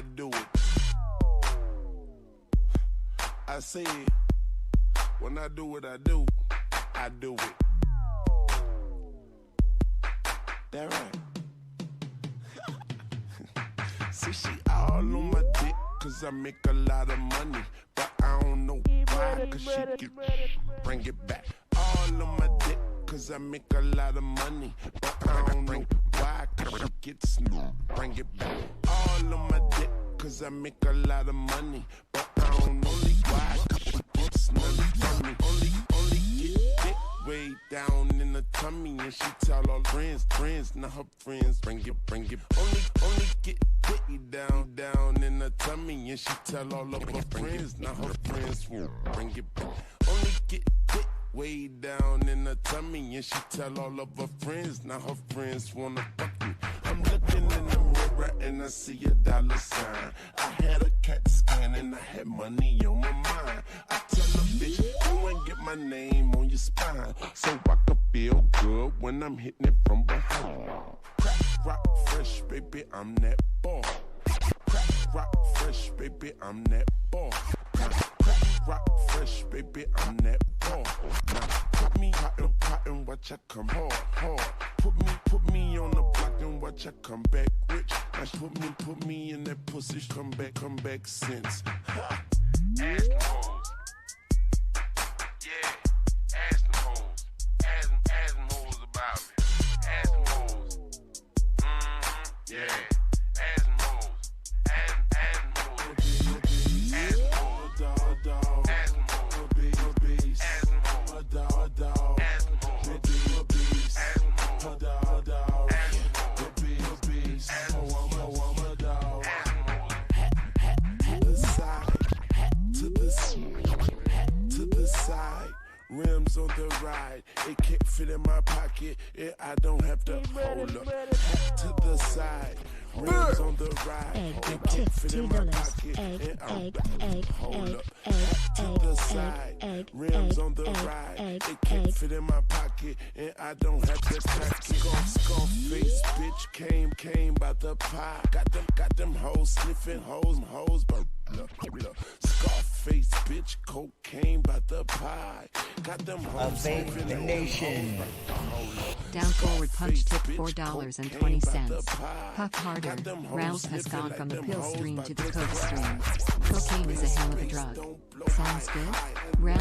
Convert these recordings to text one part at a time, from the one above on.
I do it. I said, when I do what I do it. That right. See, she all on my dick, cause I make a lot of money. But I don't know why, cause she get bring it back. All on my dick, cause I make a lot of money. But I don't know why, cause she gets bring it back. All on my dick, cause I make a lot of money. But I don't know why, cause she gets money. Only get dick way down in the tummy. And she tell all friends, now her friends bring it. Only get dick down in the tummy. And she tell all of her friends, now her friends won't bring it back. Only get dick way down in the tummy. And she tell all of her friends, now her friends wanna fuck me. I'm looking in the mirror and I see a dollar sign. I had a CAT scan and I had money on my mind. I tell a bitch, go and get my name on your spine, so I can feel good when I'm hitting it from behind. Crack, rock, fresh, baby, I'm that ball. Crack, rock, fresh, baby, I'm that ball. Crack, rock, fresh, baby, I'm that ball. Now put me cotton, watch I come hard. Put me on the block and watch I come back rich. Now put me in that pussy, come back since. Ha. Ask them hoes. Yeah, ask them hoes. Ask them hoes about me. Ask them hoes. Yeah, ask them hoes. Ask them hoes. Ask them hoes. Ask them hoes. Ask them hoes. Ask them hoes. Ask them rims on the ride, it can't fit in my pocket, I don't have to hold up. Hat to the side, rims on the ride, it can't fit in my pocket, I don't hold up. Hat to the side, rims on the ride, it can't fit in my pocket, and I don't have to pack it. Scarface, bitch, came by the pie, got them hoes sniffing hoes, but look. Scarface, bitch, cocaine by the pie. Got them hoes Evade the nation. Down forward punch tip $4.20. Puff harder. Rouse has gone from the pill stream to the coke stream. Cocaine is a hell of a drug. Sounds good? Row.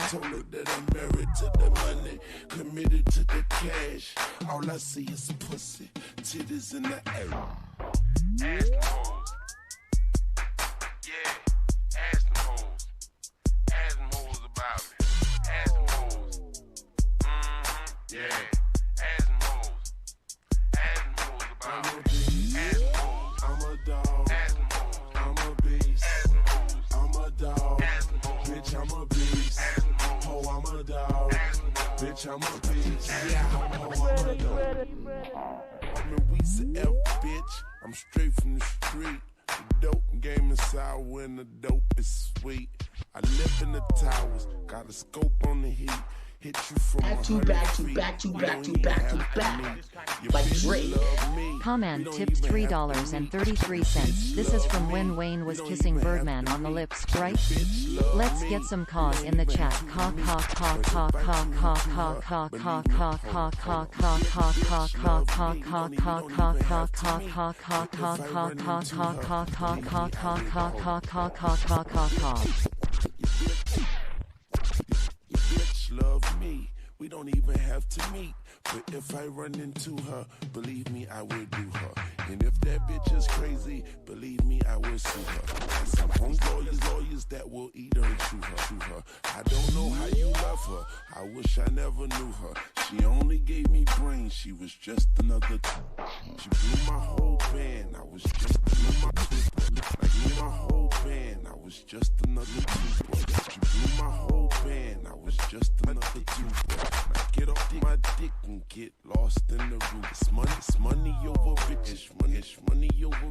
Told her that I'm married to the money, committed to the cash. All I see is pussy, titties in the air. Ask them hoes. Yeah, ask them hoes. Ask them hoes about me. Ask them hoes. Yeah, ask them hoes. Ask them hoes about me. Ask them hoes. I'm a dog. Ask them hoes. I'm a beast. Ask them hoes. I'm a dog. Ask them hoes. Bitch, I'm a beast. Ask them hoes. Oh, I'm a dog. Ask them hoes. Bitch, I'm a beast. Yeah, oh, I'm a dog. I'm in Weezy F, bitch. I'm straight from the street. The dope game is sour and the dope is sweet. I live in the towers, got a scope on the heat. Hit you from back to back. Like Drake. Comment tipped $3.33. This is from when Wayne was kissing Birdman on the lips, right? Let's get some caws in the chat. Love me, we don't even have to meet. But if I run into her, believe me, I will do her. And if that bitch is crazy, believe me, I will sue her. And some home lawyers that will eat her and chew her. I don't know how you love her, I wish I never knew her. She only gave me brains, she was just another. She blew my whole band, I was just another. Like me, my whole band, I was just another two. She blew my whole band, I was just another two. Now get off my dick and get lost in the roof. It's money over bitches, money over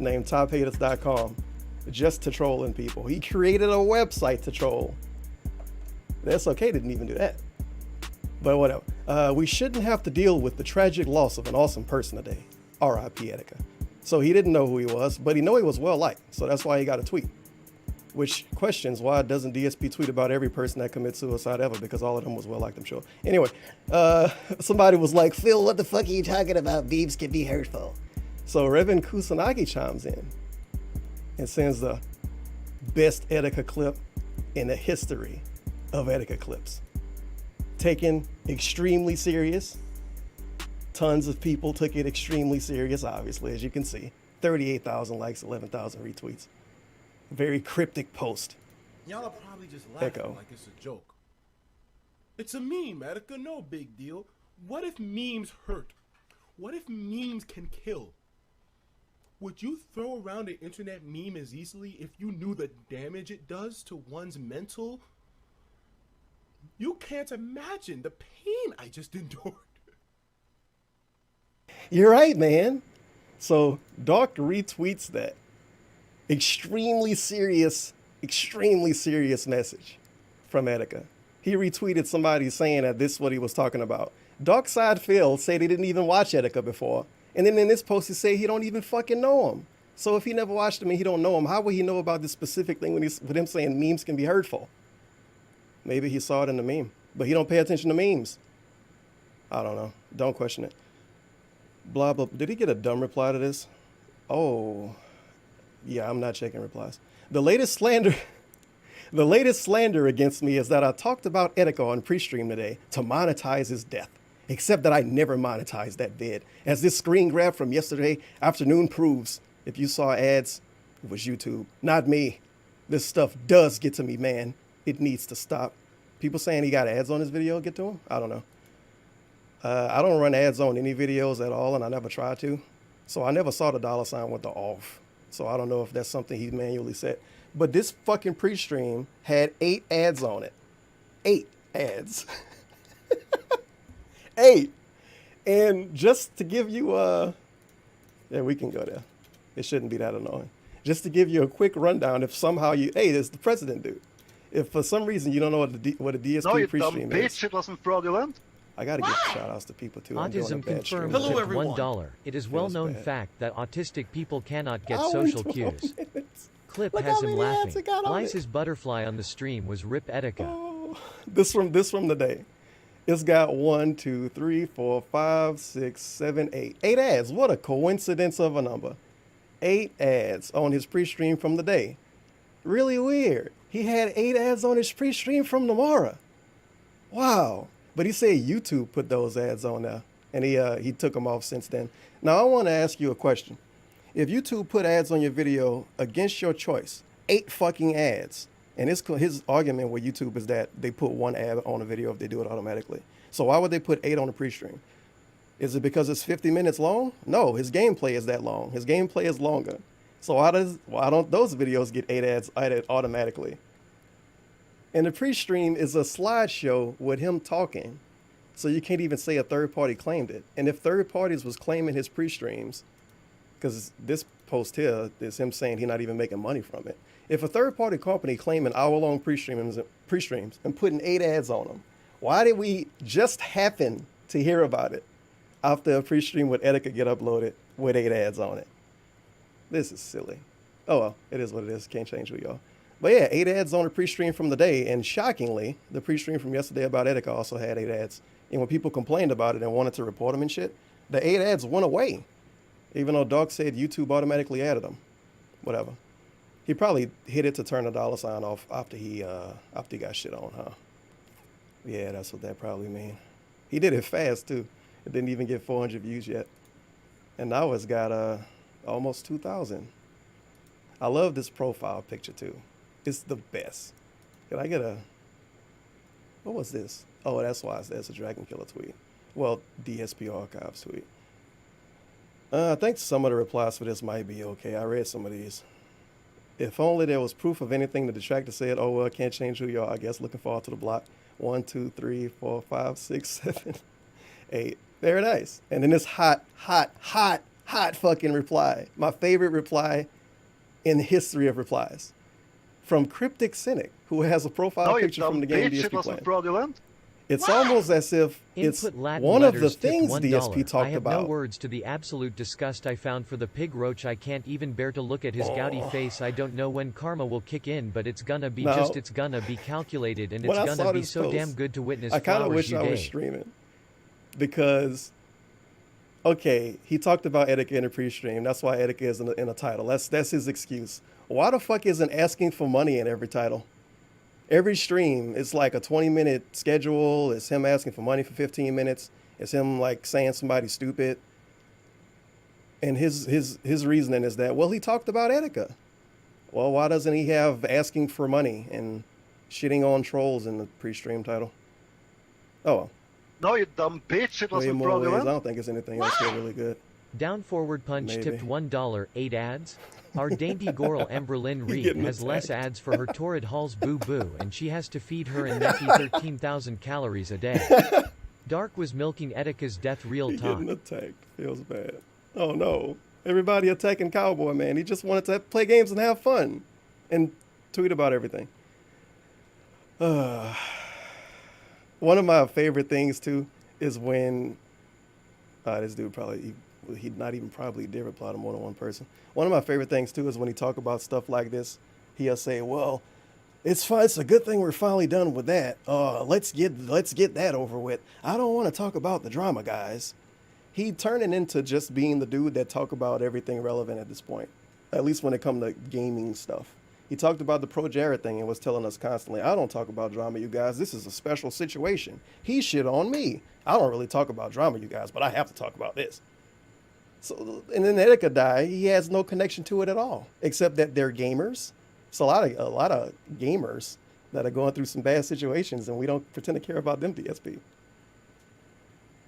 named tophaters.com just to trolling people. He created a website to troll. The SOK didn't even do that. But whatever. We shouldn't have to deal with the tragic loss of an awesome person today. R.I.P. Etika. So he didn't know who he was, but he knew he was well liked. So that's why he got a tweet. Which questions why doesn't DSP tweet about every person that commits suicide ever, because all of them was well liked, I'm sure. Anyway, somebody was like, Phil, what the fuck are you talking about? Beeps can be hurtful. So Revan Kusanagi chimes in and sends the best Etika clip in the history of Etika clips. Taken extremely serious. Tons of people took it extremely serious, obviously, as you can see. 38,000 likes, 11,000 retweets. Very cryptic post. Y'all are probably just laughing Echo. like it's a joke. It's a meme, Etika, no big deal. What if memes hurt? What if memes can kill? Would you throw around an internet meme as easily if you knew the damage it does to one's mental? You can't imagine the pain I just endured. You're right, man. So Doc retweets that extremely serious message from Etika. He retweeted somebody saying that this is what he was talking about. Darkside Phil said he didn't even watch Etika before. And then in this post, he said he don't even fucking know him. So if he never watched him and he don't know him, how would he know about this specific thing with him saying memes can be hurtful? Maybe he saw it in the meme, but he don't pay attention to memes. I don't know. Don't question it. Blah, blah. Did he get a dumb reply to this? Oh, yeah, I'm not checking replies. The latest slander against me is that I talked about Etika on pre-stream today to monetize his death. Except that I never monetized that vid. As this screen grab from yesterday afternoon proves, if you saw ads, it was YouTube, not me. This stuff does get to me, man. It needs to stop. People saying he got ads on his video, get to him? I don't know. I don't run ads on any videos at all, and I never tried to. So I never saw the $ with the off. So I don't know if that's something he manually set. But this fucking pre-stream had 8 ads on it. 8 ads. 8. And just to give you yeah, we can go there. It shouldn't be that annoying. Just to give you a quick rundown, if somehow hey, there's the president dude. If for some reason you don't know what a DSP No, you dumb pre-stream is. bitch, it wasn't fraudulent. I gotta give shout outs to people too. I'm doing a Autism bad stream. confirmed Hello, tipped everyone. $1. It is well-known bad. fact that autistic people cannot get Only social 12 cues. minutes. Clip Look has how him many ads laughing. it got on it. Lice's butterfly on the stream was Rip Etika. Oh, this from the day. It's got 1, 2, 3, 4, 5, 6, 7, 8. 8 ads. What a coincidence of a number. 8 ads on his pre-stream from the day. Really weird. He had 8 ads on his pre-stream from tomorrow. Wow. But he said YouTube put those ads on there, and he took them off since then. Now I want to ask you a question. If YouTube put ads on your video against your choice, 8 fucking ads, and his argument with YouTube is that they put 1 ad on a video if they do it automatically. So why would they put 8 on the pre-stream? Is it because it's 50 minutes long? No, his gameplay is that long. His gameplay is longer. So why don't those videos get 8 ads added automatically? And the pre-stream is a slideshow with him talking. So you can't even say a third party claimed it. And if third parties was claiming his pre-streams, because this post here is him saying he's not even making money from it. If a third party company claiming hour-long pre-streams and putting 8 ads on them, why did we just happen to hear about it after a pre-stream with Etika get uploaded with 8 ads on it? This is silly. Oh well, it is what it is. Can't change who you are. But yeah, 8 ads on the pre-stream from the day, and shockingly, the pre-stream from yesterday about Etika also had 8 ads. And when people complained about it and wanted to report them and shit, the 8 ads went away. Even though Doc said YouTube automatically added them. Whatever. He probably hit it to turn the $ off after he got shit on, huh? Yeah, that's what that probably mean. He did it fast too. It didn't even get 400 views yet. And now it's got almost 2,000. I love this profile picture too. It's the best. Can I get what was this? Oh, that's why that's a Dragon Killer tweet. Well, DSP Archives tweet. I think some of the replies for this might be okay. I read some of these. If only there was proof of anything, the detractor said, oh, well, I can't change who you are. I guess looking forward to the block. 1, 2, 3, 4, 5, 6, 7, 8. Very nice. And then this hot hot fucking reply. My favorite reply in the history of replies. From Cryptic Cynic, who has a profile No, you picture from dumb the game bitch, it DSP wasn't playing. fraudulent. It's almost as if it's Input Latin one of the letters tipped things $1. DSP I talked have about. no words to the absolute disgust I found for the pig roach. I can't even bear to look at his gouty face. I don't know when karma will kick in, but it's gonna be No. it's gonna be calculated, and When it's I gonna saw be this so post, damn good to witness. I kind of flowers wish you I was day. streaming, because, okay, he talked about Etika in a pre-stream. That's why Etika is in a title. That's his excuse. Why the fuck isn't asking for money in every title? Every stream, it's like a 20-minute schedule. It's him asking for money for 15 minutes. It's him like saying somebody's stupid. And his reasoning is that, well, he talked about Etika. Well, why doesn't he have asking for money and shitting on trolls in the pre-stream title? Oh, well. No, you dumb bitch, it Way wasn't more ways. I fraudulent. don't think it's anything else here really good. Down forward punch Maybe. tipped $1, 8 ads. Our dainty Goral Emberlyn Reed getting has less attacked. ads for her torrid Hall's Boo Boo, and she has to feed her and Neki 13,000 calories a day. Dark was milking Etika's death real He talk. getting attacked. Feels bad. Oh no. Everybody attacking Cowboy, man. He just wanted to play games and have fun. And tweet about everything. One of my favorite things too is when this dude probably he not even probably did reply to more than one person. One of my favorite things too is when he talk about stuff like this, he'll say, well, it's fine. It's a good thing we're finally done with that. Let's get that over with. I don't want to talk about the drama, guys. He turning into just being the dude that talk about everything relevant at this point, at least when it comes to gaming stuff. He talked about the Pro Jared thing and was telling us constantly, I don't talk about drama, you guys. This is a special situation. He shit on me. I don't really talk about drama, you guys, but I have to talk about this. So, and then Etika died. He has no connection to it at all, except that they're gamers. It's a lot of gamers that are going through some bad situations, and we don't pretend to care about them, DSP.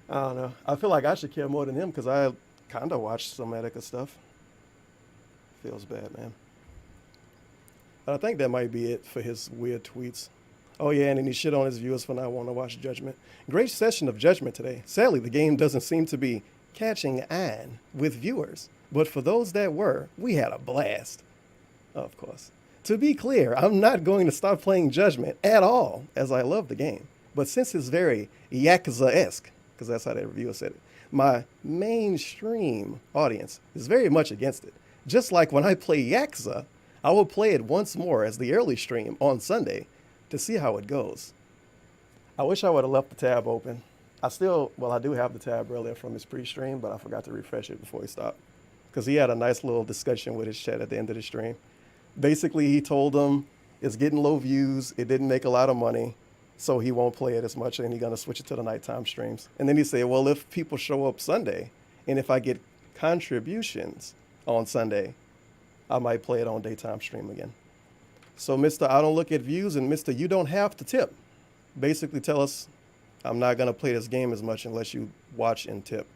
I don't know. I feel like I should care more than him because I kind of watched some Etika stuff. Feels bad, man. But I think that might be it for his weird tweets. Oh yeah, and then he shit on his viewers for not wanting to watch Judgment. Great session of Judgment today. Sadly, the game doesn't seem to be catching on with viewers. But for those that were, we had a blast. Of course. To be clear, I'm not going to stop playing Judgment at all, as I love the game. But since it's very Yakuza-esque, because that's how that reviewer said it, my mainstream audience is very much against it. Just like when I play Yakuza, I will play it once more as the early stream on Sunday to see how it goes. I wish I would have left the tab open. I do have the tab earlier from his pre-stream, but I forgot to refresh it before he stopped. Because he had a nice little discussion with his chat at the end of the stream. Basically, he told them it's getting low views, it didn't make a lot of money, so he won't play it as much, and he's going to switch it to the nighttime streams. And then he said, well, if people show up Sunday, and if I get contributions on Sunday, I might play it on daytime stream again. So Mr. I don't look at views, and Mr. You don't have to tip. Basically tell us, I'm not going to play this game as much unless you watch and tip.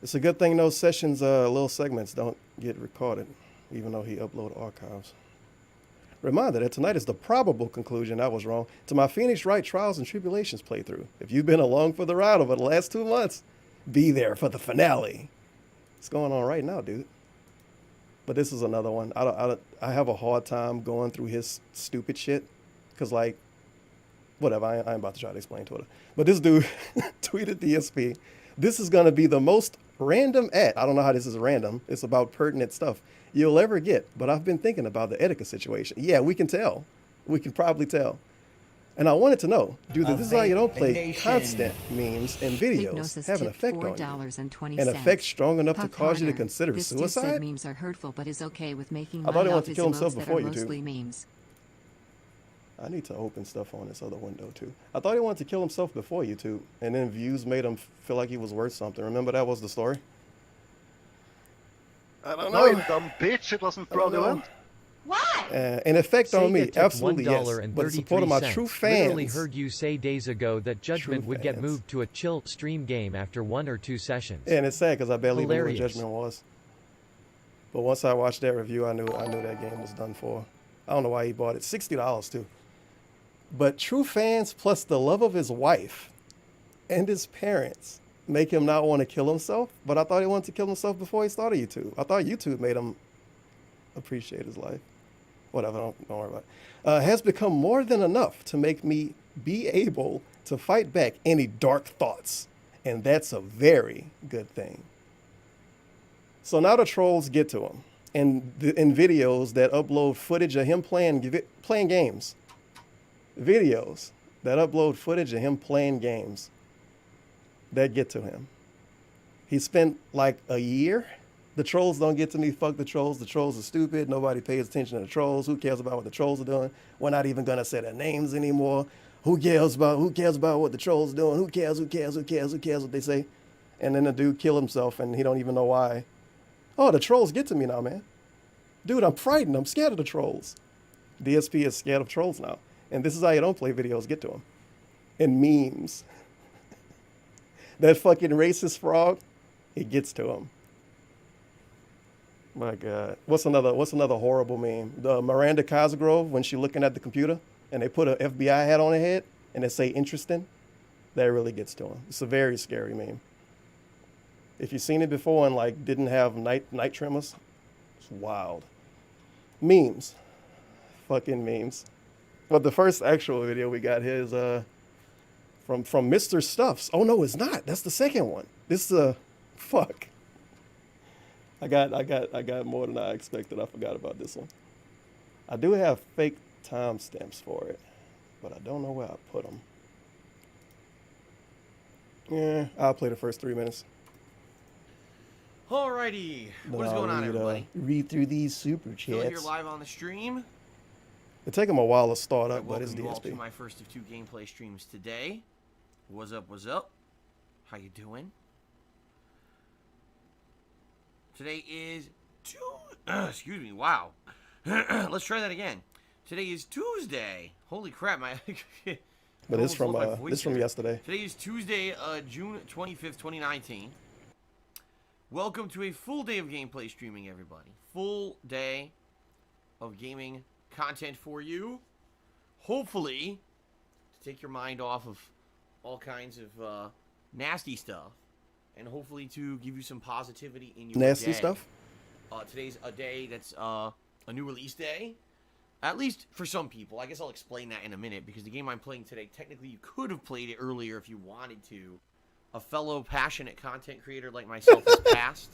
It's a good thing those sessions, little segments don't get recorded, even though he uploaded archives. Reminder that tonight is the probable conclusion, I was wrong, to my Phoenix Wright Trials and Tribulations playthrough. If you've been along for the ride over the last 2 months, be there for the finale. What's going on right now, dude? But this is another one. I have a hard time going through his stupid shit. Because, like, whatever, I ain't about to try to explain Twitter. But this dude tweeted DSP, this is going to be the most random ad. I don't know how this is random. It's about pertinent stuff you'll ever get. But I've been thinking about the Etika situation. Yeah, we can tell. We can probably tell. And I wanted to know, do the This Is How You Don't Play constant memes and videos have an effect on you? An effect strong enough to cause you to consider suicide? Said memes are hurtful, but is okay with making I thought he money wanted off to his kill himself emotes that before are YouTube. mostly memes. I need to open stuff on this other window too. I thought he wanted to kill himself before YouTube, and then views made him feel like he was worth something. Remember that was the story? I don't No, know. you dumb bitch, it wasn't fraudulent. Why? An effect on me, Sega tipped absolutely yes. $1.33. But the support of my true Literally fans. heard you say days ago that Judgment True would get fans. moved to a chill stream game after 1 or 2 sessions. And it's sad because I barely knew what Hilarious. Judgment was. But once I watched that review, I knew that game was done for. I don't know why he bought it. $60 too. But true fans plus the love of his wife and his parents make him not want to kill himself, but I thought he wanted to kill himself before he started YouTube. I thought YouTube made him appreciate his life. Whatever, don't worry about it. Has become more than enough to make me be able to fight back any dark thoughts. And that's a very good thing. So now the trolls get to him. In videos that upload footage of him playing games. Videos that upload footage of him playing games that get to him. He spent like a year. The trolls don't get to me. Fuck the trolls. The trolls are stupid. Nobody pays attention to the trolls. Who cares about what the trolls are doing? We're not even gonna say their names anymore. Who cares about what the trolls are doing? Who cares what they say? And then the dude kill himself and he don't even know why. Oh, the trolls get to me now, man. Dude, I'm frightened. I'm scared of the trolls. DSP is scared of trolls now. And this is how you don't play videos get to him. And memes. That fucking racist frog, it gets to him. My God. What's another horrible meme? The Miranda Cosgrove, when she looking at the computer and they put an FBI hat on her head and they say interesting, that really gets to him. It's a very scary meme. If you've seen it before and like didn't have night trimmers, it's wild. Memes. Fucking memes. But the first actual video we got here is from Mr. Stuffs. Oh no, it's not. That's the second one. This fuck. I got more than I expected. I forgot about this one. I do have fake timestamps for it, but I don't know where I put them. Yeah, I'll play the first 3 minutes. Alrighty, what is going on, everybody? Read through these super chats. Still here live on the stream. It take them a while to start up, but it's welcome you all DSP. to my first of 2 gameplay streams today. What's up? What's up? How you doing? Today is excuse me. Wow. Let's try that again. Today is Tuesday. Holy crap! But it's from yesterday. Today is Tuesday, June 25th, 2019. Welcome to a full day of gameplay streaming, everybody. Full day of gaming content for you. Hopefully, to take your mind off of all kinds of nasty stuff. And hopefully to give you some positivity in your nasty day. Stuff? Today's a day that's a new release day. At least for some people. I guess I'll explain that in a minute, because the game I'm playing today, technically you could have played it earlier if you wanted to. A fellow passionate content creator like myself has passed.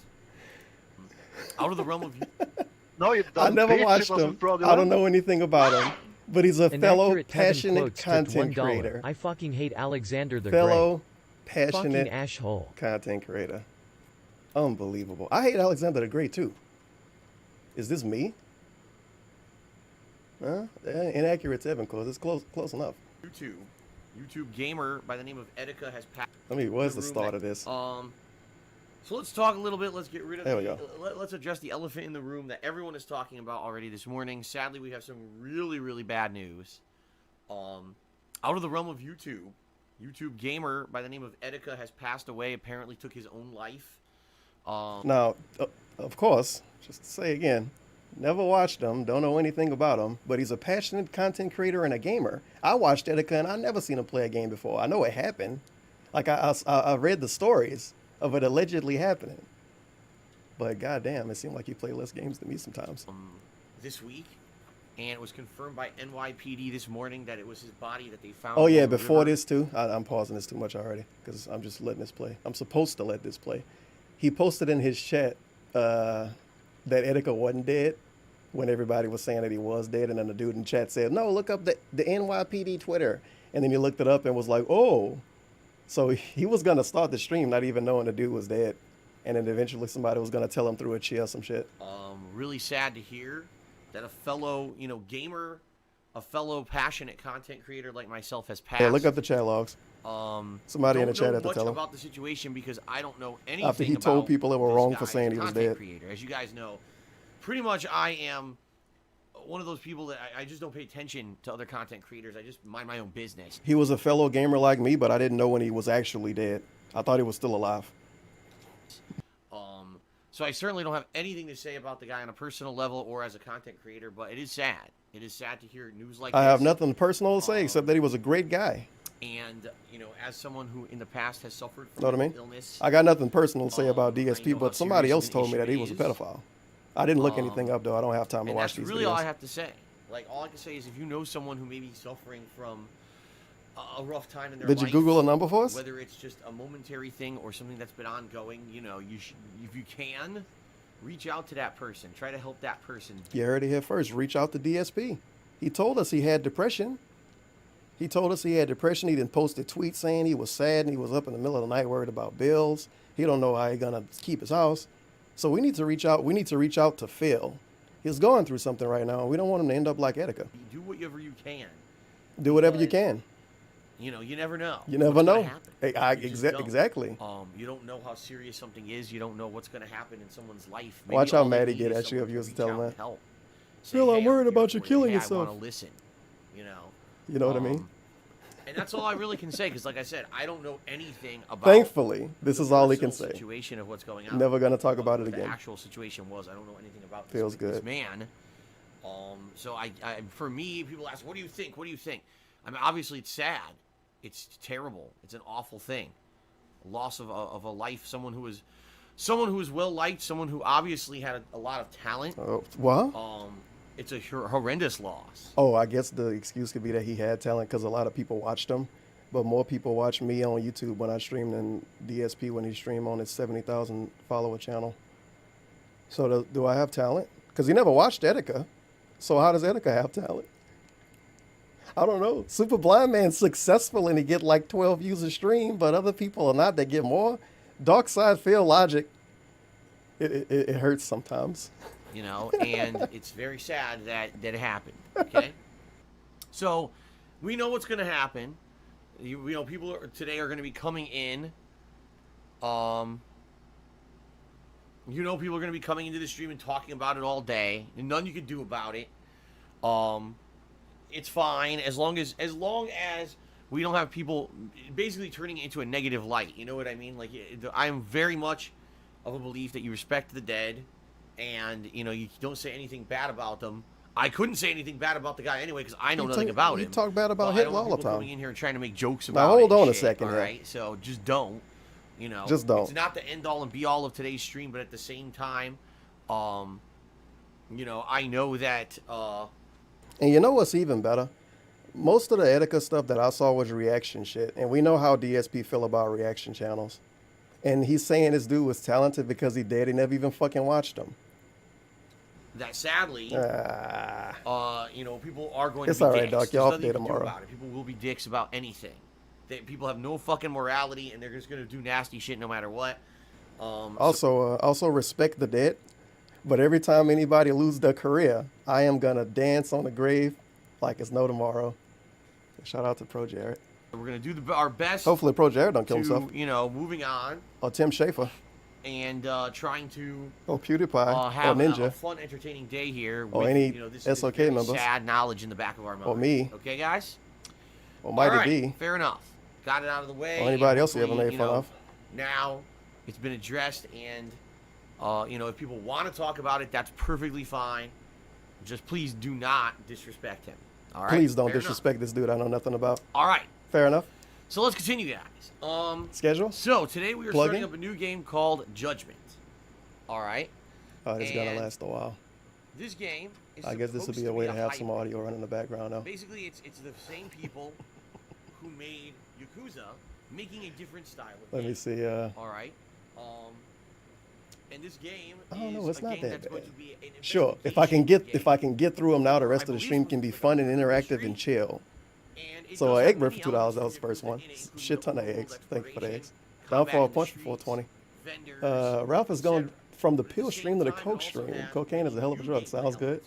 Out of the realm of... No, you I never watched him. I don't know anything about him. But he's a An fellow accurate Kevin passionate Quotes tipped content $1. creator. I fucking hate Alexander the Fellow Great. passionate Fucking asshole. content creator. Unbelievable. I hate Alexander the Great too. Is this me? Huh? Inaccurate Kevin Quotes. It's close enough. YouTube gamer by the name of Etika has passed. I mean, what's the start of this? So let's talk a little bit. Let's get rid of. There we go. Let's address the elephant in the room that everyone is talking about already this morning. Sadly, we have some really, really bad news. Out of the realm of YouTube gamer by the name of Etika has passed away. Apparently, took his own life. Now, of course, just to say again, never watched him, don't know anything about him, but he's a passionate content creator and a gamer. I watched Etika and I never seen him play a game before. I know it happened. Like I read the stories of it allegedly happening. But goddamn, it seemed like you play less games than me sometimes. This week, and it was confirmed by NYPD this morning that it was his body that they found. Oh yeah, in the before river. this too. I'm pausing this too much already because I'm just letting this play. I'm supposed to let this play. He posted in his chat that Etika wasn't dead when everybody was saying that he was dead, and then the dude in chat said, "No, look up the NYPD Twitter," and then he looked it up and was like, "Oh." So he was gonna start the stream not even knowing the dude was dead, and then eventually somebody was gonna tell him through a chair some shit. Really sad to hear that a fellow, gamer, a fellow passionate content creator like myself has passed. Yeah, look up the chat logs. Somebody in the chat had to tell him about the situation because I don't know anything after he about told people that were this wrong guy for saying as he a was content dead. Creator. As you guys know, pretty much I am one of those people that I just don't pay attention to other content creators. I just mind my own business. He was a fellow gamer like me, but I didn't know when he was actually dead. I thought he was still alive. So I certainly don't have anything to say about the guy on a personal level or as a content creator, but it is sad. It is sad to hear news like this. I have nothing personal to say except that he was a great guy. And, you know, as someone who in the past has suffered from Know what I mean? illness, I got nothing personal to say about I DSP, know how but somebody serious else an told me issue that he it was a is. pedophile. I didn't look anything up, though. I don't have time to and watch that's these really videos. all I have to say. Like, all I can say is if you know someone who may be suffering from a rough time in their Did life, you Google a number for us? whether it's just a momentary thing or something that's been ongoing, you know, you should, if you can, reach out to that person. Try to help that person. You heard it here first. Reach out to DSP. He told us he had depression. He told us he had depression. He didn't post a tweet saying he was sad and he was up in the middle of the night worried about bills. He don't know how he's gonna keep his house. So we need to reach out. We need to reach out to Phil. He's going through something right now, and we don't want him to end up like Etika. Do whatever you can. Do whatever you can. You know, you never know. You never what's know. gonna happen. You just don't. Exactly. You don't know how serious something is. You don't know what's going to happen in someone's life. Watch how all they mad he need get is at you someone if you was to reach tell out him and that. help. Say, Phil, I'm "Hey, worried here about you for killing Hey, I yourself." want to listen. You know. You know what I mean? And that's all I really can say, because like I said, I don't know anything about. Thankfully, this the is all he can personal say. Situation of what's going on. Never gonna talk What about it the again. actual situation was. I don't know anything about this, Feels this good. man. So I, for me, people ask, "What do you think? What do you think?" I mean, obviously, it's sad. It's terrible. It's an awful thing. A loss of a life. Someone who was well liked. Someone who obviously had a lot of talent. What? It's a horrendous loss. Oh, I guess the excuse could be that he had talent because a lot of people watched him, but more people watch me on YouTube when I stream than DSP when he streamed on his 70,000 follower channel. So do I have talent? Because he never watched Etika. So how does Etika have talent? I don't know. Super Blind Man's successful and he get like 12 views a stream, but other people are not. They get more. Dark Side fail logic. It hurts sometimes. You know, and it's very sad that it happened. Okay, so we know what's going to happen. You know, people today are going to be coming in. You know, people are going to be coming into the stream and talking about it all day, and nothing you can do about it. It's fine as long as we don't have people basically turning it into a negative light. You know what I mean? Like, I am very much of a belief that you respect the dead, and you know, you don't say anything bad about them. I couldn't say anything bad about the guy anyway because I know nothing about him. You talk bad about Hitler all the time. Coming in here and trying to make jokes about now hold it and on a shit, second all here. right? So just don't. You know, just don't. It's not the end all and be all of today's stream, but at the same time, you know, I know that. And you know what's even better? Most of the Etika stuff that I saw was reaction shit, and we know how DSP feel about reaction channels. And he's saying this dude was talented because he dead. He never even fucking watched him. That sadly, you know, people are going it's to be all right, dicks. Doc. You're There's off nothing day you can do tomorrow. about it. People will be dicks about anything. People have no fucking morality, and they're just going to do nasty shit no matter what. Also respect the dead. But every time anybody loses their career, I am going to dance on the grave like it's no tomorrow. Shout out to Pro Jared. We're going to do our best. Hopefully Pro Jared don't kill himself. You know, moving on. Or Tim Schafer. And trying to PewDiePie. have or Ninja. A fun, entertaining day here. Or with, any you know, this SOK very members. sad knowledge in the back of our mind. Or me. Okay, guys? Or Mighty All right, B. fair enough. Got it out of the way. Or anybody else you ever hopefully, made fun of. Now it's been addressed, and you know, if people want to talk about it, that's perfectly fine. Just please do not disrespect him. All right. Please don't Fair disrespect this dude I know nothing about. All right. Fair enough. So let's continue, guys. Schedule? So today we are Plug starting in? up a new game called Judgment. All right. Oh, it's going to And last a while. This game is I guess this would supposed be a way to have hybrid. some audio running in the background now. Basically, it's the same people who made Yakuza making a different style of Let game. me see. All right. And this game I don't know. is It's a not game that that's going bad. to be an Sure. If I can get through them now, the rest of the stream can be fun and interactive and chill. So egg bread for $2. That was the first one. Shit ton of eggs. Thank you for the eggs. Down for a punch for $4.20. Ralph is going from the pill stream to the coke stream. Cocaine is a hell of a drug. Sounds good.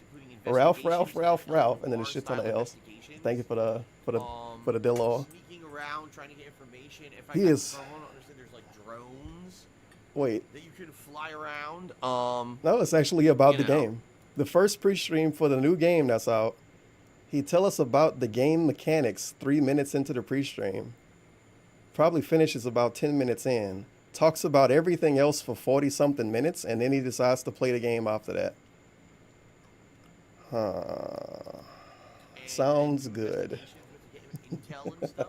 Ralph, and then a shit ton of L's. Thank you for the Dillor. Sneaking around trying to get information. If I He got- is- I want to understand there's like drones Wait. that you can fly around. No, it's actually about you the know. game. The first pre-stream for the new game that's out, he tell us about the game mechanics 3 minutes into the pre-stream. Probably finishes about 10 minutes in. Talks about everything else for 40-something minutes, and then he decides to play the game after that. Sounds good. Intel and stuff.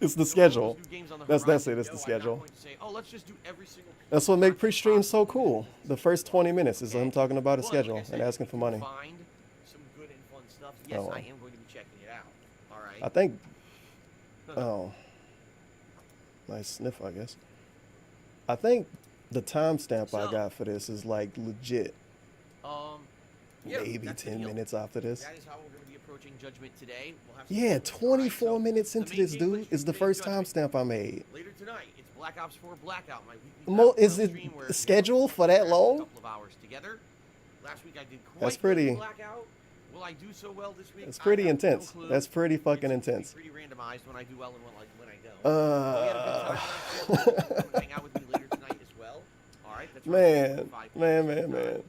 It's the schedule. New games on the That's horizon. it. It's the No, I'm not schedule. going to say, oh, let's just do every single. That's what make pre-streams so cool. The first 20 minutes is him talking about a But, schedule like I said, and asking if for you money. Find some good and fun stuff. Yes, Oh, well. I am going to be checking it out. All right. I think. Oh. Nice sniff, I guess. I think the timestamp I got for this is like legit. Yeah, Maybe that's the 10 deal. minutes after this. That is how we're going to be approaching Judgment today. We'll have some Yeah, fun. 24 Alright, so minutes into the main this, gameplay dude, is the stream first today's timestamp I made. Later tonight, it's Black Ops 4 Blackout, my weekly Is battle it stream where scheduled for that a long? couple of hours together. Last week I did quite That's well pretty- in Blackout. Will I do so well this week? It's I pretty have no intense. clue. That's pretty fucking It's intense. pretty randomized when I do well and when I don't. We had a good time last year. Come and hang out with me later tonight as well. All right, that's Man, right. man.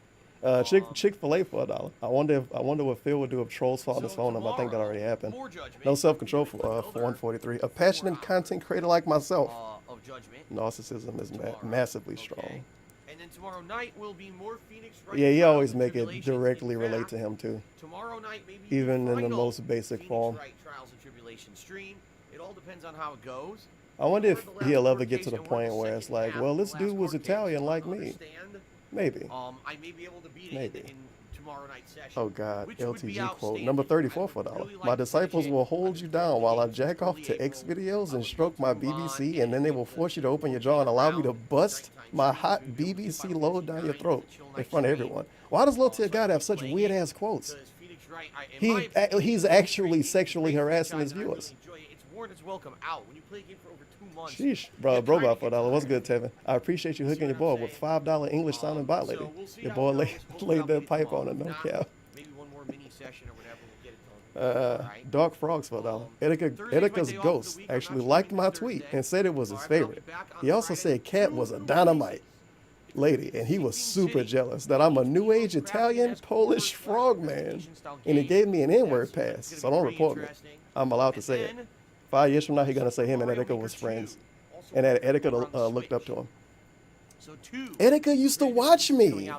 Chick-fil-A for $1. I wonder what Phil would do if trolls found his phone number. I think that already happened. More Judgment. No self-control for 143. A passionate content creator like myself. Of Judgment. Narcissism is Tomorrow, massively strong. okay? And then tomorrow night will be more Phoenix Wright Yeah, he Trials always and make it Tribulations. directly In relate fact, to him too. Tomorrow night, maybe Even in the final most basic Phoenix form. Wright Trials and Tribulation stream. It all depends on how it goes. I wonder if We're the last he'll ever court get to case the and we're point the where it's second like, half well, of this the dude last was court case, Italian so like I me. understand. Maybe. I may be able to beat Maybe. it in tomorrow night's session. Oh God, which would be LTG quote outstanding. number 34 I for would $1. really My like to disciples finish will it. hold you down while I jack off to X videos and stroke my BBC, and then they will force you to open your jaw and allow me to bust my hot BBC load down your throat in front of everyone. Why does Low-Tier God have such weird ass quotes? He's actually sexually harassing his viewers. It's worn its welcome out. When you play a game for over 2 months. Sheesh, bro, bro, for $1. What's good, Tevin? I appreciate you hooking your boy with $5 English sounding bot lady. Your boy laid that pipe on a no cap. Maybe one more mini session or whatever. We'll get it done. Dark Frogs for $1. Edica's ghost actually liked my tweet and said it was his favorite. He also said Cat was a dynamite lady, and he was super jealous that I'm a new age Italian Polish frogman, and he gave me an N-word pass, so don't report me. I'm allowed to say it. 5 years from now, he's gonna say him and Edica was friends, and that Edica looked up to him. Edica used to watch me.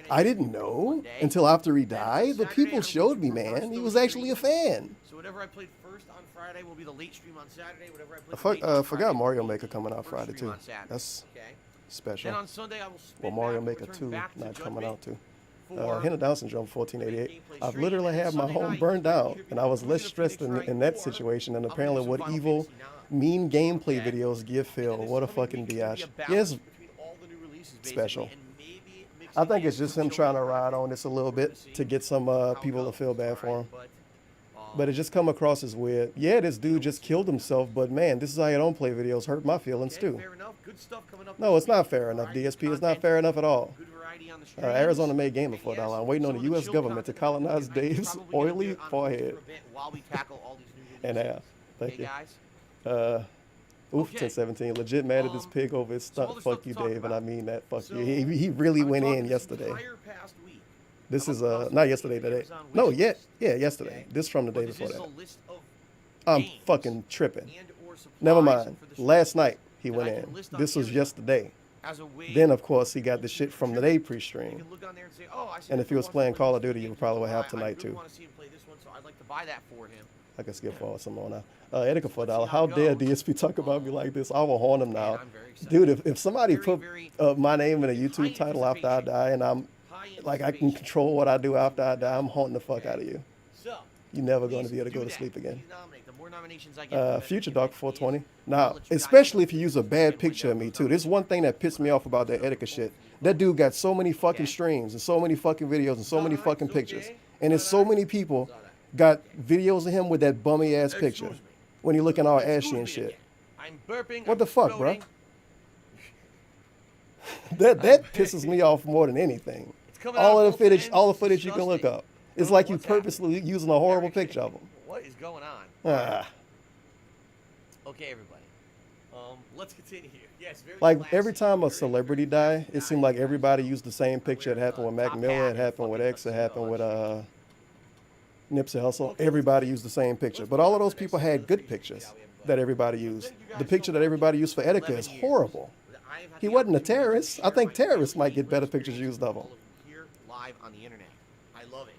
I didn't know until after he died, but people showed me, man. He was actually a fan. So whatever I played first on Friday will be the late stream on Saturday. Whatever I played I forgot Mario Maker coming out Friday too. That's okay. special. Then on Sunday I will spin Well, Mario back, Maker return 2 back to not coming Judgment out too. for Henna Down Syndrome 1488. I've stream, literally and then had my Sunday home night, burned down, either and I was be less Phoenix stressed Wright in that or situation than I'm gonna apparently do what Final evil, Fantasy mean gameplay Okay. videos give Phil. And this What a coming fucking week is gonna be biatch. a balance Yes, between all the new releases, basically, special. and maybe mixing I think in it's just some him trying to children ride on this a little bit to get some people to feel bad for him. But, But it just come across as weird. Yeah, this dude just killed himself, but man, this is how you don't play videos. Hurt my feelings okay, too. fair enough. Good stuff coming up No, this it's not week. fair enough, Alright, DSP. It's not content, fair enough at all. good variety on the streams. Arizona made gamer for And $1. yes, I'm waiting on some the of U.S. chill government to content colonize will be- I'm Dave's probably gonna oily get on forehead for a bit while we tackle all these new and releases. ass. Thank Okay, you. guys. Oof, Okay. 1017. Legit mad at this pig over his some stunt. other Fuck stuff you, to talk Dave, and I about. mean that. Fuck So, you. He really I've went been in talking yesterday. this entire past week This is about the not yesterday, today. Amazon No, wish yeah, list. yeah, yesterday. Okay. This from the day But this before is that. a list of I'm games fucking tripping. and or supplies Never mind. for the Last stream night he that went I can in. list on This was Amazon yesterday. as a way Then of course he got the to shit from the day You pre-stream. can look on there and say, oh, I see And this if he was one playing wants to Call play of Duty, this he game, would probably so have I tonight really too. want to see him play this one, so I'd like to buy that for him. I can skip forward some more now. Edica for $1. How dare DSP talk about me like this? I will horn him now. I'm very excited. Dude, if somebody Very, put very my name in a YouTube high title after I die and I'm High like I can anticipation. control what I do after I die, I'm haunting the fuck out of you. So, You're never going please to be able to do go to that. sleep again. Please nominate. The more nominations I get, the better Future the Dark event 420. is. Now, I'll let you guys especially know if you use a when bad I picture of get me those too. This is one thing that pissed me off about that Etika shit. That dude got so many fucking streams and so many fucking videos and so many fucking pictures. And there's so many people got videos of him with that bummy ass picture Excuse me. when you're looking all Excuse ashy and me shit. again. I'm burping. What I'm the fuck, bro? bloating. That pisses me off more than anything. coming All out of the footage, both all the ends. footage you can look Disgusting. up. It's Don't know like you what's happening. purposely using a horrible picture of him. What is going on? Ah. Okay, everybody. Let's continue here. Yes, very Like classy, every time a very, celebrity very died, it seemed like everybody used the same picture. It happened with Mac top Miller, hat it and happened with fucking X, it happened with tuxedo Nipsey Hussle. Everybody used the same picture, but all of those people had good pictures that everybody used. The picture that everybody used for Etika is horrible. I have had He the wasn't a opportunity to terrorist. I share think my terrorists might favorite get better gameplay pictures experience used of all him. over here live on the internet. I love it.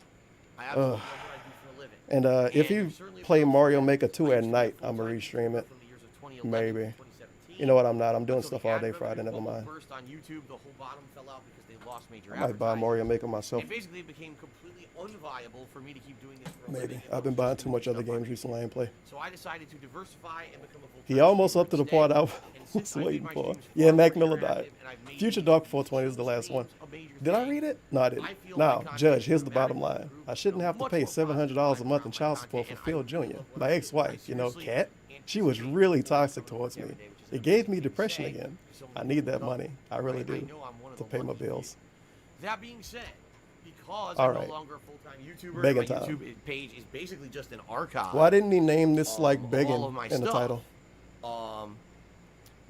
I absolutely love what I do for a living. And if And you certainly play appreciate Mario that. Maker 2 I at used to be a night, I'm full-time gonna restream it. from the years of 2011 Maybe. to 2017. You know what? I'm not. I'm doing So stuff the all ad day revenue Friday. Never bubble mind. burst on YouTube. The whole bottom fell out because they lost major I might buy advertising. Mario Maker myself. And basically, it became completely unviable for me to keep doing this for a Maybe. living. I've been buying too much other games recently. I ain't play. So I decided to diversify and become a full-time He almost streamer up to the instead. part I And was since I made waiting my for. streams Yeah, far Mac more Miller interactive died. and I've made Future Dark 420 is the last one. streams a major Did I thing, read it? No, I didn't. I feel Now, my content Judge, here's is the bottom dramatically line. improved. I shouldn't have to Much pay more $700 a month in positive child content, support for and I Phil really Jr., love what my I do. ex-wife, you know, seriously Kat. She was anticipate really doing toxic this towards me. every day, which is It a gave me thing to depression say, again. so I many need that people money. I really I do. know I'm one of To the pay my luckiest bills. people. That being said, because All I'm right. no longer a full-time YouTuber, Begging my time. YouTube page is basically just an archive. Why didn't he name this like of begging all of my in the stuff. title?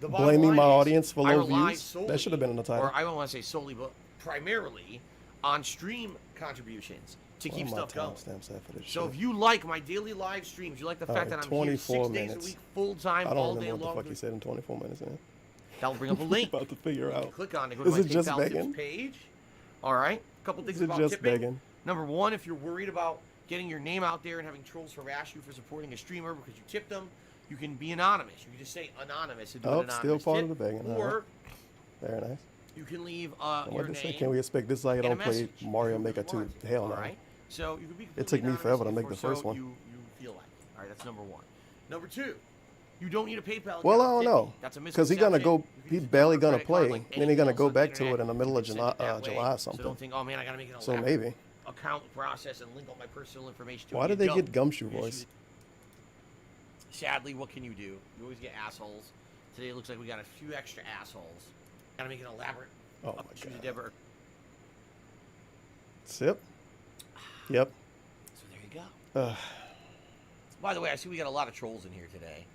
The bottom Blaming line my is, audience for I low rely views? solely, That should have been in the title. Or I don't want to say solely, but primarily on stream contributions to keep Why are my stuff going. timestamps at for this So shit? if you like my daily live streams, you like the All fact right, that I'm here 24 6 days a minutes. week, full time, I don't all day remember what long. the fuck you said in 24 minutes, man. That'll bring up a link. About to figure You can out. click on to go to Is my it just PayPal begging? tips page. All right, a couple things Is it about just tipping. begging? Number one, if you're worried about getting your name out there and having trolls harass you for supporting a streamer because you tipped them, you can be anonymous. You can just say anonymous and do Oh, an anonymous still part tip. of the begging. All Or Very nice. you can leave And your what they say? name Can we expect this is like I and a don't play message. Mario Who Maker you 2? want. Hell no. All right? So you can be It took me completely forever to anonymous make the if or first so one. You feel like. All right, that's number one. Number two, you don't need a PayPal. Well, account I don't to tip know. me. That's a Because he's gonna go. misconception. You can He's use a barely debit or gonna credit card play, like and then he's anything gonna else go on the back to internet. it in the middle You of can send it that way. July or So something. don't think, oh man, I gotta make an So elaborate maybe. account process and link all my personal information to it. Why You did they don't. get Gumshoe You just voice? use- Sadly, what can you do? You always get assholes. Today it looks like we got a few extra assholes. Gotta make an elaborate. Oh my choose a god. debit or- Sip. Yep. So there you go. Ugh. By the way, I see we got a lot of trolls in here today.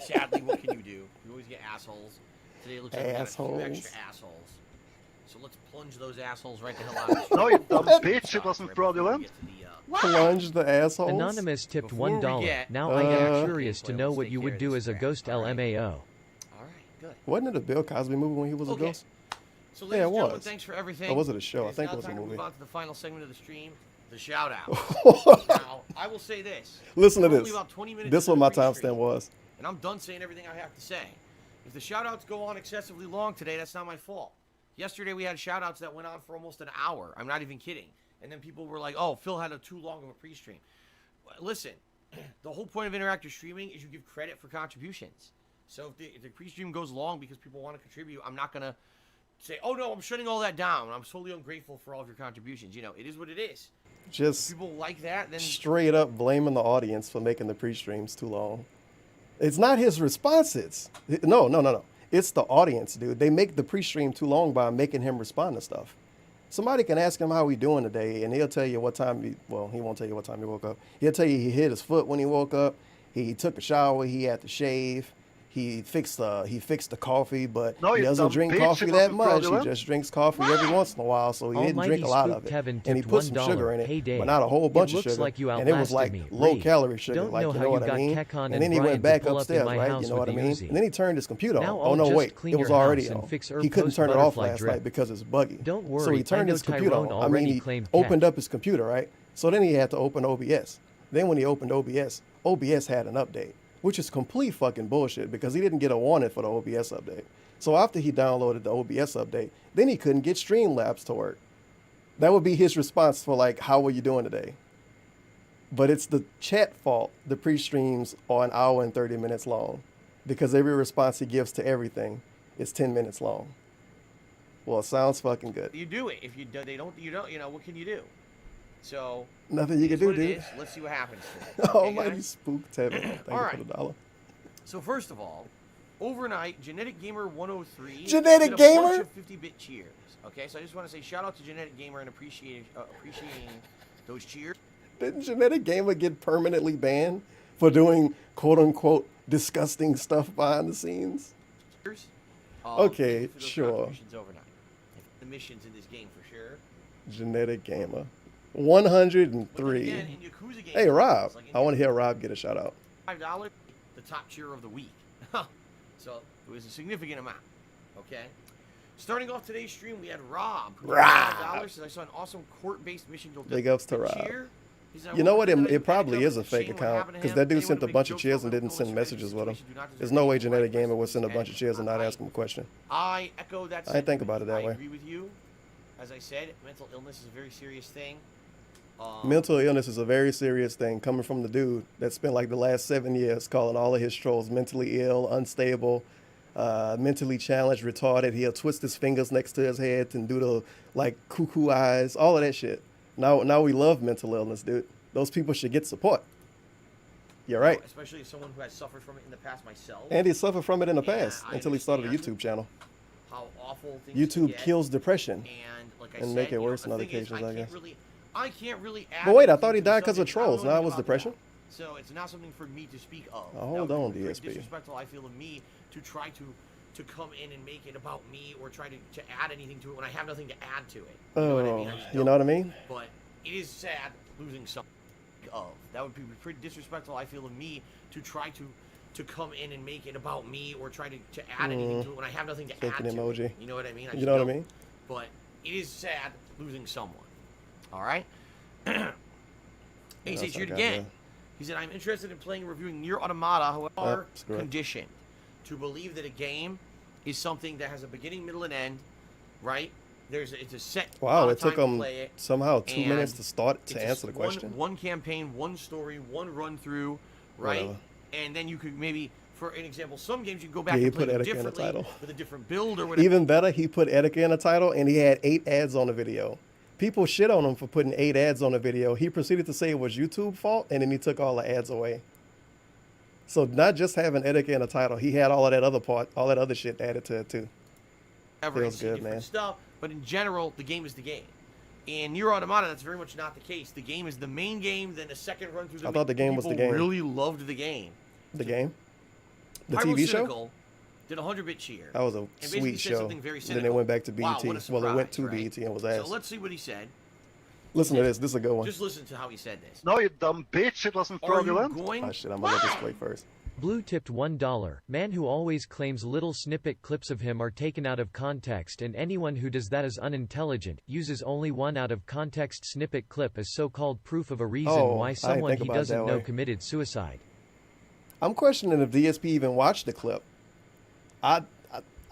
Sadly, what can you do? You always get assholes. Today it looks like we got a few Assholes. extra assholes. So let's plunge those assholes right the hell out of the No, you dumb street. bitch, it wasn't Before we fraudulent. get to the, Plunge the assholes. Anonymous tipped Before we $1. get- Now I am Uh, curious to Gameplay, know let's what take you care would of do this as a crap. ghost All right. LMAO. All right, good. Wasn't it a Bill Cosby movie when he was a Okay. ghost? So, Yeah, ladies it and gentlemen, was. thanks for everything. Or was it a show? I It's think now it was a time to movie. move on to the final segment of the stream, the shout out. Listen Now, I will say this. to We're only this. about 20 minutes This is into what my the pre-stream, timestamp was. and I'm done saying everything I have to say. If the shout outs go on excessively long today, that's not my fault. Yesterday we had shout outs that went on for almost an hour. I'm not even kidding. And then people were like, oh, Phil had a too long of a pre-stream. Listen, the whole point of interactive streaming is you give credit for contributions. So if the pre-stream goes long because people want to contribute, I'm not going to say, oh no, I'm shutting all that down. I'm totally ungrateful for all of your contributions. You know, it is what it is. Just People like that, then straight up blaming the audience for making the pre-streams too long. It's not his responses. No. It's the audience, dude. They make the pre-stream too long by making him respond to stuff. Somebody can ask him how he doing today, and he'll tell you what time he won't tell you what time he woke up. He'll tell you he hit his foot when he woke up. He took a shower. He had to shave. He fixed the coffee, but No, he you doesn't dumb drink bitch, coffee it that wasn't much. He fraudulent. just drinks coffee every once in a while, so he didn't Almighty drink a lot Spook of it. Kevin And he tipped put some $1. sugar in it, Hey, Dave, but not a whole bunch it of looks sugar. like you And it was outlasted like me. low Rave. calorie sugar, Don't like know you how know you what I got mean. Kekon And and then he Brian went to back pull up in upstairs, my right? house You know what I with mean? Uzi. And then he turned his computer on. Now Oh I'll no, just wait, clean it was your already house and on. fix He herb couldn't post turn it off butterfly last drip. night because it's buggy. Don't So worry, he turned I know his computer Tyrone on. already claimed opened Cat. up his computer, right? So then he had to open OBS. Then when he opened OBS, OBS had an update, which is complete fucking bullshit because he didn't get a warning for the OBS update. So after he downloaded the OBS update, then he couldn't get Streamlabs to work. That would be his response for like, how are you doing today? But it's the chat fault. The pre-streams are an hour and 30 minutes long because every response he gives to everything is 10 minutes long. Well, it sounds fucking good. you do it. If you do, they don't, you don't, you know, what can you do? So Nothing you it can is do, what it dude. is. Let's see what happens today. Okay, Almighty guys? Spook Tevin. Thank you Alright. for the $1. So first of all, overnight, Genetic Gamer 103 Genetic did a Gamer? bunch of 50-bit cheers. Okay, so I just want to say shout out to Genetic Gamer and appreciating those cheers. Didn't Genetic Gamer get permanently banned for doing quote unquote disgusting stuff behind the scenes? Okay, thank you for those sure. contributions overnight. The missions in this game for sure. Genetic Gamer. But then 103. again, in Yakuza games, Hey, Rob. it's like in I want to hear Rob get a shout out. $5, the top cheer of the week. So it was a significant amount. Okay. Starting off today's stream, we had Rob. Who Rob. $5 says I saw an awesome court-based mission. Big ups to Rob. Cheer. You know what? It probably is a fake account because that dude sent a bunch of cheers and didn't send messages with him. There's no way Genetic Gamer would send a bunch of cheers and not ask him a question. I echo that. I didn't think about it that way. I agree with you. As I said, mental illness is a very serious thing. Mental illness is a very serious thing coming from the dude that spent like the last 7 years calling all of his trolls mentally ill, unstable, mentally challenged, retarded. He'll twist his fingers next to his head and do the like cuckoo eyes, all of that shit. Now we love mental illness, dude. Those people should get support. You're right. Especially as someone who has suffered from it in the past myself. And he suffered from it in the past until he started a YouTube channel. How awful things YouTube kills depression. And like I and said, make it worse the on other thing is, occasions, I guess. I can't really add. But wait, I thought he died because of trolls. Now it was depression? So it's not something for me to speak of. Oh, hold on, DSP. Disrespectful, I feel, of me to try to come in and make it about me or try to add anything to it when I have nothing to add to it. You know what I mean? You know what I mean? But it is sad losing something of. That would be pretty disrespectful, I feel, of me to try to come in and make it about me or try to add anything to it when I have nothing to add to emoji. it. You know what I mean? You know what I mean? But it is sad losing someone. All right? Ace H here again. He said, I'm interested in playing and reviewing Nier Automata, however, conditioned to believe that a game is something that has a beginning, middle, and end, right? It's a set Wow, it took them somehow 2 minutes to start to answer the question. One campaign, one story, one run through, right? Whatever. And then you could maybe, for an example, some games you can go back and play them differently with a different build or whatever. Even better, he put Etika in the title and he had 8 ads on the video. People shit on him for putting 8 ads on the video. He proceeded to say it was YouTube's fault, and then he took all the ads away. So not just having Etika in the title, he had all of that other part, all that other shit added to it too. Feels good, man. Stuff, but in general, the game is the game. In Nier Automata, that's very much not the case. The game is the main game, then a second run through the I thought the game was the game. People really loved the game. The game? The TV show? Did 100-bit cheer. That was a sweet show. Then it went back to BET. Wow, well, it went to BET and was asked. So let's see what he said. Listen to this. This is a good one. Just listen to how he said this. No, you dumb bitch. It wasn't fraudulent. Oh, shit. I'm going to let this play first. Blue tipped $1. Man who always claims little snippet clips of him are taken out of context, and anyone who does that is unintelligent, uses only one out of context snippet clip as so-called proof of a reason why someone he doesn't know committed suicide. I'm questioning if DSP even watched the clip. I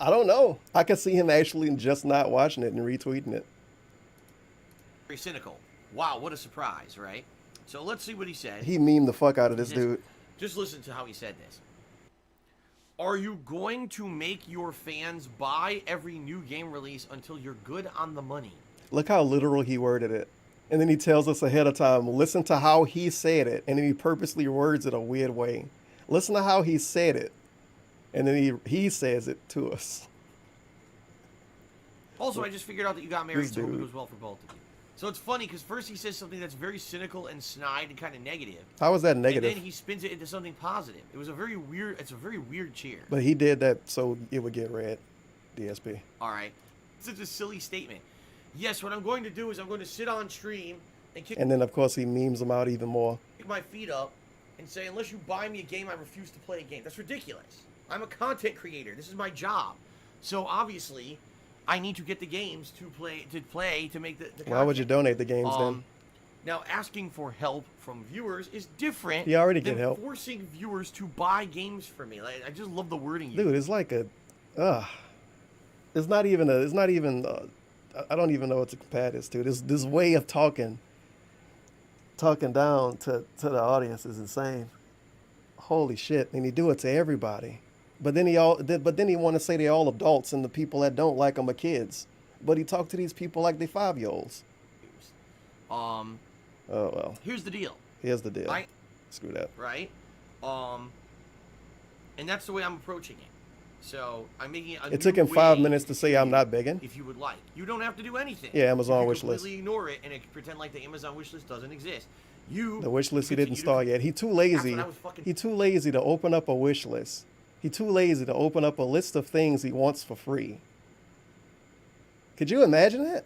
don't know. I could see him actually just not watching it and retweeting it. Very cynical. Wow, what a surprise, right? So let's see what he said. He memed the fuck out of this dude. Just listen to how he said this. Are you going to make your fans buy every new game release until you're good on the money? Look how literal he worded it. And then he tells us ahead of time, listen to how he said it. And then he purposely words it a weird way. Listen to how he said it. And then he says it to us. Also, I just figured out that you got married, so it goes well for both of you. So it's funny, because first he says something that's very cynical and snide and kind of negative. How was that negative? And then he spins it into something positive. It was a very weird, it's a very weird cheer. But he did that so it would get read, DSP. All right. It's such a silly statement. Yes, what I'm going to do is I'm going to sit on stream and kick... And then, of course, he memes them out even more. Kick my feet up and say, unless you buy me a game, I refuse to play a game. That's ridiculous. I'm a content creator. This is my job. So, obviously, I need to get the games to play to make the content. Why would you donate the games then? Now, asking for help from viewers is different. You already get than help. Forcing viewers to buy games for me. Like, I just love the wording. Dude, it's like a, it's not even I don't even know what to compare this to. This way of talking down to the audience is insane. Holy shit! And he do it to everybody. But then he want to say they're all adults and the people that don't like him are kids. But he talked to these people like they 5-year-olds. Oh well. Here's the deal. Here's the deal. Screw that. Right. And that's the way I'm approaching it. So I'm making it. It took him 5 minutes to say I'm not begging. If you would like, you don't have to do anything. Yeah, Amazon wish list. list. Completely ignore it and pretend like the Amazon wish list doesn't exist. The wish list he didn't start yet. He too lazy. He too lazy to open up a wish list. He too lazy to open up a list of things he wants for free. Could you imagine that?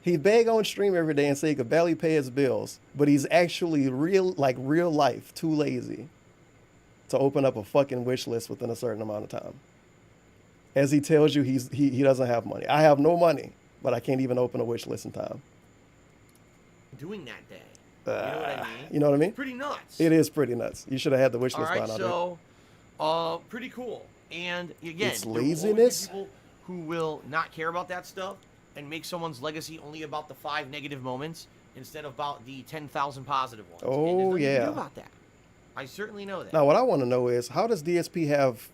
He beg on stream every day and say he could barely pay his bills, but he's actually real life too lazy to open up a fucking wish list within a certain amount of time. As he tells you he doesn't have money. I have no money, but I can't even open a wish list in time. Doing that day. You know what I mean? You know what I mean? Pretty nuts. It is pretty nuts. You should have had the wish list All by right, now. so pretty cool. And again, It's there will always be laziness. people who will not care about that stuff and make someone's legacy only about the 5 negative moments instead of about the 10,000 positive ones. And there's Oh, nothing you can yeah. do about that. I certainly know that. Now, what I want to know is, how does DSP have,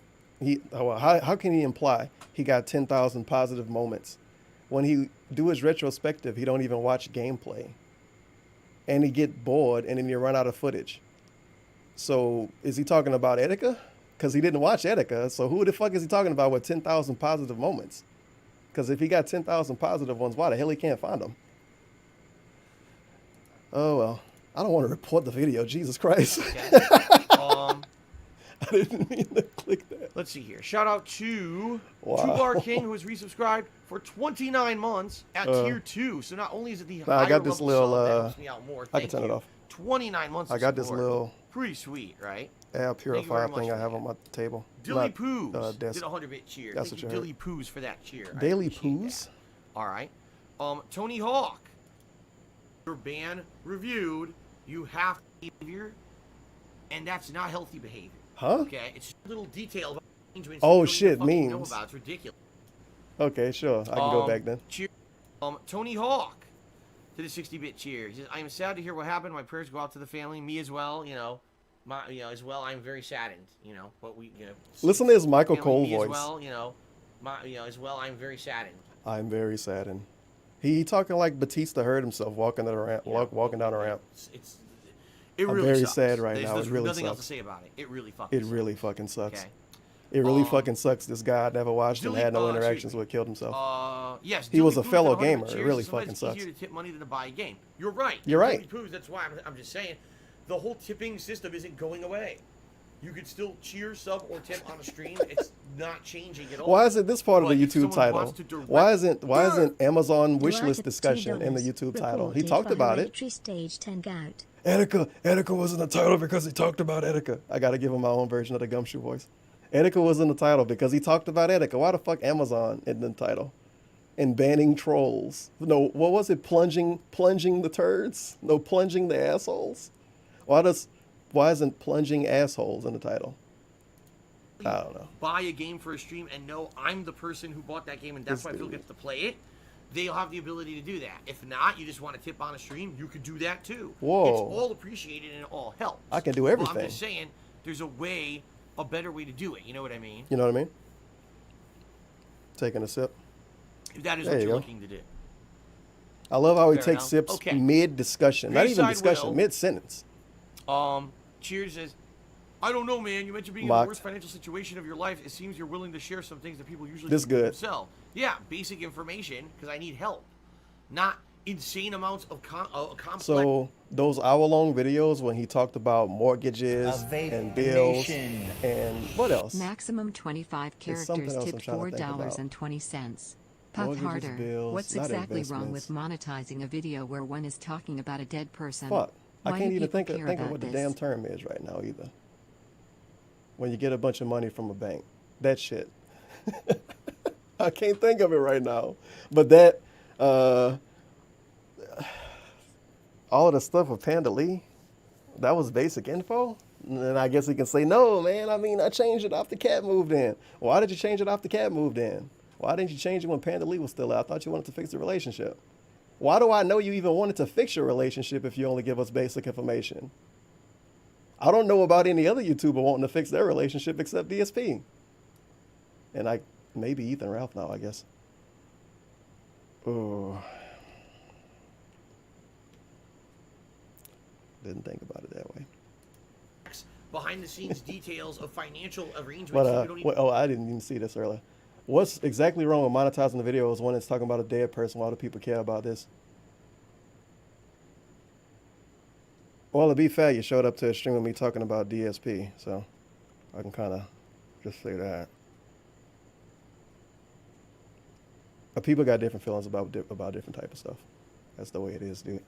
how can he imply he got 10,000 positive moments? When he do his retrospective, he don't even watch gameplay. And he get bored, and then you run out of footage. So, is he talking about Etika? Because he didn't watch Etika, so who the fuck is he talking about with 10,000 positive moments? Because if he got 10,000 positive ones, why the hell he can't find them? Oh, well. I don't want to report the video. Jesus Christ. Okay. I didn't mean to click that. Let's see here. Shout out to Wow. Tubar King, who has resubscribed for 29 months at tier 2. So not only is it the higher I got this level little, sub that helps me out more. I can Thank turn it you. off. 29 months. I of got this support. little Pretty sweet, right? air Thank you purifier very much thing I for have that. on my table. Dilly Not, Poos desk. did a 100-bit cheer. That's Thank what you, you Dilly Poos, for that cheer. I Daily appreciate Poos? that. All right. Tony Hawk. Your ban reviewed. You have behavior, and that's not healthy behavior. Huh? Okay, it's just a little detail about arrangements Oh, you don't shit, even fucking know memes. about. It's ridiculous. Okay, sure. I can go back then. Cheer. Tony Hawk did a 60-bit cheer. He says, "I am sad to hear what happened. My prayers go out to the family. Me as well. As well. I'm very saddened. But we, Listen to his Michael family, Cole me voice. As well, as well. I'm very saddened. I'm very saddened. He talking like Batista heard himself walking down the ramp. Walking down the ramp. It I'm really very sucks. sad right There's, now. There's It really nothing else to sucks. say about it. It really fucking. It really fucking sucks. Okay. It really fucking sucks. This guy I never watched and had no interactions with killed himself. Yes. He was a Dilly Poos fellow did 100 gamer. It cheers. really Sometimes fucking it's sucks. easier to tip money than to buy a game. You're right. You're right. Dilly Poos, that's why I'm just saying, the whole tipping system isn't going away. You could still cheer, sub, or tip on a stream. It's not changing at all. Why isn't this part of But the if YouTube someone title? wants to direct- Why isn't Amazon wish Like list at discussion in the $2 YouTube title? He reported talked by about it. Hereditary Stage 10 gout. Etika was in the title because he talked about Etika. I gotta give him my own version of the Gumshoe voice. Etika was in the title because he talked about Etika. Why the fuck Amazon in the title? And banning trolls. No, what was it? Plunging the turds? No, plunging the assholes? Why isn't plunging assholes in the title? I don't know. Buy a game for a stream and know I'm the person who bought that game and that's why Phil gets to play it, they'll have the ability to do that. If not, you just want to tip on a stream, you could do that too. Whoa. It's all appreciated and it all helps. I can do Well, everything. I'm just saying, there's a better way to do it. You know what I mean? You know what I mean? Taking a sip. If that is There what you you're go. looking to do. I love how he Fair takes enough. sips Okay. mid-discussion. Not even Bayside discussion, Will. mid-sentence. Cheers says, I don't know, man. You mentioned being in Mocked. the worst financial situation of your life. It seems you're willing to share some things that people usually This keep to good. themselves. Yeah, basic information because I need help, not insane amounts of complex. So those hour-long videos when he talked about mortgages and bills and what else? Maximum 25 There's something characters else I'm tipped trying to think about. $4.20. Puff Mortgages, harder. bills, What's not exactly wrong with investments. monetizing a video where one is talking about a dead person? Fuck. I Why can't do even people think of care what about the this? damn term is right now either. When you get a bunch of money from a bank. That shit. I can't think of it right now. But that, all of the stuff with Panda Lee, that was basic info? And then I guess he can say, no, man, I changed it after Cat moved in. Why did you change it after Cat moved in? Why didn't you change it when Panda Lee was still out? I thought you wanted to fix the relationship. Why do I know you even wanted to fix your relationship if you only give us basic information? I don't know about any other YouTuber wanting to fix their relationship except DSP. And maybe Ethan Ralph now, I guess. Oh. Didn't think about it that way. behind the scenes details of financial arrangements. But that we don't even I didn't even see this earlier. What's exactly wrong with monetizing the videos when it's talking about a dead person? Why do people care about this? Well, to be fair, you showed up to a stream with me talking about DSP, so I can kind of just say that. But people got different feelings about different type of stuff. That's the way it is, dude.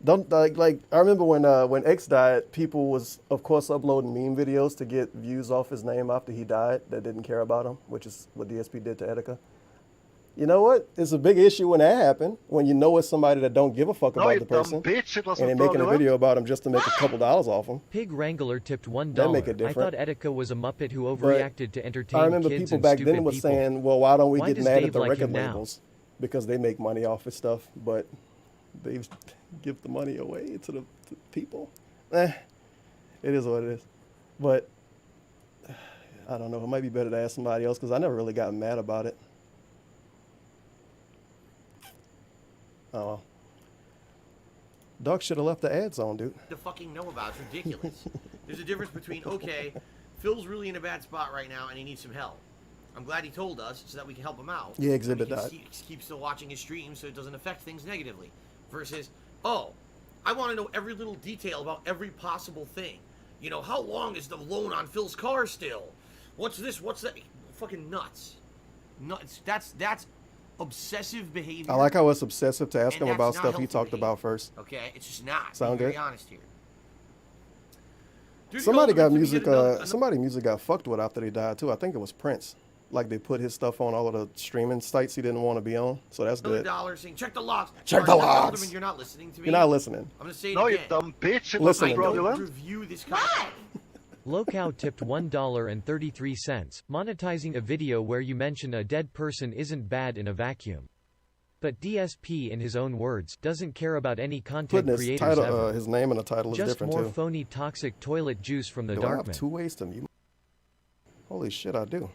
Don't like I remember when X died, people was of course uploading meme videos to get views off his name after he died that didn't care about him, which is what DSP did to Etika. You know what? It's a big issue when that happens. When you know it's somebody that don't give a fuck No, about you the dumb person, bitch, it and wasn't they're making a fraudulent. video about them just to make a couple dollars off them. Pig Wrangler tipped $1. That make it I thought different. Etika was a muppet who But overreacted to entertain I remember kids people and back stupid then was people. saying, well, why don't we Why get does mad Dave at the like record him now? labels? Because they make money off his stuff, but they give the money away to the people. It is what it is. But I don't know. It might be better to ask somebody else because I never really got mad about it. Oh, well. Doc should have left the ads on, dude. To fucking know about. It's ridiculous. There's a difference between, okay, Phil's really in a bad spot right now and he needs some help. I'm glad he told us so that we can help him out. Yeah, Exhibit and died. he can keep still watching his stream so it doesn't affect things negatively. Versus, oh, I want to know every little detail about every possible thing. You know, how long is the loan on Phil's car still? What's this? What's that? Fucking nuts. Nuts. That's obsessive behavior. I like how it's obsessive to ask And him about that's not stuff he healthy talked behavior. about first. Okay, it's just not. Sound Be very good? honest here. Dude, Somebody got ultimately, music. we get another- Somebody music got fucked with after they died too. I think it was Prince. Like they put his stuff on all of the streaming sites he didn't want to be on. So that's good. $1 saying, check the logs. Check the Mark logs. Alderman, you're not listening to me. You're not listening. I'm gonna say it No, you again. dumb bitch, it Listening. wasn't I don't fraudulent. review this content. Locow tipped $1.33, monetizing a video where you mention a dead person isn't bad in a vacuum. But DSP, in his own words, doesn't care about any content Putting his creators title, ever. his name in the title is Just different more too. phony toxic toilet juice from the Do I have Darkman. 2 ways to mute? Holy shit, I do.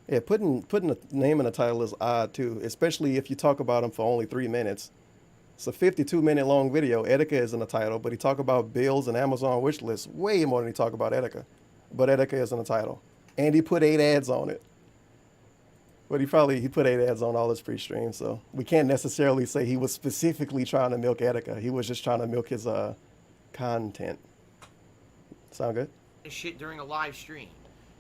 Yeah, putting a name in the title is odd too, especially if you talk about him for only 3 minutes. It's a 52-minute long video. Etika is in the title, but he talk about bills and Amazon wish lists way more than he talk about Etika. But Etika is in the title, and he put 8 ads on it. But he put 8 ads on all his pre-streams, so we can't necessarily say he was specifically trying to milk Etika. He was just trying to milk his content. Sound good? Shit during a live stream.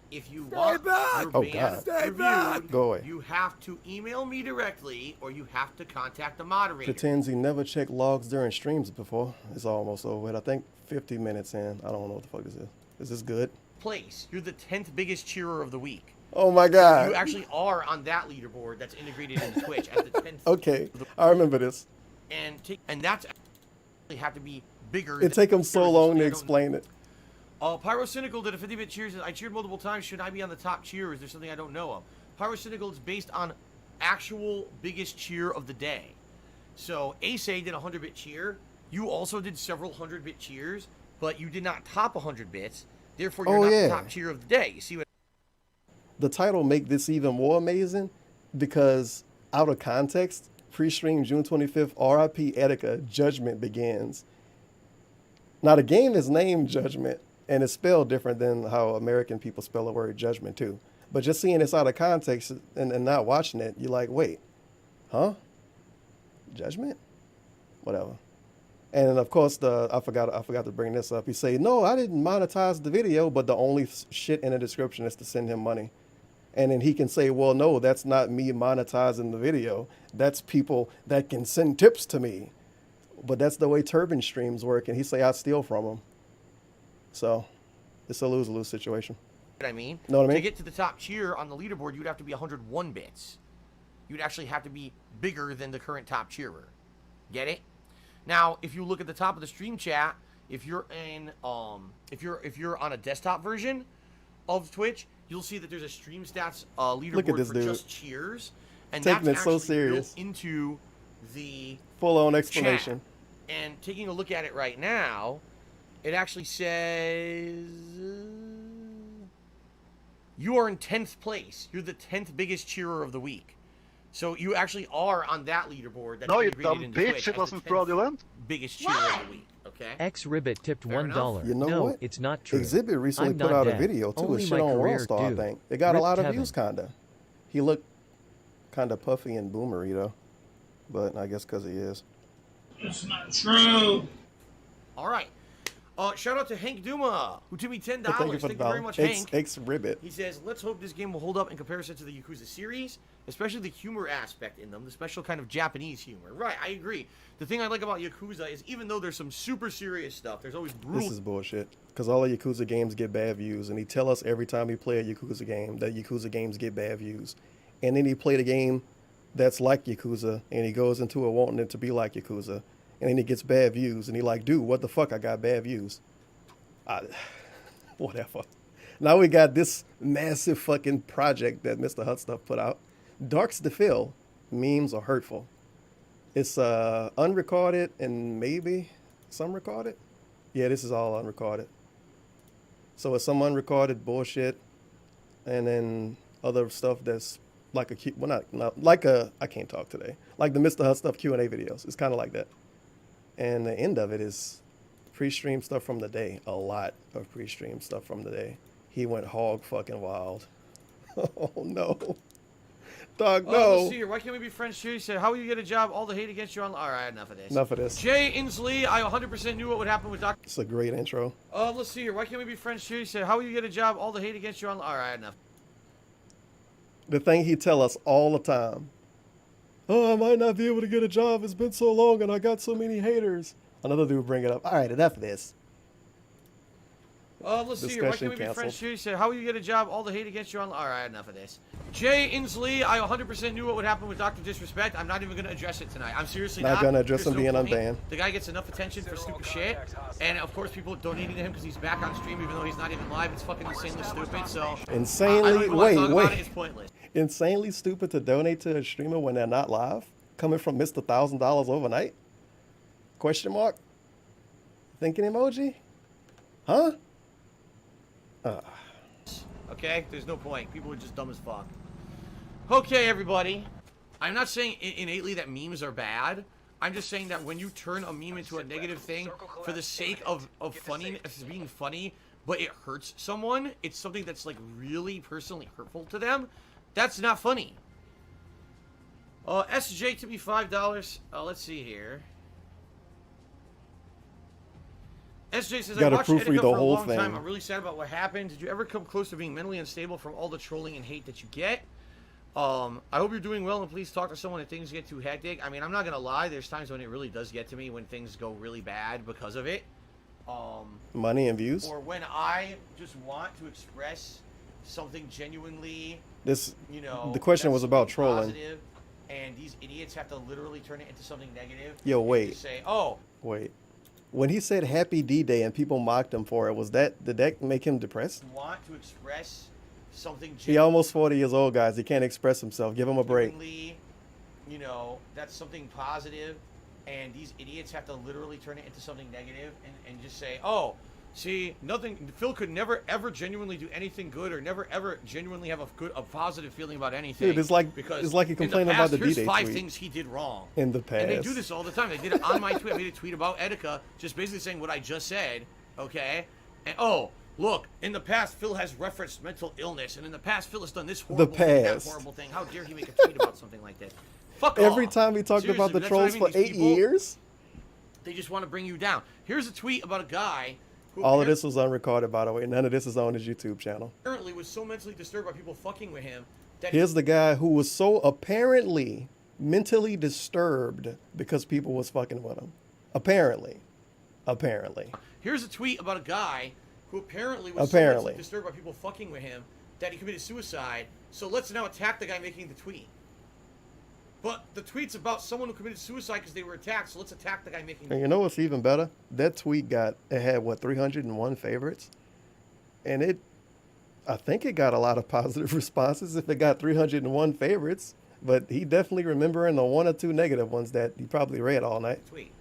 If you want your Oh, band God. reviewed, Go away. you have to email me directly or you have to contact the moderator. Pretends he never checked logs during streams before. It's almost over with. I think 50 minutes in. I don't know what the fuck this is. Is this good? Place. You're the 10th biggest cheerer of the week. Oh my God. You actually are on that leaderboard that's integrated into Twitch as the 10th. Okay, I remember this. And that's actually have to be bigger. It take him so long to I don't- explain it. Pyrocynical did a 50-bit cheers. I cheered multiple times. Should I be on the top cheer? Is there something I don't know of? Pyrocynical is based on actual biggest cheer of the day. So Ace did a 100-bit cheer. You also did several 100-bit cheers, but you did not top 100 bits. Therefore, you're not the top cheer of the day. You see what? The title make this even more amazing because out of context, pre-stream June 25th, RIP Etika, Judgment begins. Now the game is named Judgment, and it's spelled different than how American people spell the word judgment too. But just seeing this out of context and not watching it, you're like, wait, huh? Judgment? Whatever. And of course, I forgot to bring this up. He say, no, I didn't monetize the video, but the only shit in the description is to send him money. And then he can say, well, no, that's not me monetizing the video. That's people that can send tips to me. But that's the way Turban streams work. And he say, I steal from him. So it's a lose-lose situation. I mean, know what I mean? To get to the top cheer on the leaderboard, you'd have to be 101 bits. You'd actually have to be bigger than the current top cheerer. Get it? Now, if you look at the top of the stream chat, if you're in, if you're on a desktop version of Twitch, you'll see that there's a stream stats leaderboard this for dude. just cheers, and Taking that's it so actually serious. built into the Full-on explanation. chat. And taking a look at it right now, it actually says you are in 10th place. You're the 10th biggest cheerer of the week. So you actually are on that leaderboard. That's No, you integrated dumb into bitch, Twitch it as the wasn't 10th fraudulent. biggest cheerer of the week. Okay. X-Ribbit tipped Fair $1. You know no, what? it's not true. Exhibit recently I'm put not out a dead. video too. Only It's shit my on career, Worldstar, I dude. think. It got a Rip lot of Tevin. views, kinda. He looked kinda puffy and boomery though. But I guess because he is. It's not true. All right. Shout out to Hank Duma, who took me $10. Thank you for Thank the you very much, Hank. Ribbit. He says, let's hope this game will hold up in comparison to the Yakuza series, especially the humor aspect in them, the special kind of Japanese humor. Right, I agree. The thing I like about Yakuza is even though there's some super serious stuff, there's always brutal... This is bullshit. Because all the Yakuza games get bad views, and he tell us every time we play a Yakuza game that Yakuza games get bad views. And then he played a game that's like Yakuza, and he goes into it wanting it to be like Yakuza, and then he gets bad views, and he like, dude, what the fuck, I got bad views. Whatever. Now we got this massive fucking project that Mr. Hut Stuff put out. Darks to Fill. Memes are hurtful. It's unrecorded and maybe some recorded. Yeah, this is all unrecorded. So it's some unrecorded bullshit, and then other stuff that's like I can't talk today. Like the Mr. Hut Stuff Q&A videos. It's kind of like that. And the end of it is pre-stream stuff from the day. A lot of pre-stream stuff from the day. He went hog fucking wild. Oh no. Dog, no. Let's see here. Why can't we be friends too? He said, how will you get a job? All the hate against you on... All right, enough of this. Enough of this. Jay Inslee, I 100% knew what would happen with Dr. It's a great intro. Let's see here. Why can't we be friends too? He said, how will you get a job? All the hate against you on... All right, enough. The thing he tell us all the time. Oh, I might not be able to get a job. It's been so long and I got so many haters. Another dude bring it up. All right, enough of this. Let's see here. Why can't we be friends too? He said, how will you get a job? All the hate against you on... All right, enough of this. Jay Inslee, I 100% knew what would happen with Dr. Disrespect. I'm not even going to address it tonight. I'm seriously not. Not going to address him being point. unbanned. The guy gets enough attention for stupid shit. And, of course, people donating to him because he's back on stream even though he's not even live. It's fucking insanely stupid, so... Insanely... wait. It's pointless. Insanely stupid to donate to a streamer when they're not live? Coming from Mr. $1,000 overnight? Question mark? Thinking emoji? Huh? Okay, there's no point. People are just dumb as fuck. Okay, everybody. I'm not saying innately that memes are bad. I'm just saying that when you turn a meme into a negative thing for the sake of funniness, being funny, but it hurts someone, it's something that's like really personally hurtful to them, that's not funny. SJ to me $5. Let's see here. SJ says, I watched Etika for a long time. I'm really sad about what happened. Did you ever come close to being mentally unstable from all the trolling and hate that you get? I hope you're doing well, and please talk to someone if things get too hectic. I mean, I'm not going to lie. There's times when it really does get to me when things go really bad because of it. Money and views? Or when I just want to express something genuinely, the question was about trolling. Positive, and these idiots have to literally turn it into something negative. Yo, wait. Say, oh. Wait. When he said Happy D-Day and people mocked him for it, did that make him depressed? Want to express something. He almost 40 years old, guys. He can't express himself. Give him a break. That's something positive, and these idiots have to literally turn it into something negative and just say, oh, see, Phil could never ever genuinely do anything good or never ever genuinely have a positive feeling about anything. Dude, it's like he complained about the D-Day tweet. Here's 5 things he did wrong. In the past. And they do this all the time. They did it on my tweet. I made a tweet about Etika, just basically saying what I just said, okay? And, oh, look, in the past, Phil has referenced mental illness, and in the past, Phil has done this horrible thing, that horrible thing. How dare he make a tweet about something like that? Fuck off. Every time we talked about the trolls for 8 years? They just want to bring you down. Here's a tweet about a guy who... All of this was unrecorded, by the way. None of this is on his YouTube channel. Apparently was so mentally disturbed by people fucking with him that... Here's the guy who was so apparently mentally disturbed because people was fucking with him. Apparently. Here's a tweet about a guy who apparently was so mentally disturbed by people fucking with him that he committed suicide. So let's now attack the guy making the tweet. But the tweet's about someone who committed suicide because they were attacked, so let's attack the guy making the tweet. And you know what's even better? That tweet had 301 favorites? And I think it got a lot of positive responses if it got 301 favorites. But he definitely remembering the 1 or 2 negative ones that he probably read all night. Tweet.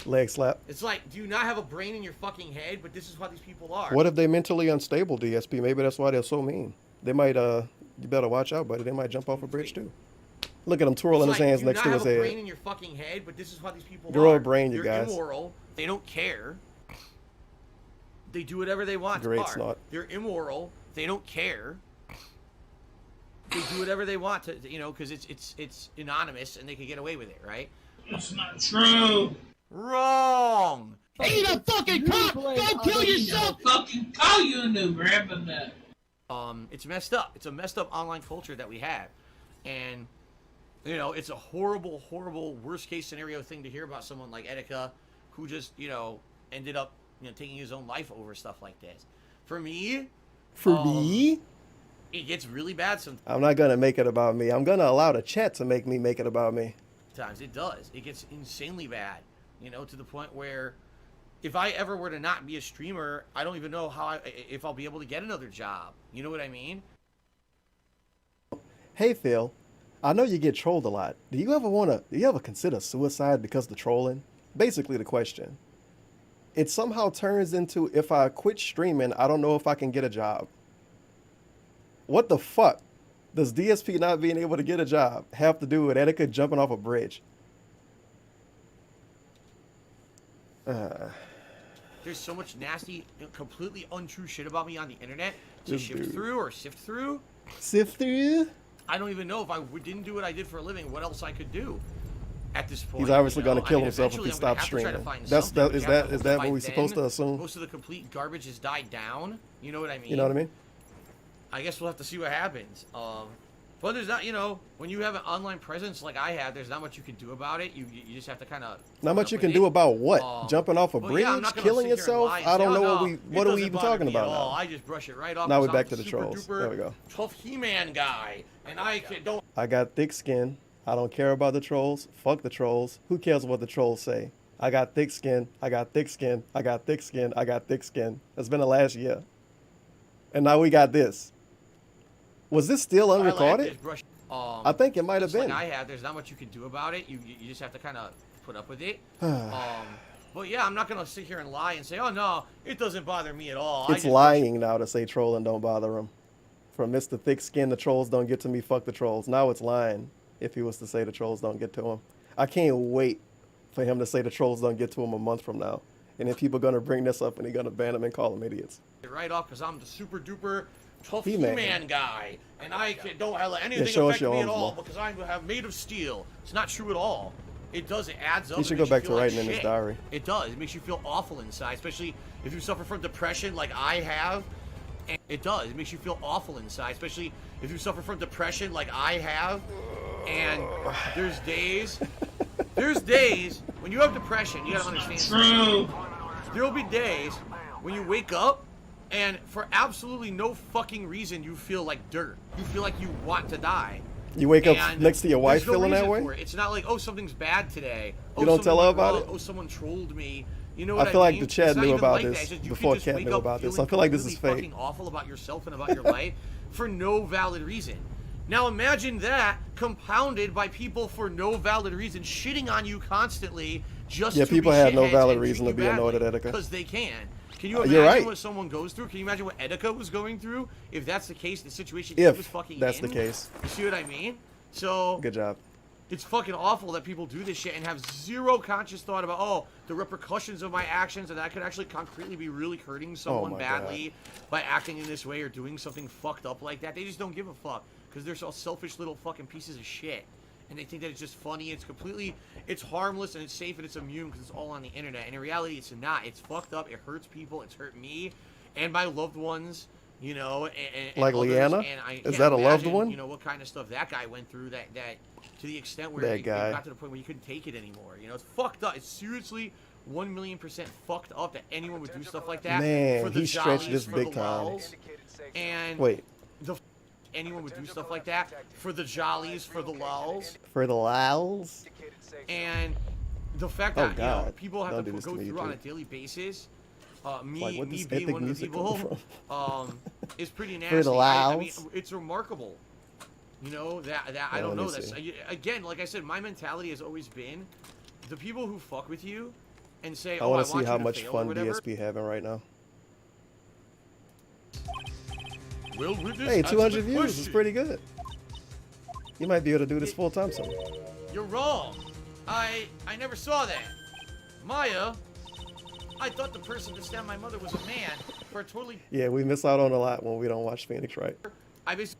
Leg slap. It's like, do you not have a brain in your fucking head? But this is how these people are. What if they mentally unstable, DSP? Maybe that's why they're so mean. They might, you better watch out, buddy. They might jump off a bridge too. Look at him twirling his hands next to his head. You have a brain in your fucking head, but this is how these people are. Grow a brain, you guys. They're immoral. They don't care. They do whatever they want. Great snot. They're immoral. They don't care. They do whatever they want to, because it's anonymous and they can get away with it, right? That's not true. Wrong. Eat a fucking cock! Go kill yourself! Fucking call you a new grandma nut. It's messed up. It's a messed up online culture that we have. And, you know, it's a horrible, horrible, worst case scenario thing to hear about someone like Etika who just, you know, ended up, you know, taking his own life over stuff like this. For me, it gets really bad sometimes. I'm not gonna make it about me. I'm gonna allow the chat to make it about me. It does. It gets insanely bad, you know, to the point where if I ever were to not be a streamer, I don't even know if I'll be able to get another job. You know what I mean? Hey Phil, I know you get trolled a lot. Do you ever consider suicide because of the trolling? Basically the question. It somehow turns into, if I quit streaming, I don't know if I can get a job. What the fuck does DSP not being able to get a job have to do with Etika jumping off a bridge? There's so much nasty, completely untrue shit about me on the internet to sift through. Sift through? I don't even know if I didn't do what I did for a living, what else I could do at this point. He's obviously going to kill himself if he stops streaming. Is that what we're supposed to assume? Most of the complete garbage has died down. You know what I mean? You know what I mean? I guess we'll have to see what happens. But there's not, you know, when you have an online presence like I have, there's not much you can do about it. You just have to kind of. Not much you can do about what? Jumping off a bridge, killing yourself? I don't know what are we even talking about now? I just brush it right off. Now we're back to the trolls. There we go. Tough He-Man guy, and don't. I got thick skin. I don't care about the trolls. Fuck the trolls. Who cares what the trolls say? I got thick skin. I got thick skin. I got thick skin. I got thick skin. It's been the last year, and now we got this. Was this still unrecorded? I think it might have been. Like I have, there's not much you can do about it. You just have to kind of put up with it. But yeah, I'm not gonna sit here and lie and say, oh no, it doesn't bother me at all. It's lying now to say trolling don't bother him. From Mr. Thick Skin, the trolls don't get to me. Fuck the trolls. Now it's lying if he was to say the trolls don't get to him. I can't wait for him to say the trolls don't get to him a month from now. And then people are gonna bring this up and they're gonna ban him and call him idiots. Right off because I'm the super duper tough He-Man guy, and I don't let anything affect me at all because I'm made of steel. It's not true at all. It does. It adds up. He should go back to writing in his diary. It does. It makes you feel awful inside, especially if you suffer from depression like I have. And it does. It makes you feel awful inside, especially if you suffer from depression like I have. And there's days when you have depression. You gotta understand. True. There will be days when you wake up. And for absolutely no fucking reason, you feel like dirt. You feel like you want to die. You wake up next to your wife feeling that way? It's not like, oh, something's bad today. You don't tell her about it? Oh, someone trolled me. You know what I mean? I feel like the Chad knew about this before Cat knew about this. I feel like this is fake. Fucking awful about yourself and about your life for no valid reason. Now imagine that compounded by people for no valid reason shitting on you constantly just to people had no valid reason to be annoyed at Etika. Because they can. Can you imagine what someone goes through? Can you imagine what Etika was going through? If that's the case, the situation he was fucking that's the case. You see what I mean? So good job. It's fucking awful that people do this shit and have zero conscious thought about, oh, the repercussions of my actions, and that could actually concretely be really hurting someone badly by acting in this way or doing something fucked up like that. They just don't give a fuck because they're so selfish little fucking pieces of shit. And they think that it's just funny. It's harmless and it's safe and it's immune because it's all on the internet. And in reality, it's not. It's fucked up. It hurts people. It's hurt me and my loved ones. You know, and like others. Leanna. And is that a loved one? You know what kind of stuff that guy went through. That to the extent where it got to the point where you couldn't take it anymore. You know, it's fucked up. It's seriously 1,000,000% fucked up that anyone would do stuff like that. Man, for the he stretched jollies, this big time. And wait. Anyone would do stuff like that for the jollies, for the lulls. For the lulls? And the fact that you know, people have to go through on a daily basis, me being one of the people, is pretty nasty. For the lulls? I mean, it's remarkable. You know, that I don't know. That's again, like I said, my mentality has always been the people who fuck with you and say, I want to see how much fun DSP having right now. Well, hey, 200 views is pretty good. You might be able to do this full time soon. You're wrong. I never saw that. Maya, I thought the person that stabbed my mother was a man for a totally... Yeah, we miss out on a lot when we don't watch Phoenix, right? I basically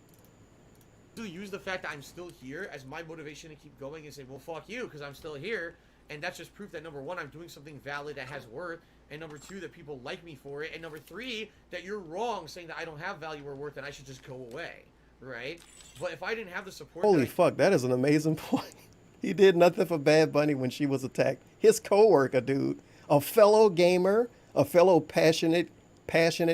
use the fact that I'm still here as my motivation to keep going and say, well, fuck you, because I'm still here. And that's just proof that, number one, I'm doing something valid that has worth, and number two, that people like me for it, and number three, that you're wrong saying that I don't have value or worth and I should just go away, right? But if I didn't have the support... Holy fuck, that is an amazing point. He did nothing for Bad Bunny when she was attacked. His coworker, dude, a fellow gamer, a fellow passionate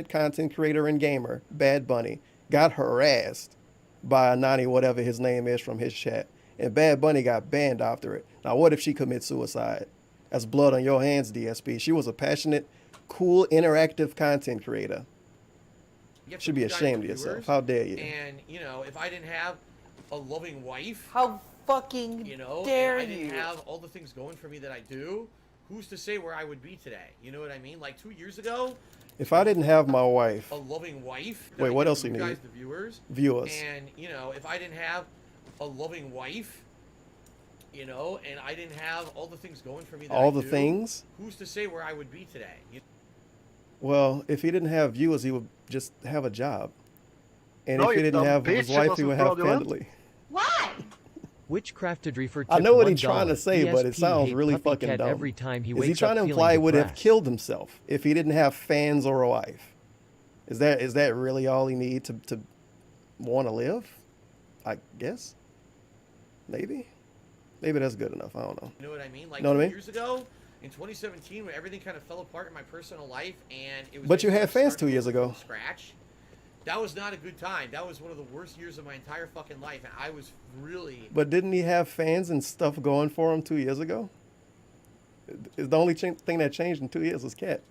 content creator and gamer, Bad Bunny, got harassed by Anani, whatever his name is, from his chat. And Bad Bunny got banned after it. Now, what if she commits suicide? That's blood on your hands, DSP. She was a passionate, cool, interactive content creator. You should be ashamed of yourself. How dare you? And, you know, if I didn't have a loving wife... How fucking dare I didn't have all the things going for me that I do, who's to say where I would be today? You know what I mean? Like 2 years ago... If I didn't have my wife... A loving wife... Wait, what else do you need? Guys, the viewers. Viewers. And, you know, if I didn't have a loving wife... You know, and I didn't have all the things going for me that all the things? Who's to say where I would be today? Well, if he didn't have viewers, he would just have a job. And if he didn't have his wife, he would have family. Why? Witchcraftedry for I know what he's $1. trying to say, but it sounds really fucking dumb. Every time he is he trying to imply he would have killed himself if he didn't have fans or a wife? Is that really all he needs to want to live? I guess. Maybe that's good enough. I don't know. You know what I mean? Like know 2 years ago, in 2017, when everything kind of fell apart in my personal life, and it was. But you had fans 2 years ago. Scratch. That was not a good time. That was one of the worst years of my entire fucking life, and I was really. But didn't he have fans and stuff going for him 2 years ago? The only thing that changed in 2 years was Cat.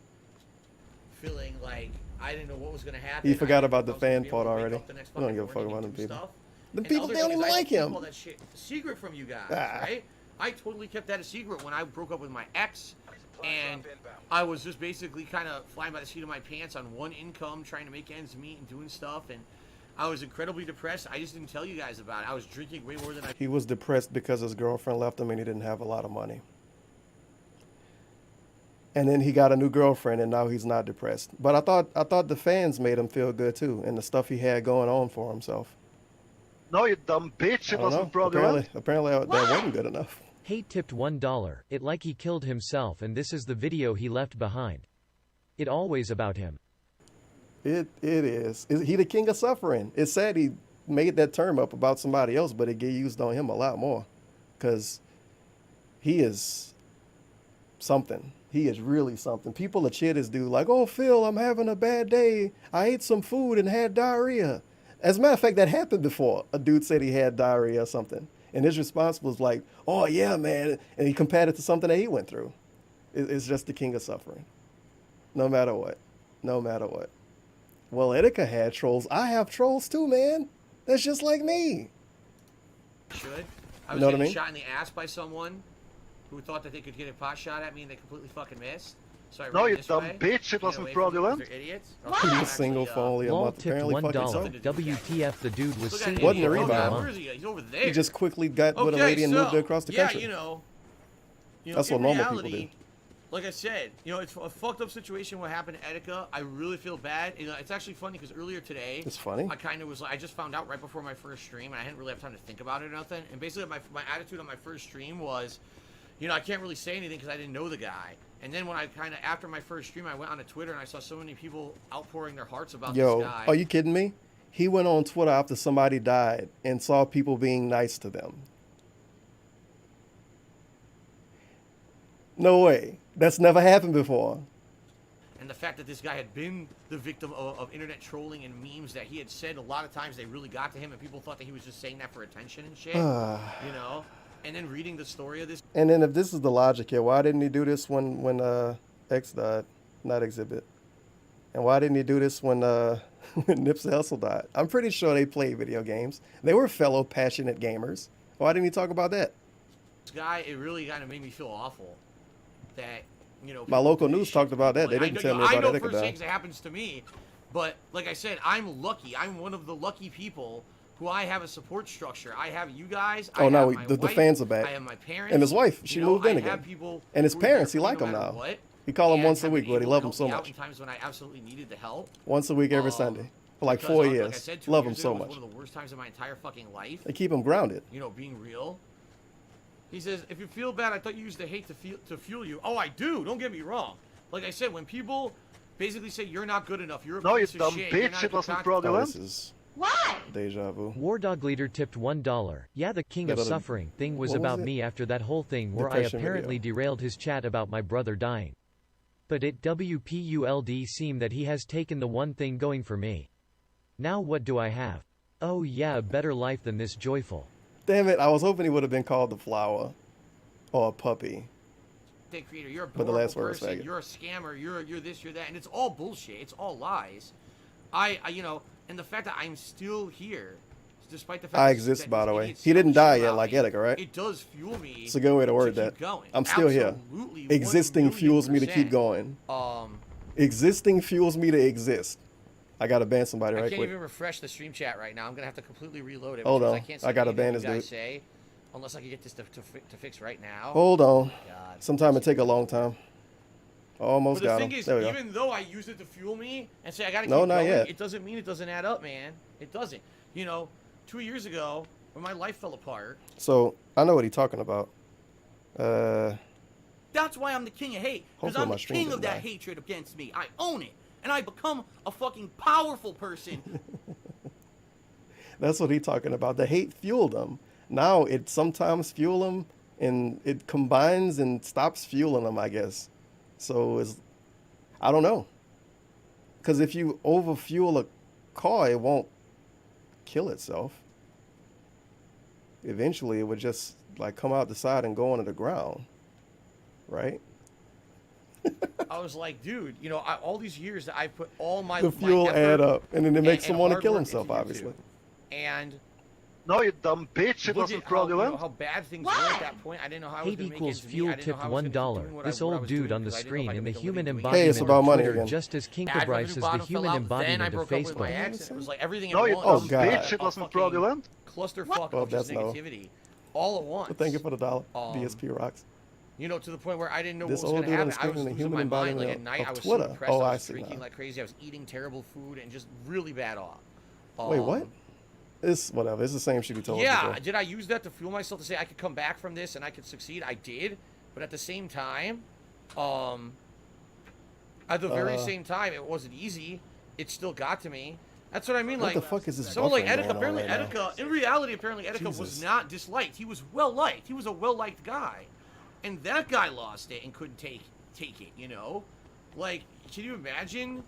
Feeling like I didn't know what was going to happen. He forgot about the fan part already. I don't give a fuck about them people. The people, they don't even like him. All that shit secret from you guys, right? I totally kept that a secret when I broke up with my ex, and I was just basically kind of flying by the seat of my pants on one income, trying to make ends meet and doing stuff, and I was incredibly depressed. I just didn't tell you guys about it. I was drinking way more than I... He was depressed because his girlfriend left him and he didn't have a lot of money. And then he got a new girlfriend and now he's not depressed. But I thought the fans made him feel good too, and the stuff he had going on for himself. No, you dumb bitch. It wasn't apparently that wasn't good enough. Hate tipped $1. It like he killed himself, and this is the video he left behind. It always about him. It is. He the king of suffering. It's sad he made that term up about somebody else, but it get used on him a lot more. Because he is something. He is really something. People will cheer this dude like, oh, Phil, I'm having a bad day. I ate some food and had diarrhea. As a matter of fact, that happened before. A dude said he had diarrhea or something. And his response was like, oh, yeah, man. And he compared it to something that he went through. It's just the king of suffering. No matter what. No matter what. Well, Etika had trolls. I have trolls too, man. That's just like me. Should. I was getting shot in the ass by someone who thought that they could get a pot shot at me and they completely fucking missed. So I ran this dumb way, bitch. It wasn't fraudulent. Idiots. He's single folly. Lol tipped $1. WTF, the dude was single. Wasn't a rebound. Where is he? He's over there. He just quickly got with a lady and moved her across the country. Yeah, you know that's what normal people do. Like I said, you know, it's a fucked up situation what happened to Etika. I really feel bad. You know, it's actually funny because earlier today, it's funny. I kind of was like, I just found out right before my first stream, and I didn't really have time to think about it or nothing. And basically, my attitude on my first stream was, you know, I can't really say anything because I didn't know the guy. And then when I kind of, after my first stream, I went onto Twitter and I saw so many people outpouring their hearts about this guy. Are you kidding me? He went on Twitter after somebody died and saw people being nice to them. No way. That's never happened before. And the fact that this guy had been the victim of internet trolling and memes that he had said a lot of times they really got to him and people thought that he was just saying that for attention and shit. You know? And then reading the story of this. And then if this is the logic here, why didn't he do this when X died, not Exhibit? And why didn't he do this when when Nipsey Hussle died? I'm pretty sure they played video games. They were fellow passionate gamers. Why didn't he talk about that? This guy, it really kind of made me feel awful that, you know. My local news talked about that. They didn't tell me about Etika. I know firsthand because it happens to me. But like I said, I'm lucky. I'm one of the lucky people who I have a support structure. I have you guys. Oh, no, the fans are back. I have my parents. And his wife, she moved in again. And his parents, he like them now. He call them once a week, but he love them so much. In times when I absolutely needed the help. Once a week, every Sunday. For like 4 years. Like I said, love him so much. One of the worst times of my entire fucking life. They keep him grounded. You know, being real. He says, if you feel bad, I thought you used the hate to fuel you. Oh, I do. Don't get me wrong. Like I said, when people basically say you're not good enough, you're a piece of shit. Bitch, it wasn't fraudulent. Why? Deja vu. War Dog Leader tipped $1. Yeah, the King of Suffering thing was about me after that whole thing where I apparently derailed his chat about my brother dying. But it WPULD seemed that he has taken the one thing going for me. Now what do I have? Oh yeah, a better life than this joyful. Damn it, I was hoping he would have been called the flower. Or a puppy. Creator, you're a But the last word was person, faggot. you're a scammer, you're this, you're that, and it's all bullshit. It's all lies. You know, and the fact that I'm still here, despite the fact I that exist, by the way. idiots He didn't talk die shit yet, about like me, Etika, right? It does fuel me. It's a good way to word that. Keep going. I'm still here. Absolutely, Existing fuels me to keep 1,000,000%. going. Existing fuels me to exist. I gotta ban somebody I right can't quick. even refresh the stream chat right now. I'm gonna have to completely reload it. Hold because on. I can't I gotta anything ban you this guys dude. say, unless I can get this to fix right now. Hold on. Oh, God. Sometime it take a long time. Almost But the got thing him. is, There we go. even though I use it to fuel me and say I gotta No, keep not going, yet. it doesn't mean it doesn't add up, man. It doesn't. You know, 2 years ago when my life fell apart. So I know what he's talking about. That's why I'm the king of hate. Because Hopefully I'm my the stream king of didn't that die. hatred against me. I own it. And I become a fucking powerful person. That's what he's talking about. The hate fueled him. Now it sometimes fuel him, and it combines and stops fueling him, I guess. So I don't know. Because if you overfuel a car, it won't kill itself. Eventually, it would just like come out the side and go into the ground, right? I was like, dude, you know, all these years that I put all my The fuel my effort add up, and then it makes and someone to hard kill work himself, into YouTube. obviously. And No, you dumb bitch, it look wasn't at how, you know, fraudulent. how bad things were at that point. I didn't know how I was Hate going to make equals ends meet. fuel I didn't know tipped how I was gonna keep $1. doing what This I old was dude doing on the because I didn't know if screen I in the could make a human living doing it. embodiment Hey, it's about of money Twitter, again. just as Ad Kinkobrice revenue is the bottom fell human out, then I embodiment of broke up with my Facebook. ex. It was like everything No, at you once. dumb God. bitch, it wasn't fucking fraudulent. clusterfuck Well, of just that's no. negativity all at once. But thank you for the dollar. BSP rocks. You know, to the point where I didn't know This what was old going to dude on happen. the I was screen, the losing my human mind. Like at embodiment night, I of was so Twitter. depressed. Oh, I I was see drinking now. like crazy. I was eating terrible food and just really bad off. Wait, what? It's whatever. It's the same shit we told us Yeah, before. did I use that to fuel myself to say I could come back from this and I could succeed? I did, but at the same time, at the very same time, it wasn't easy. It still got to me. That's what I mean. What Like, the fuck is this someone like buffering Etika, going on apparently right now? Etika, in reality, apparently Etika was Jesus. not disliked. He was well liked. He was a well liked guy, and that guy lost it and couldn't take it. You know, like, can you imagine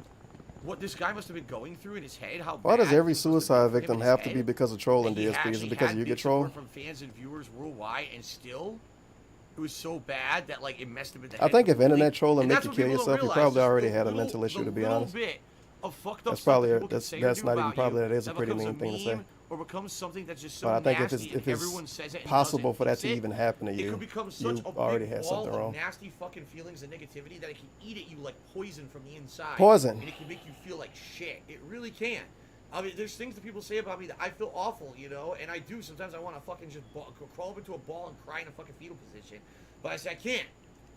what this guy must have been going through in his head? How Why does bad every this must suicide have been victim in his have to head? be because of trolling, And he DSP? Is actually it because had you big get trolled? support from fans and viewers worldwide, and still, it was so bad that like it messed him in the I head. think if completely. internet trolling And make that's you what kill people don't yourself, you realize, probably just already the had a little- mental issue, to be the little honest. bit of fucked up That's stuff probably that a- people can that's- say or that's do not even about probably- you that is a pretty becomes mean thing to say. meme or becomes something that's just so But I think nasty if and everyone it's says it and possible does it, for that fix to it, even happen to it you, could become such you a already big had ball something of wrong. nasty fucking feelings and negativity that it can eat at you like poison from the inside. Poison. And it can make you feel like shit. It really can. I mean, there's things that people say about me that I feel awful, you know, and I do. Sometimes I want to fucking just crawl up into a ball and cry in a fucking fetal position. But I say I can't.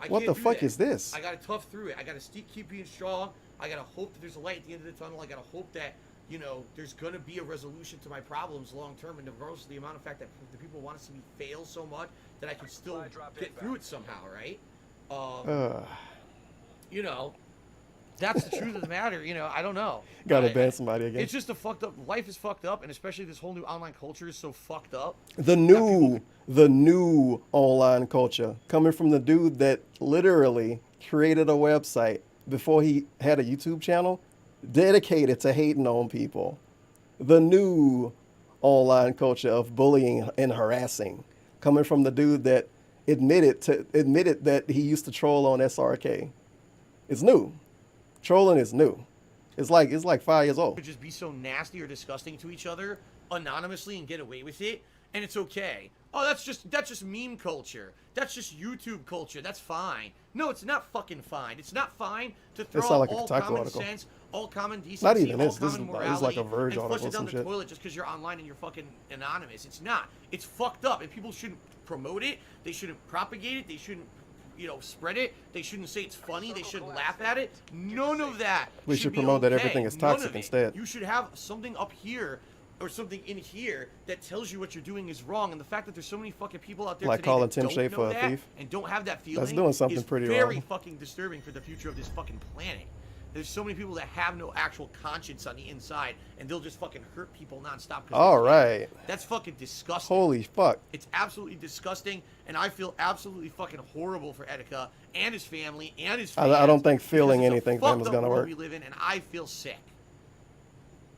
What can't the do fuck that. is this? I gotta tough through it. I gotta keep being strong. I gotta hope that there's a light at the end of the tunnel. I gotta hope that, you know, there's gonna be a resolution to my problems long term, and regardless of the amount of fact that the people want to see me fail so much that I can still get through it somehow, right? You know, that's the truth of the matter. You know, I don't know. Gotta ban somebody again. It's just a fucked up. Life is fucked up, and especially this whole new online culture is so fucked up. The new online culture coming from the dude that literally created a website before he had a YouTube channel dedicated to hating on people. The new online culture of bullying and harassing coming from the dude that admitted that he used to troll on SRK. It's new. Trolling is new. It's like 5 years old. Could just be so nasty or disgusting to each other anonymously and get away with it, and it's okay. Oh, that's just meme culture. That's just YouTube culture. That's fine. No, it's not fucking fine. It's not fine to throw sound out like a all Kotaku common article. sense, all common decency, Not even all this. This common is morality, like a Verge and flush article it or down some the shit. toilet just because you're online and you're fucking anonymous. It's not. It's fucked up, and people shouldn't promote it. They shouldn't propagate it. They shouldn't, you know, spread it. They shouldn't say it's funny. They shouldn't laugh at it. None of that. We should be promote that okay. everything is None toxic of it. instead. You should have something up here or something in here that tells you what you're doing is wrong. And the fact that there's so many fucking people out there like today calling that Tim don't Schafer know a that thief and don't have that feeling that's doing something is pretty very wrong. fucking disturbing for the future of this fucking planet. There's so many people that have no actual conscience on the inside, and they'll just fucking hurt people nonstop. All right. That's fucking disgusting. Holy fuck. It's absolutely disgusting, and I feel absolutely fucking horrible for Etika and his family and his fans. I don't think feeling because anything it's for a him is fucked gonna up world work. we live in, and I feel sick.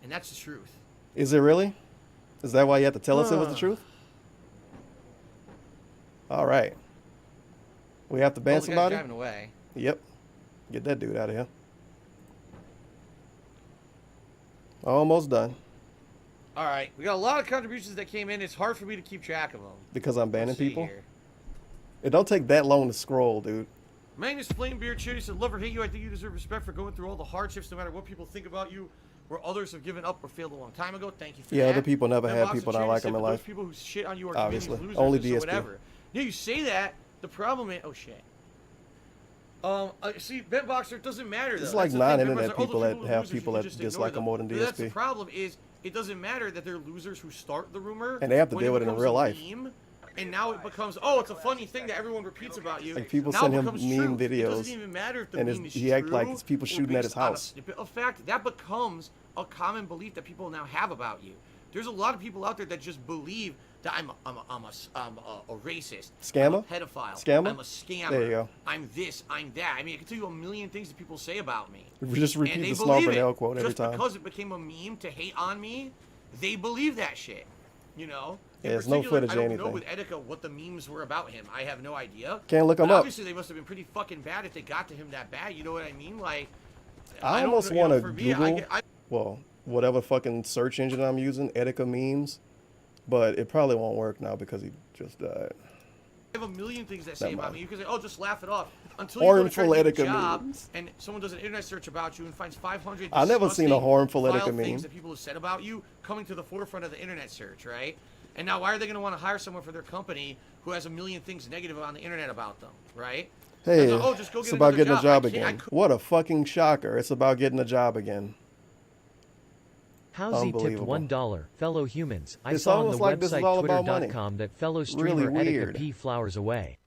And that's the truth. Is it really? Is that why you have to tell us it was the truth? All right. We have to ban Oh, the guy's somebody? driving away. Yep. Get that dude out of here. Almost done. All right, we got a lot of contributions that came in. It's hard for me to keep track of them. Because I'm banning Let's see people? here. It don't take that long to scroll, dude. Magnus Flamebeard Charity said, "Love or hate you, I think you deserve respect for going through all the hardships, no matter what people think about you, where others have given up or failed a long time ago. Thank you for that." Yeah, other people never Ben had Boxer people not Charity like said, them in "But life. those people who shit on you are Obviously. losers, Only and so DSP. whatever." Yeah, you say that. The problem is, oh shit. See, Ben Boxer, it doesn't matter though. It's like That's the thing. non-internet Everybody's like, people "Oh, that those are have losers, you people can that just ignore dislike them more than But that's the DSP. problem is, it doesn't matter that they're losers who start the rumor. And they have to when deal with it in becomes real a life. meme, and now it becomes, oh, it's a funny thing that everyone repeats about you. Like people Now send it him becomes meme truth. It videos, doesn't even matter if the and meme is he act like true it's people or shooting at based his on a house. snippet of fact. That becomes a common belief that people now have about you. There's a lot of people out there that just believe that I'm a racist, Scammer? I'm a pedophile, Scammer? I'm a scammer, There you go. I'm this, I'm that. I mean, I can tell you a million things that people say about me. Just repeat And they the believe Snarl it. quote every Just time. because it became a meme to hate on me, they believe that shit. You know? Yeah, In there's no particular, footage I of don't anything. know with Etika what the memes were about him. I have no idea. Can't look 'em But up. Obviously, they must have been pretty fucking bad if they got to him that bad. You know what I mean? Like, I don't almost know, you know, want to for me, Google, I well, whatever fucking search engine I'm using, Etika memes, but it probably won't work now because he just died. have a million things that say Never about mind. me. You can say, oh, just laugh it off. Until you go to try Harmful to get a Etika job, memes. and someone does an internet search about you and finds 500 I've never seen a harmful vile Etika things meme. that people have said about you coming to the forefront of the internet search, right? And now why are they going to want to hire someone for their company who has a million things negative on the internet about them, right? Hey, oh, just go get it's about another getting a job I can't- I again. What a fucking shocker. It's about getting a job again. Howsy tipped Unbelievable. $1. Fellow humans, I It's saw on the almost like this is all website about money. twitter.com that fellow Really streamer Etika weird. P flowers away.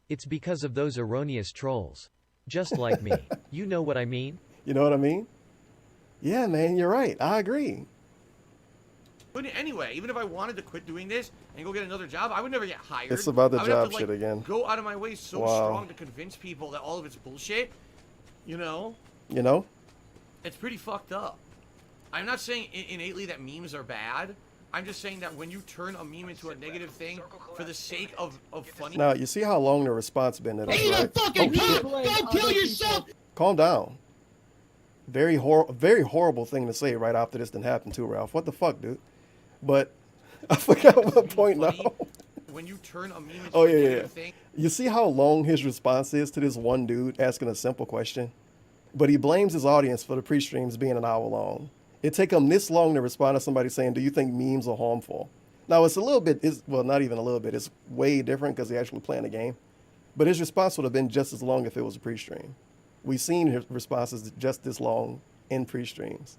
It's because of those erroneous trolls. Just like me. You know what I mean? You know what I mean? Yeah, man, you're right. I agree. But anyway, even if I wanted to quit doing this and go get another job, I would never get hired. It's about the I would have job to, shit again. Go out of my way so Wow. strong to convince people that all of it's bullshit. You know? You know? It's pretty fucked up. I'm not saying innately that memes are bad. I'm just saying that when you turn a meme into a negative thing for the sake of funny... Now, you see how long the response been to this, right? fucking shit. go kill yourself! Calm down. Very horrible thing to say right after this didn't happen too, Ralph. What the fuck, dude? But I forgot what point now. When you turn a meme into Oh, a yeah, negative yeah. thing... You see how long his response is to this one dude asking a simple question? But he blames his audience for the pre-streams being an hour long. It take him this long to respond to somebody saying, do you think memes are harmful? Now, it's a little bit, well, not even a little bit. It's way different because he's actually playing the game. But his response would have been just as long if it was a pre-stream. We've seen his responses just this long in pre-streams.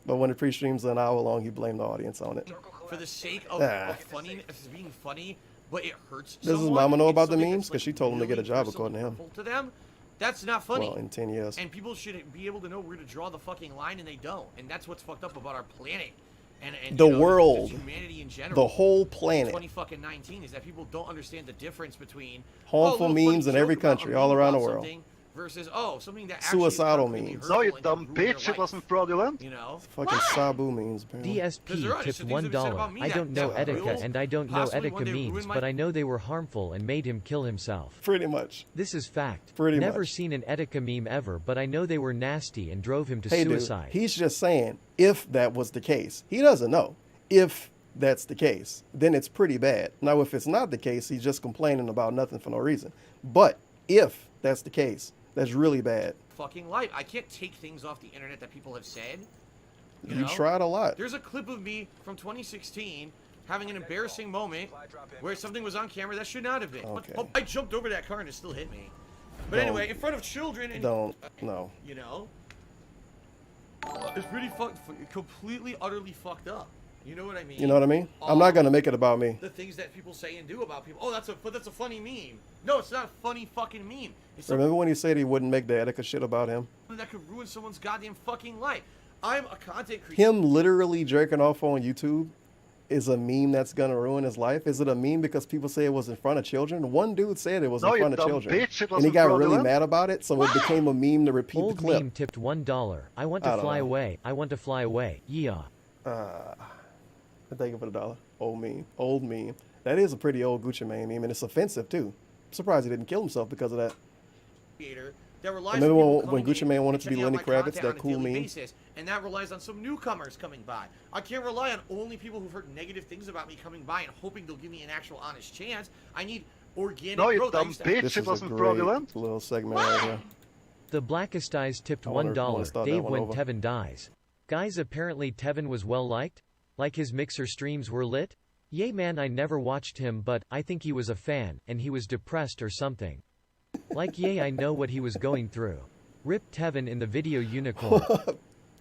But when the pre-streams are an hour long, he blamed the audience on it. For the sake of funniness, being funny, but it hurts Does his someone, mama know it's about the something memes? that's, Because she told him to get a really job, personally according to him. hurtful to them. That's not funny. Well, in 10 years. And people should be able to know where to draw the fucking line, and they don't. And that's what's fucked up about our planet. And The you know, world. just humanity in general. The whole planet. 2019 is that people don't understand the difference between Harmful a little memes funny in every joke about a country, meme all around the about world. something versus something that actually Suicidal is completely memes. No, you hurtful and dumb can ruin your bitch. It life, wasn't fraudulent. you know? Fucking Sabu memes, apparently. DSP tipped $1. I don't know Etika and I don't know Etika memes, but I know they were harmful and made him kill himself. Pretty much. This is fact. Pretty Never much. seen an Etika meme ever, but I know they were nasty and drove him to Hey, suicide. dude, he's just saying if that was the case. He doesn't know. If that's the case, then it's pretty bad. Now, if it's not the case, he's just complaining about nothing for no reason. But if that's the case, that's really bad. Fucking life. I can't take things off the internet that people have said. You You know? tried a lot. There's a clip of me from 2016 having an embarrassing moment where something was on camera that should not have been. Okay. But I jumped over that car and it still hit me. But Don't- anyway, in front of children and No. you know, it's pretty completely utterly fucked up. You know what I mean? You know what I mean? I'm not gonna make it about me. The things that people say and do about people. Oh, that's a funny meme. No, it's not a funny fucking meme. It's Remember when he said he wouldn't make the Etika shit about him? that could ruin someone's goddamn fucking life. I'm a content creator. Him literally jerking off on YouTube is a meme that's gonna ruin his life. Is it a meme because people say it was in front of children? One dude said it was in front of children, and he got really mad about it, so it became a meme to repeat Old the clip. meme tipped $1. I want to fly away. I want to fly away. Yeah. Thank you for the $1. Old meme. That is a pretty old Gucci Mane meme, and it's offensive too. I'm surprised he didn't kill himself because of that. Remember when Gucci Mane wanted to be Lenny Kravitz, that cool meme? Basis, and that relies on some newcomers coming by. I can't rely on only people who've heard negative things about me coming by and hoping they'll give me an actual honest chance. I need organic growth. You dumb bitch, this it is wasn't a great fraudulent. little segment right here. The Blackest Eyes tipped $1. Dave when Tevin dies. Guys, apparently Tevin was well liked? Like his Mixer streams were lit? Yay man, I never watched him, but I think he was a fan, and he was depressed or something. Like yay, I know what he was going through. Rip Tevin in the video Unicorn.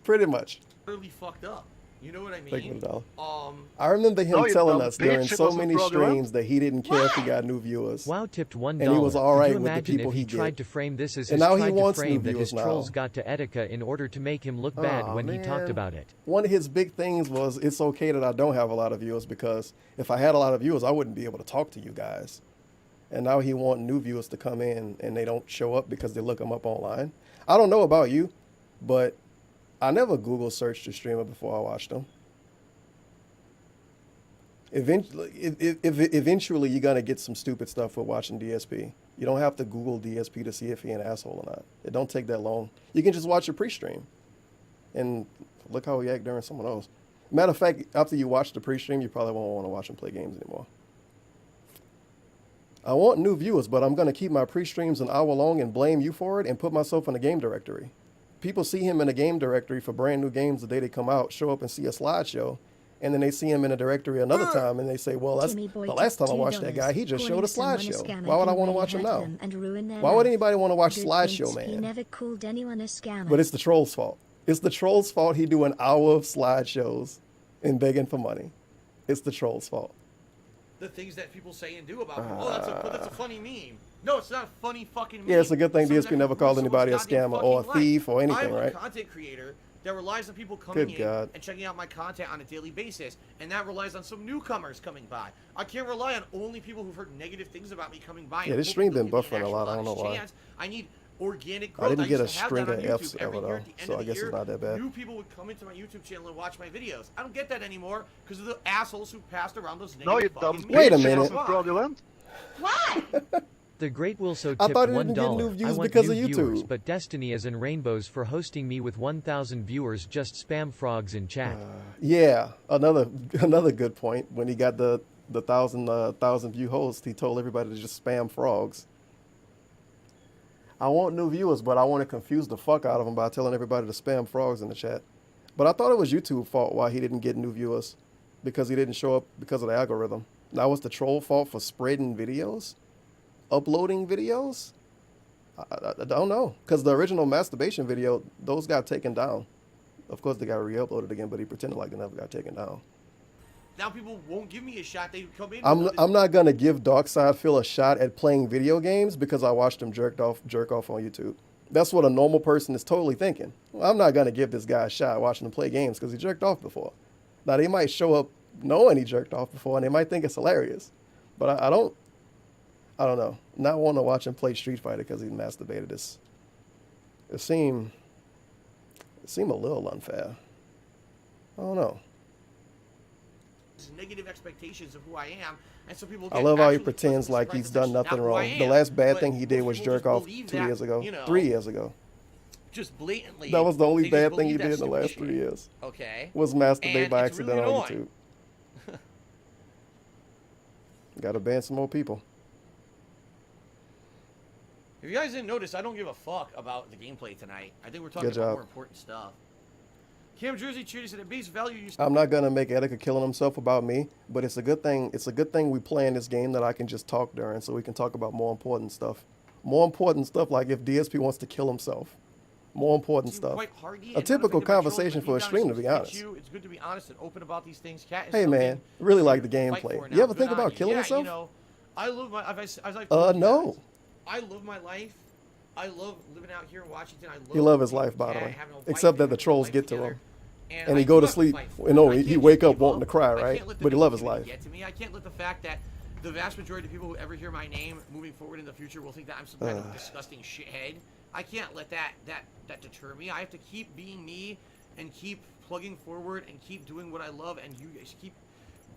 Pretty much. Really fucked up. You know what I mean? Thank you for the $1. I remember him telling us during so many streams that he didn't care if he got new viewers. Wow tipped $1. And he was alright with the imagine people if he did. tried to frame this as And his now he tried wants to new frame that viewers his now. trolls got to Etika in order to make him look bad when he talked about it. One of his big things was it's okay that I don't have a lot of viewers, because if I had a lot of viewers, I wouldn't be able to talk to you guys. And now he wants new viewers to come in and they don't show up because they look him up online. I don't know about you, but I never Google searched a streamer before I watched him. Eventually, you're going to get some stupid stuff for watching DSP. You don't have to Google DSP to see if he's an asshole or not. It don't take that long. You can just watch a pre-stream. And look how he act during someone else. Matter of fact, after you watch the pre-stream, you probably won't want to watch him play games anymore. I want new viewers, but I'm going to keep my pre-streams an hour long and blame you for it and put myself in the game directory. People see him in a game directory for brand new games the day they come out, show up and see a slideshow, and then they see him in a directory another time and they say, well, that's the last time I watched that guy, he just showed a slideshow. Why would I want to watch him now? Why would anybody want to watch Slideshow Man? He never called anyone a scammer. But it's the troll's fault. It's the troll's fault he do an hour of slideshows and begging for money. It's the troll's fault. The things that people say and do about people. Oh, that's a funny meme. No, it's not a funny fucking meme. Yeah, it's a good thing DSP never called anybody a scammer or a thief or anything, right? I'm a content creator that relies on people coming in and checking out my content on a daily basis, and that relies on some newcomers coming by. I can't rely on only people who've heard negative things about me coming by. Yeah, this stream been buffering a lot. I don't know why. I need organic growth. I didn't get a used to have string that of on F's YouTube. ever Every year though, at the end so of I the guess year, it's not that bad. New people would come into my YouTube channel and watch my videos. I don't get that anymore because of the assholes who passed around those negative fucking memes. Wait a minute. Why? The Great Wilso I tipped thought he didn't get new $1. views I want because new of YouTube. viewers, but Destiny is in rainbows for hosting me with 1,000 viewers. Just spam frogs in chat. Yeah, another good point. When he got the 1,000 view host, he told everybody to just spam frogs. I want new viewers, but I want to confuse the fuck out of them by telling everybody to spam frogs in the chat. But I thought it was YouTube's fault why he didn't get new viewers, because he didn't show up because of the algorithm. That was the troll fault for spreading videos, uploading videos. I don't know, because the original masturbation video, those got taken down. Of course, they got re-uploaded again, but he pretended like they never got taken down. Now people won't give me a shot. They come in. I'm not gonna give Darkside Phil a shot at playing video games because I watched him jerk off on YouTube. That's what a normal person is totally thinking. Well, I'm not gonna give this guy a shot watching him play games because he jerked off before. Now they might show up knowing he jerked off before and they might think it's hilarious, but I don't know. Not want to watch him play Street Fighter because he masturbated. It seemed a little unfair. I don't know. Negative expectations of who I am, and so people. I love how he pretends like he's done nothing wrong. The last bad thing he did was jerk off 2 years ago, 3 years ago. Just blatantly. That was the only bad thing he did in the last 3 years. Okay. Was masturbate by accident really on YouTube. Got to ban some more people. If you guys didn't notice, I don't give a fuck about the gameplay tonight. I think we're talking about more important stuff. Cam Jersey Cheater said at base value. I'm not gonna make Etika killing himself about me, but it's a good thing. It's a good thing we play in this game that I can just talk during, so we can talk about more important stuff. More important stuff, like if DSP wants to kill himself, more important seem stuff. quite hardy A and typical unaffected by trolls, conversation but for a deep down stream, it to be seems honest. It's good to be honest and open about these things. Cat is Hey something man, really like the to fight gameplay. for now. You ever Good think on about you. killing Yeah, yourself? you know, I love my. As I've told you No. guys, I love my life. I love living out here in Washington. I love. He love his life, by the way. Except that the trolls get to him, and he go to sleep. You know, he wake up wanting to cry, right? But he love his life. Get to me. I can't let the fact that the vast majority of people who ever hear my name moving forward in the future will think that I'm some kind of disgusting shithead. I can't let that deter me. I have to keep being me and keep plugging forward and keep doing what I love, and you guys keep,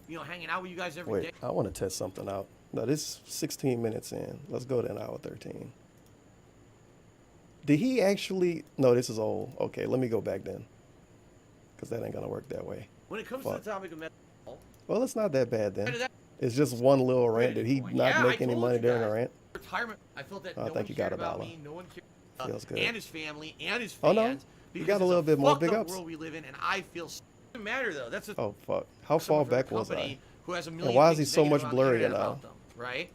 you know, hanging out with you guys every day. Wait, I want to test something out. Now this 16 minutes in. Let's go to an hour 13. Did he actually? No, this is old. Okay, let me go back then, because that ain't gonna work that way. When it comes to the topic of mental, well, it's not that bad then. It's just one little rant. Did he not make any money during the rant? Retirement. I felt that I no think one you got cared about $1. me. No one cared Feels good. and his family and his Oh fans. no, you got a little bit more big ups. World we live in, and I feel doesn't matter though. That's a Oh fuck! How far back was I? Who has a And million why is he things so negative much on the blurrier internet now? about them, right?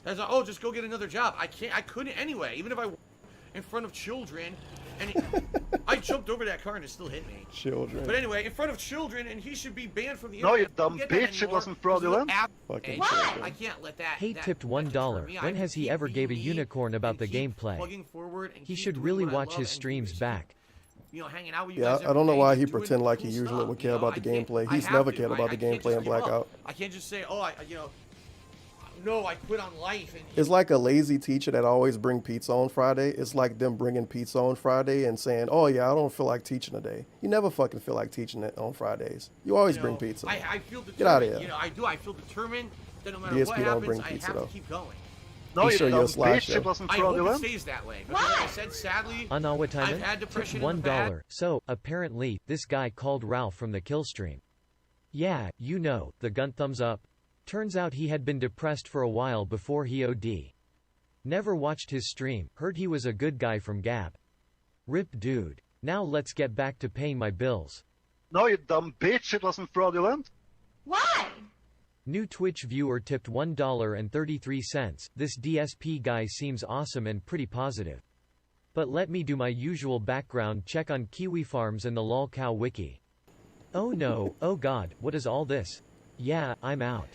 That's like, oh, just go get another job. I can't. I couldn't anyway. Even if I in front of children, and I jumped over that car and it still hit me. Children. But anyway, in front of children, and he should be banned from the No, internet. you dumb Don't get that bitch, it anymore. wasn't There's no fraudulent. app- Fucking What? children. I can't let that. Hate that- tipped that $1. deter me. I When have has to he keep ever gave a being me unicorn about and the keep gameplay? plugging forward and He keep should doing really what I watch love his and streams keep, back. you know, hanging out with you Yeah, guys I don't know every why day, he doing pretend like he cool usually stuff, would you care know? about the I can't- gameplay. I He's have never to. cared about the I can't gameplay just in give up. Blackout. I can't just say, oh, no, I quit on life. And It's like a lazy teacher that always bring pizza on Friday. It's like them bringing pizza on Friday and saying, "Oh yeah, I don't feel like teaching today." You never fucking feel like teaching it on Fridays. You always bring pizza. I feel determined. Get out of here. You know, I do. I feel determined that no matter DSP what don't happens, bring I pizza, have though. to keep going. No, He you show you a dumb slideshow. bitch, it wasn't I hope it fraudulent. stays that way. Because like I said, sadly, I've had depression Tipped in the past. $1. So, apparently, this guy called Ralph from the kill stream. Yeah, you know, the gun thumbs up. Turns out he had been depressed for a while before he OD. Never watched his stream, heard he was a good guy from Gab. Rip dude. Now let's get back to paying my bills. No, you dumb bitch, it wasn't fraudulent. Why? New Twitch viewer tipped $1.33. This DSP guy seems awesome and pretty positive. But let me do my usual background check on Kiwi Farms and the lolcow wiki. Oh no, oh god, what is all this? Yeah, I'm out.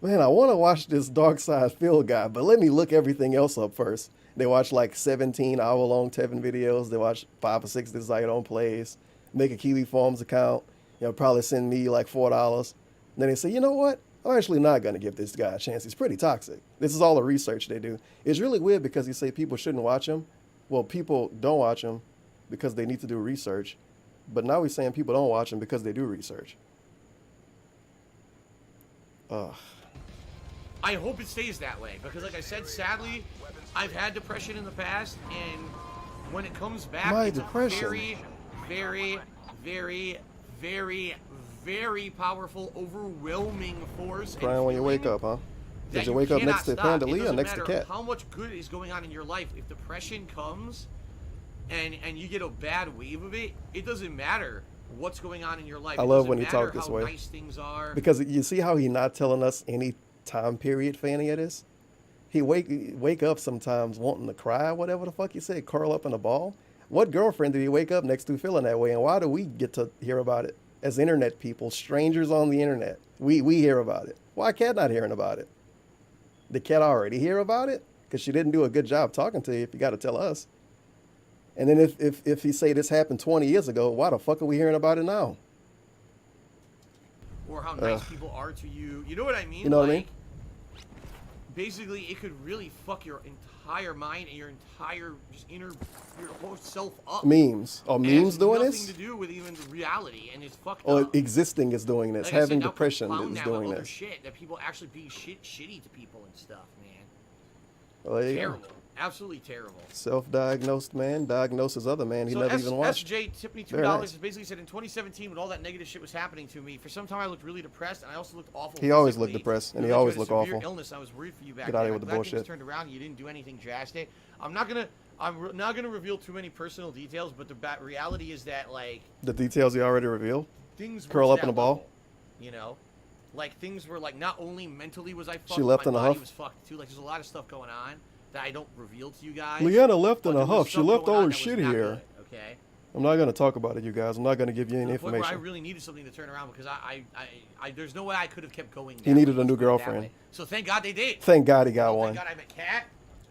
Man, I want to watch this Dark Side Phil guy, but let me look everything else up first. They watch like 17-hour-long Tevin videos. They watch 5 or 6 Desire plays. Make a Kiwi Farms account. You know, probably send me like $4. Then they say, you know what? I'm actually not going to give this guy a chance. He's pretty toxic. This is all the research they do. It's really weird because you say people shouldn't watch him. Well, people don't watch him because they need to do research. But now we're saying people don't watch him because they do research. Ugh. I hope it stays that way because, like I said, sadly, I've had depression in the past, and when it comes back, My it's depression. a very, very, very, very, very powerful, overwhelming force. and Crying when you wake feeling up, huh? that Did you wake up cannot next to stop. Panda It Lee or doesn't next to matter Cat? how much good is going on in your life. If depression comes, and you get a bad wave of it, it doesn't matter what's going on in your life. I It love doesn't when he matter talk this how way. Nice things are. Because you see how he not telling us any time period for any of this? He wake up sometimes wanting to cry, whatever the fuck he said, curl up in a ball. What girlfriend did he wake up next to feeling that way? And why do we get to hear about it as internet people, strangers on the internet? We hear about it. Why Cat not hearing about it? Did Cat already hear about it? Because she didn't do a good job talking to you if you got to tell us. And then if he say this happened 20 years ago, why the fuck are we hearing about it now? Or how nice people are to you. You know what I mean? You know what I mean? Basically, it could really fuck your entire mind and your entire just your whole self up. Memes. Are And memes doing nothing this? to do with even the reality, and it's fucked Or up. existing is doing this. Like I said, Having now depression compound is that doing with other this. shit that people actually being shitty to people and stuff, man. Well, there you go. Terrible. Absolutely terrible. Self-diagnosed man diagnoses other man he So never even watched. SJ tipped me $2. Very nice. Basically said in 2017 when all that negative shit was happening to me, for some time I looked really depressed and I also looked awful. He always looked physically. depressed, and It he led to always a looked severe awful. Illness. I was worried for you back Get out of then. here with I'm the glad things bullshit. turned around and you didn't do anything drastic. I'm not gonna reveal too many personal details, but the reality is that like The details he already revealed. things Curl weren't up in that a ball. level, you know, like things were like not only mentally was I fucked, She left my in a body huff. was fucked too. Like there's a lot of stuff going on. that I don't reveal to you guys. Leanna left in but a there was huff. She stuff left going all on her that was shit not here. good, okay? I'm not gonna talk about it, you guys. I'm not gonna give you any To the point where I information. really needed something to turn around because there's no way I could have kept going. He needed a new girlfriend. So thank God they did. Thank God he got one. Thank God I met Kat.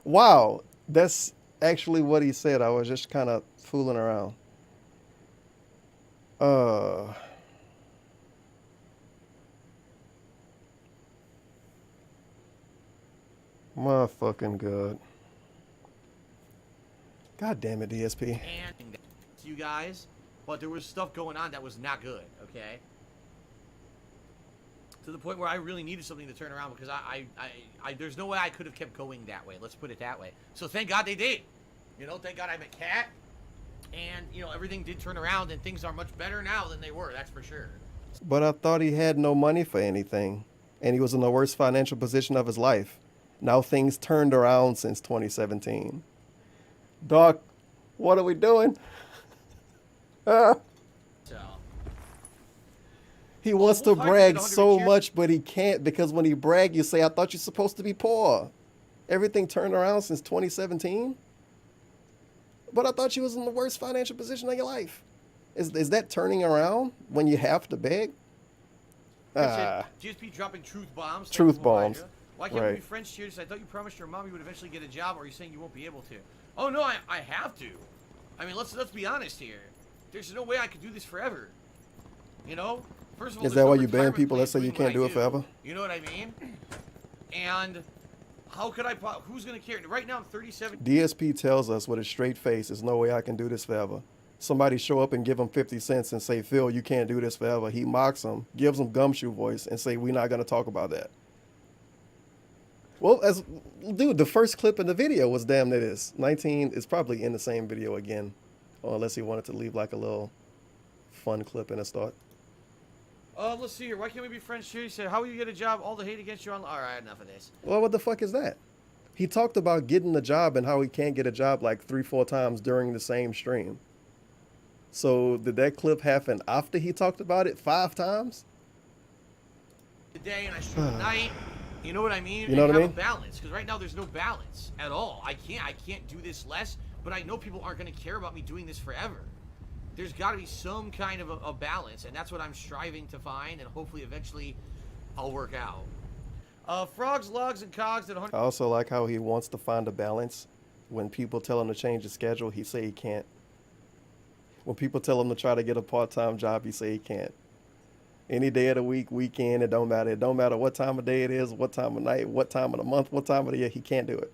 Wow, that's actually what he said. I was just kind of fooling around. My fucking God. God damn it, DSP. And to you guys, but there was stuff going on that was not good, okay? To the point where I really needed something to turn around because there's no way I could have kept going that way. Let's put it that way. So thank God they did. You know, thank God I met Kat. And, you know, everything did turn around and things are much better now than they were, that's for sure. But I thought he had no money for anything. And he was in the worst financial position of his life. Now things turned around since 2017. Doc, what are we doing? So, he wants to brag so much, but he can't because when he brag, you say, I thought you're supposed to be poor. Everything turned around since 2017? But I thought you was in the worst financial position of your life. Is that turning around when you have to beg? GSP dropping truth bombs. Truth bombs. Why can't we be friends? Cheers. I thought you promised your mom you would eventually get a job, or are you saying you won't be able to? Oh no, I have to. I mean, let's be honest here. There's no way I could do this forever. You know? First of all, is that why you ban people that say you can't do it forever? You know what I mean? And how could I? Who's gonna care? Right now I'm 37. DSP tells us with a straight face, there's no way I can do this forever. Somebody show up and give him 50 cents and say, Phil, you can't do this forever. He mocks him, gives him gumshoe voice, and say, we're not gonna talk about that. Well, dude, the first clip in the video was damn it is. 19 is probably in the same video again. Or unless he wanted to leave like a little fun clip in the start. Let's see here. Why can't we be friends? He said, how will you get a job? All the hate against you online. All right, enough of this. Well, what the fuck is that? He talked about getting a job and how he can't get a job like 3-4 times during the same stream. So did that clip happen after he talked about it 5 times? Today and I stream at night. You know what I mean? You know what I mean? A balance, because right now there's no balance at all. I can't do this less, but I know people aren't going to care about me doing this forever. There's got to be some kind of a balance, and that's what I'm striving to find, and hopefully eventually I'll work out. Frogs, logs, and cogs at 100. I also like how he wants to find a balance. When people tell him to change his schedule, he say he can't. When people tell him to try to get a part-time job, he say he can't. Any day of the week, weekend, it don't matter. It don't matter what time of day it is, what time of night, what time of the month, what time of the year, he can't do it.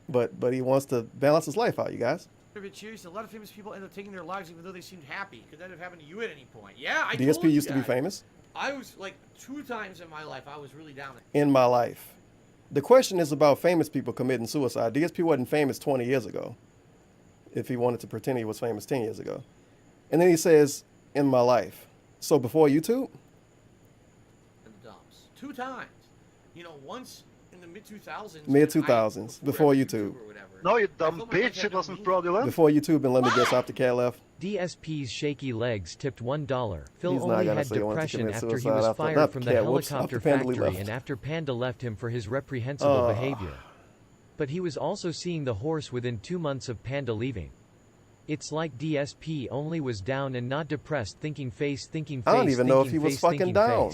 But he wants to balance his life out, you guys. Cheers. A lot of famous people end up taking their lives even though they seemed happy. Could that have happened to you at any point? Yeah, I told DSP you used to be guys. famous. I was like 2 times in my life. I was really down. In my life. The question is about famous people committing suicide. DSP wasn't famous 20 years ago. If he wanted to pretend he was famous 10 years ago. And then he says, in my life. So before YouTube? In the dumps. 2 times. You know, once in the mid-2000s. Mid-2000s. Before YouTube. No, you dumb bitch. It wasn't fraudulent. Before YouTube, and let me guess, after Cat left. DSP's shaky legs tipped $1. Phil He's not only gonna had say he wants to depression commit after he suicide was after- fired not from the Cat, whoops, helicopter after Panda factory left. and after Panda left him for his reprehensible behavior. But he was also seeing the horse within 2 months of Panda leaving. It's like DSP only was down and not depressed, thinking face, I don't even know if he was fucking down.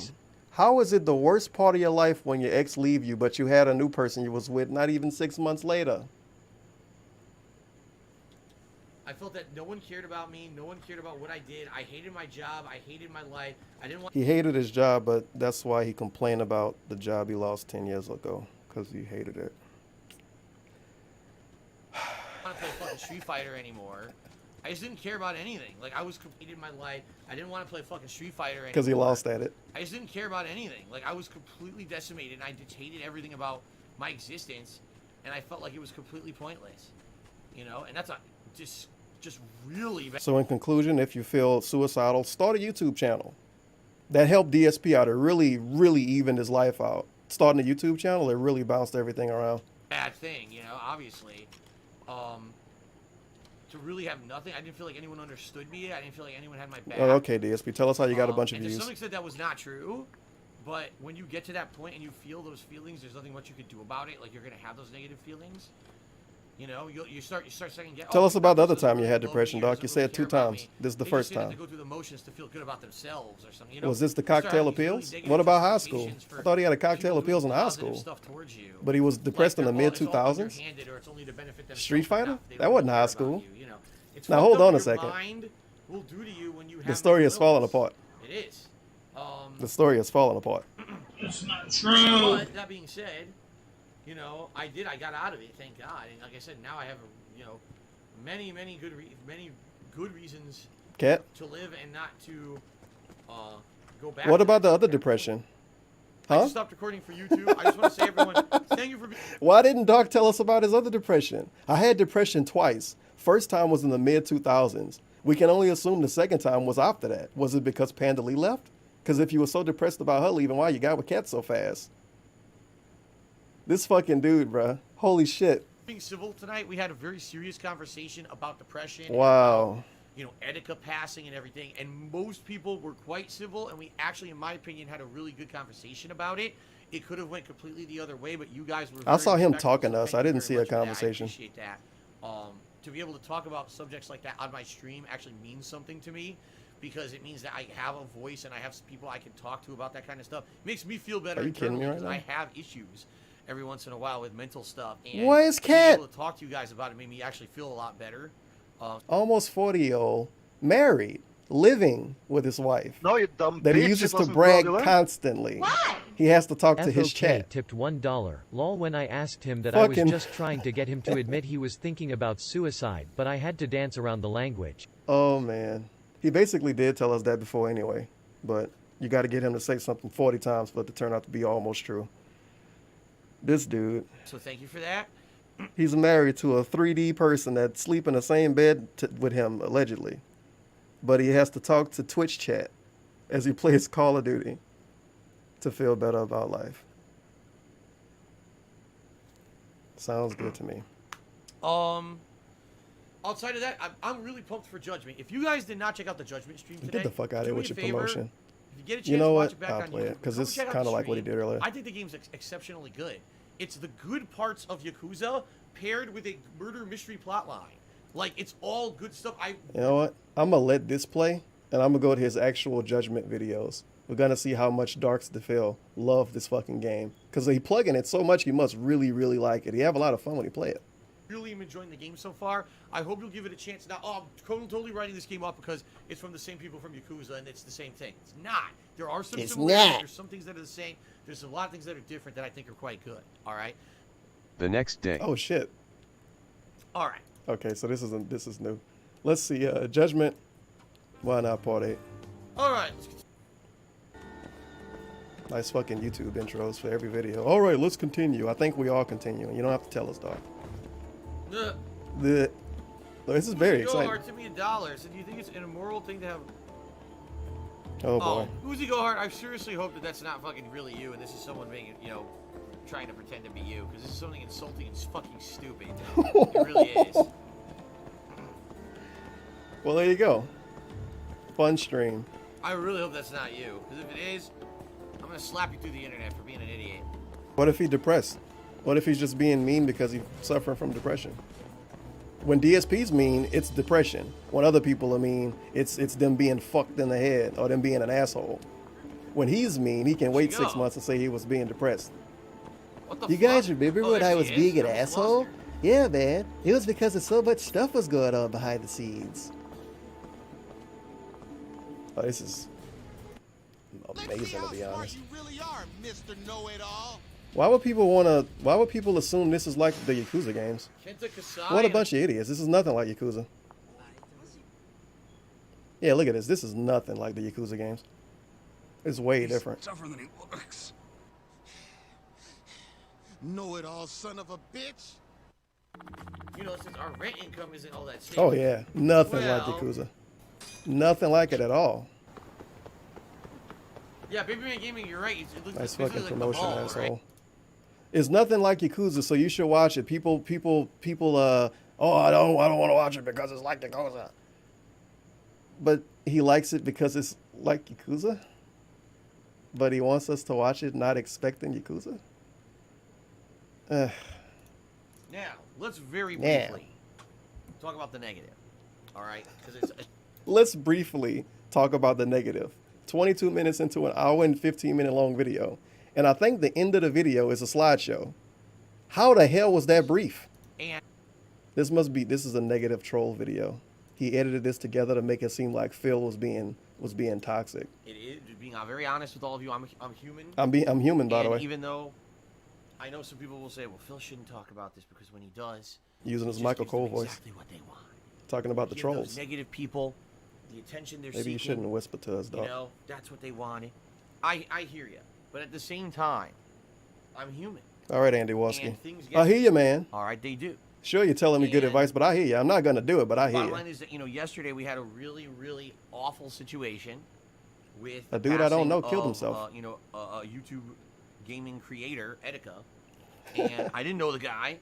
How is it the worst part of your life when your ex leave you, but you had a new person you was with not even 6 months later? I felt that no one cared about me. No one cared about what I did. I hated my job. I hated my life. I didn't want. He hated his job, but that's why he complained about the job he lost 10 years ago, because he hated it. I didn't want to play fucking Street Fighter anymore. I just didn't care about anything. Like, I was completed my life. I didn't want to play fucking Street Fighter anymore. Because he lost at it. I just didn't care about anything. Like, I was completely decimated, and I just hated everything about my existence, and I felt like it was completely pointless. You know? And that's just really bad. So in conclusion, if you feel suicidal, start a YouTube channel. That helped DSP out. It really, really evened his life out. Starting a YouTube channel, it really bounced everything around. Bad thing, you know, obviously. To really have nothing, I didn't feel like anyone understood me. I didn't feel like anyone had my back. Oh, okay, DSP, tell us how you got a bunch of and views. to some extent, that was not true. But when you get to that point and you feel those feelings, there's nothing much you can do about it. Like, you're gonna have those negative feelings. You know, you start second guessing. Tell us about the other time you had depression, Doc. You said 2 times. This is the first time. They go through the motions to feel good about themselves or something. You know, Was this the cocktail of pills? What about high school? I thought he had a cocktail of pills in high school. But he was depressed in the mid-2000s? Street Fighter? That wasn't high school. Now hold on a second. The story is falling apart. It is. The story is falling apart. It's not true. But that being said, you know, I got out of it, thank God. And like I said, now I have, you know, many good reasons Cat? to live and not to go back. What about the other depression? I Huh? just stopped recording for YouTube. I just want to say, everyone, thank you for being. Why didn't Doc tell us about his other depression? I had depression twice. First time was in the mid-2000s. We can only assume the second time was after that. Was it because Panda Lee left? Because if you were so depressed about her leaving, why you got with Cat so fast? This fucking dude, bruh. Holy shit. Being civil tonight, we had a very serious conversation about depression. Wow. And, you know, Etika passing and everything. And most people were quite civil, and we actually, in my opinion, had a really good conversation about it. It could have went completely the other way, but you guys were. I saw him respectful, talking to so us. thank I you didn't very see a much for that. conversation. I appreciate that. To be able to talk about subjects like that on my stream actually means something to me, because it means that I have a voice and I have people I can talk to about that kind of stuff. It makes me feel better. Are you kidding me right because now? I have issues every once in a while with mental stuff. And Why is being Cat? able to talk to you guys about it made me actually feel a lot better. Almost 40-year-old, married, living with his wife. No, you dumb that he bitch, uses it to wasn't brag fraudulent. constantly. He has to talk to his FOK chat. tipped $1. Lol, when I asked him that I was Fucking- just trying to get him to admit he was thinking about suicide, but I had to dance around the language. Oh, man. He basically did tell us that before anyway. But you got to get him to say something 40 times for it to turn out to be almost true. This dude. So thank you for that. He's married to a 3D person that sleep in the same bed with him, allegedly. But he has to talk to Twitch chat as he plays Call of Duty to feel better about life. Sounds good to me. Outside of that, I'm really pumped for Judgment. If you guys did not check out the Judgment stream today, Get the fuck out of here do me with a your favor. promotion. If you get a chance, You know watch what? it back I'll on play it, YouTube. 'cause Go it's check out kinda the like what he stream. did earlier. I think the game's exceptionally good. It's the good parts of Yakuza paired with a murder mystery plotline. Like, it's all good stuff. You know what? I'm going to let this play, and I'm going to go to his actual Judgment videos. We're going to see how much Darks DeFil love this fucking game. Because he plugging it so much, he must really, really like it. He have a lot of fun when he play it. Really am enjoying the game so far. I hope you'll give it a chance. Now, I'm totally writing this game off because it's from the same people from Yakuza, and it's the same thing. It's not. There are some similarities. There's some things that are the same. There's a lot of things that are different that I think are quite good. All right? The next day. Oh, shit. All right. Okay, so this is new. Let's see. Judgment. Why not part 8? All right. Nice fucking YouTube intros for every video. All right, let's continue. I think we all continue. You don't have to tell us, dog. This is very exciting. Gohart, send me $1. So do you think it's an immoral thing to have? Oh boy. Uzi Gohart, I seriously hope that that's not fucking really you, and this is someone being, you know, trying to pretend to be you, because this is something insulting and fucking stupid. It really is. Well, there you go. Fun stream. I really hope that's not you, because if it is, I'm gonna slap you through the internet for being an idiot. What if he's depressed? What if he's just being mean because he's suffering from depression? When DSP's mean, it's depression. When other people are mean, it's them being fucked in the head or them being an asshole. When he's mean, he can wait 6 months and say he was being depressed. What the You fuck? guys remember Oh, when there I she was is. being an I'm asshole? flustered. Yeah, man. It was because of so much stuff was going on behind the scenes. Oh, this is amazing, to be honest. You really are, Mr. Know-It-All. Why would people assume this is like the Yakuza games? Kenta Kasai. What a bunch of idiots. This is nothing like Yakuza. Yeah, look at this. This is nothing like the Yakuza games. It's way different. Tougher than he looks. Know-It-All, son of a bitch. You know, since our rent income isn't all that stable. Oh yeah, nothing like Well, Yakuza. Nothing like it at all. Yeah, Baby Man Gaming, you're right. It looks Nice basically fucking like the promotion, ball, asshole. right? It's nothing like Yakuza, so you should watch it. People, oh, I don't want to watch it because it's like Yakuza. But he likes it because it's like Yakuza? but he wants us to watch it not expecting Yakuza? Now, let's very briefly talk about the negative. All right? Because Let's briefly talk about the negative. 22 minutes into an hour and 15-minute long video. And I think the end of the video is a slideshow. How the hell was that brief? And This is a negative troll video. He edited this together to make it seem like Phil was being toxic. it is, being very honest with all of you, I'm human. I'm human, by the And way. even though I know some people will say, well, Phil shouldn't talk about this because when he does, Using his it just Michael gives them Cole voice. exactly what they want. Talking about the Give trolls. those negative people the attention they're Maybe seeking. you shouldn't whisper to us, You dog. know, that's what they wanted. I hear you, but at the same time, I'm human. All right, Andy Walski. And things get- I hear you, man. All right, they do. Sure, you're telling me good And- advice, but I hear you. I'm not going to do it, but I hear Bottom you. line is that, yesterday we had a really, really awful situation with A dude I don't know passing killed of, himself. A YouTube gaming creator, Etika, and I didn't know the guy.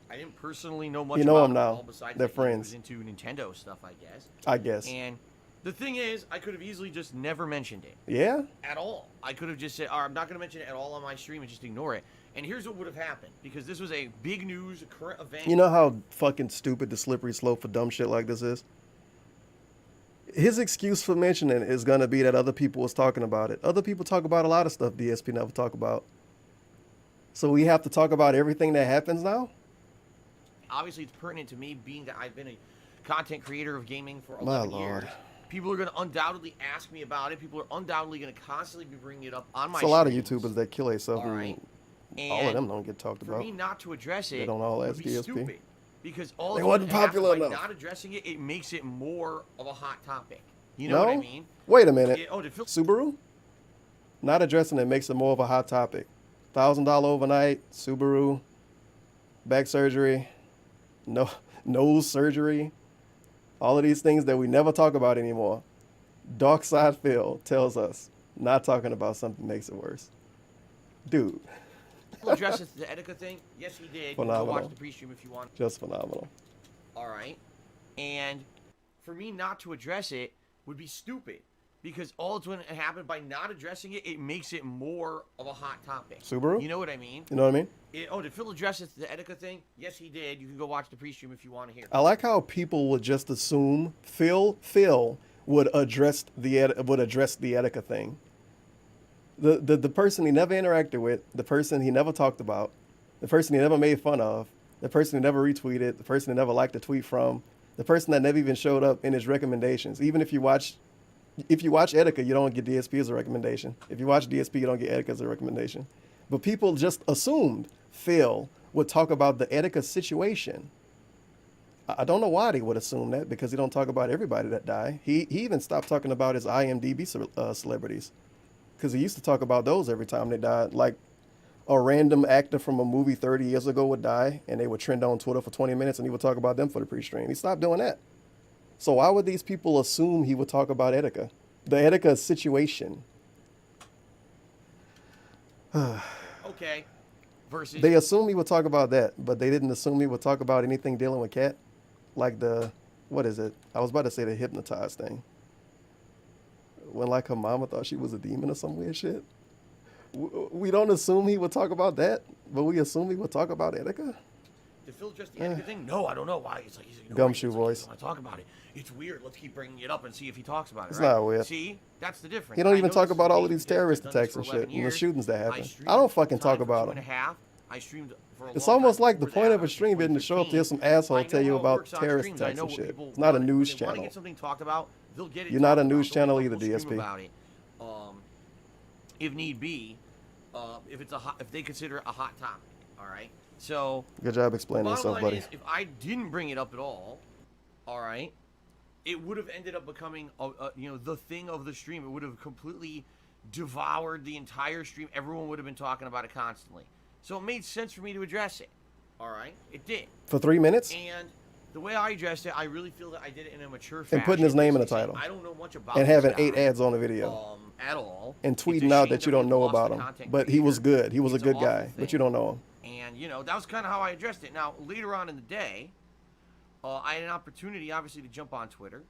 I didn't personally know much You know about him now. all besides They're that friends. He was into Nintendo stuff, I guess. I guess. And the thing is, I could have easily just never mentioned it. Yeah? At all. I could have just said, I'm not going to mention it at all on my stream and just ignore it. And here's what would have happened. Because this was a big news, current event. You know how fucking stupid the slippery slope for dumb shit like this is? His excuse for mentioning it is going to be that other people was talking about it. Other people talk about a lot of stuff DSP never talk about. So we have to talk about everything that happens now? Obviously, it's pertinent to me, being that I've been a content creator of gaming for My 11 Lord. years. People are going to undoubtedly ask me about it. People are undoubtedly going to constantly be bringing it up on my It's a lot of streams. YouTubers that kill themselves, All right. and all of And them don't get talked For about. me not to address it They don't all would ask be DSP. stupid. Because all They it's wasn't gonna happen popular by enough. not addressing it, it makes it more of a hot topic. You know what I mean? Wait a minute. Did Phil- Subaru? Not addressing it makes it more of a hot topic. $1,000 overnight, Subaru, back surgery, nose surgery, all of these things that we never talk about anymore. Dark Side Phil tells us not talking about something makes it worse. Dude, Phil addresses the Etika thing? Yes, he did. You can go Phenomenal. watch the pre-stream if you want. just phenomenal. All right. And for me not to address it would be stupid. Because all it's going to happen by not addressing it, it makes it more of a hot topic. Subaru? You know what I mean? You know what I mean? Did Phil address the Etika thing? Yes, he did. You can go watch the pre-stream if you want to hear. I like how people would just assume Phil would address the Etika thing. The person he never interacted with, the person he never talked about, the person he never made fun of, the person he never retweeted, the person he never liked a tweet from, the person that never even showed up in his recommendations. Even if you watch Etika, you don't get DSP as a recommendation. If you watch DSP, you don't get Etika as a recommendation. But people just assumed Phil would talk about the Etika situation. I don't know why they would assume that, because he don't talk about everybody that died. He even stopped talking about his IMDb celebrities, because he used to talk about those every time they died. Like a random actor from a movie 30 years ago would die, and they would trend on Twitter for 20 minutes, and he would talk about them for the pre-stream. He stopped doing that. So why would these people assume he would talk about Etika? The Etika situation. Okay. Versus. They assumed he would talk about that, but they didn't assume he would talk about anything dealing with Cat. Like what is it? I was about to say the hypnotized thing. When like her mama thought she was a demon or some weird shit. We don't assume he would talk about that, but we assume he would talk about Etika? Did Phil address the Etika thing? No, I don't know why. He's ignoring Gumshoe it. It's voice. He doesn't want to talk about it. It's weird. Let's keep bringing it up and see if he talks about it. It's right? not weird. See, that's the difference. He don't I even know talk this is about the all of case these because terrorist I've done this attacks for and 11 shit and the years. shootings that happen. streamed I don't fucking full-time talk for about 2.5 them. years. I streamed for a It's long almost time like the before point that. of a I was stream isn't to show up to hear some 2015. asshole I tell know you how it about works on terrorist streams. I attacks know and what shit. people It's not a want. news If they want to channel. get something talked about, they'll get it. You're not a talked news about. channel They'll either, stream DSP. about it, if need be, if they consider it a hot topic. All right. So Good job explaining bottom yourself, line buddy. is, if I didn't bring it up at all, all right, it would have ended up becoming the thing of the stream. It would have completely devoured the entire stream. Everyone would have been talking about it constantly. So it made sense for me to address it. All right, it did. For 3 minutes? And the way I addressed it, I really feel that I did it in a mature fashion. And putting his name in the title. I don't know much about And having this 8 guy, ads on the video. at all. And It's a tweeting out shame that you we don't know lost about the him. content But he was creator. good. He was a It's an good awful guy. thing. But you don't know him. And, that was kind of how I addressed it. Now, later on in the day, I had an opportunity, obviously, to jump on Twitter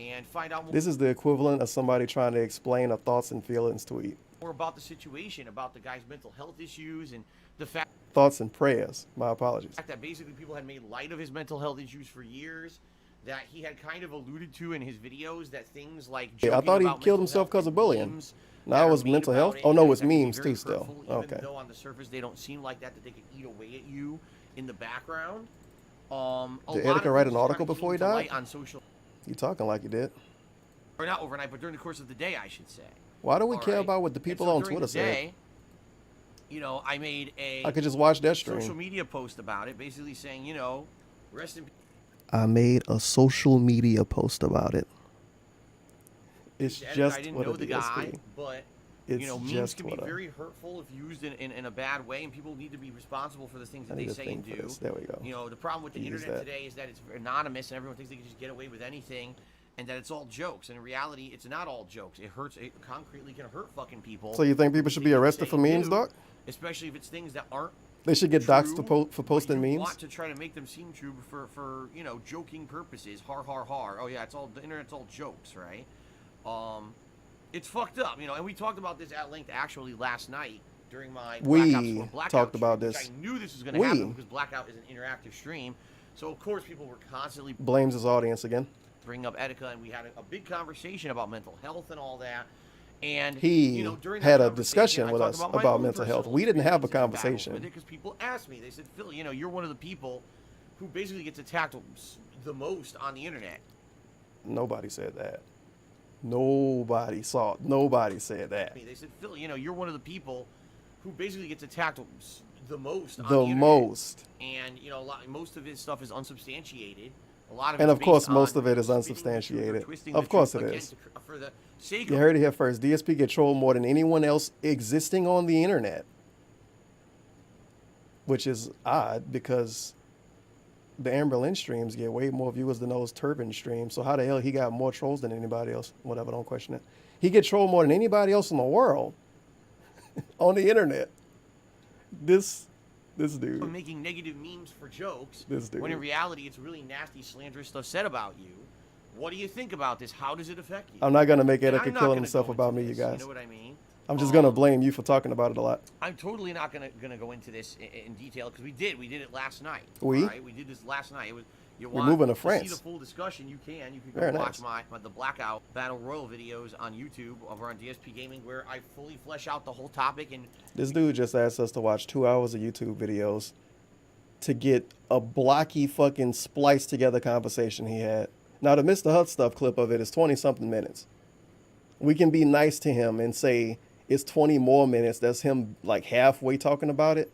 and find out This is the equivalent of somebody trying to explain a thoughts and feelings tweet. more about the situation, about the guy's mental health issues, and the fact Thoughts and prayers. My apologies. that basically people had made light of his mental health issues for years, that he had kind of alluded to in his videos, that things like Yeah, I thought he killed himself because of bullying. Now it was mental health. Oh no, it's memes too still. Okay. Even though on the surface they don't seem like that they could eat away at you in the background. Did Etika write an article before he died? On social, You talking like you did. or not overnight, but during the course of the day, I should say. Why do we care about what the people on Twitter say? You know, I made a I could just watch that stream. social media post about it, basically saying, you know, rest in peace. I made a social media post about it. It's just I didn't what know a the DSP. guy, but It's you know, memes just can be what a- very hurtful if used in a bad way, and people need to be responsible for the things that I they need a say thing and for do. this. There we go. You know, the problem with the Use internet that. today is that it's anonymous, and everyone thinks they can just get away with anything, and that it's all jokes. And in reality, it's not all jokes. It hurts. It concretely can hurt fucking people. So you think people should be arrested for memes, Doc? Especially if it's things that aren't. They should get doxxed true, for posting but you memes? want to try to make them seem true for you know, joking purposes. Har har har. Oh yeah, it's all the internet's all jokes, right? It's fucked up, you know. And we talked about this at length actually last night during my Blackout talked about stream, this. which I knew this was going to happen because Blackout is an interactive stream. So of course people were constantly Blames his audience again. bringing up Etika, and we had a big conversation about mental health and all that. And He you know, during that had a conversation, discussion I with talked us my about own mental health. personal We didn't have a experiences and battles conversation. with it, because people asked me, they said, Phil, you know, you're one of the people who basically gets attacked the most on the internet. Nobody said that. Nobody said that. They said, Phil, you know, you're one of the people who basically gets attacked the most on The the internet. most. And, you know, most of his stuff is unsubstantiated. A lot of And it's of course, based most on of it is spinning the truth or unsubstantiated. twisting Of the course truth, it again, is. for the sake You of heard it here first. DSP get trolled more than anyone else existing on the internet. Which is odd because the Amber Lynn streams get way more viewers than those Turban streams. So how the hell he got more trolls than anybody else? Whatever, don't question it. He gets trolled more than anybody else in the world on the internet. This dude. making negative memes for jokes, This dude. when in reality it's really nasty, slanderous stuff said about you. What do you think about this? How does it affect you? I'm not going to make And Etika I'm not killing gonna himself go about into me, you this, guys. You know what I mean? I'm just going to blame you for talking about it a lot. I'm totally not gonna go into this in detail because we did it last night. We? all right? We did this last night. It was We're moving to see France. the full discussion. You can Very go watch nice. the Blackout Battle Royal videos on YouTube over on DSP Gaming, where I fully flesh out the whole topic. And This dude just asked us to watch 2 hours of YouTube videos to get a blocky fucking spliced together conversation he had. Now the Mr. Hut stuff clip of it is 20 something minutes. We can be nice to him and say it's 20 more minutes. That's him like halfway talking about it.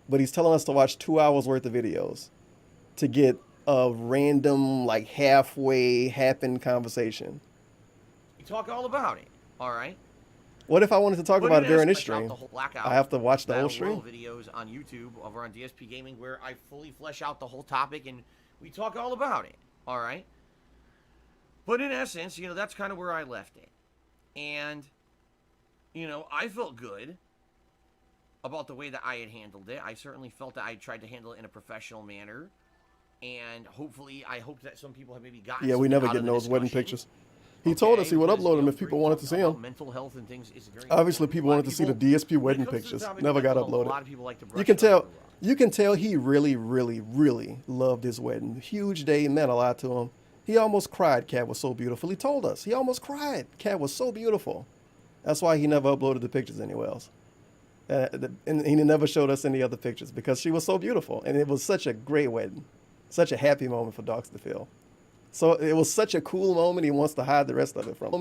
But he's telling us to watch 2 hours worth of videos to get a random like halfway happened conversation. we talk all about it. All right. What if I wanted to talk But about it in during this essence, I stream? got the whole Blackout I have to watch the whole Battle Royal stream? videos on YouTube over on DSP Gaming, where I fully flesh out the whole topic and we talk all about it. All right. But in essence, you know, that's kind of where I left it. And, you know, I felt good about the way that I had handled it. I certainly felt that I tried to handle it in a professional manner. And hopefully, I hope that some people have maybe gotten Yeah, we something never out get of the those wedding discussion. pictures. He told us he would Because, upload you them know, if people we're wanted to see talking about them. mental health and things is very Obviously, important. people A lot wanted of to see the people- DSP when it wedding comes to the pictures. topic of Never got mental health, uploaded. A lot of people like to brush You can it under tell. the rug. You can tell he really, really, really loved his wedding. Huge day, meant a lot to him. He almost cried. Cat was so beautiful. He told us he almost cried. Cat was so beautiful. That's why he never uploaded the pictures anywhere else. And he never showed us any other pictures because she was so beautiful. And it was such a great wedding. Such a happy moment for Docs to feel. So it was such a cool moment. He wants to hide the rest of it from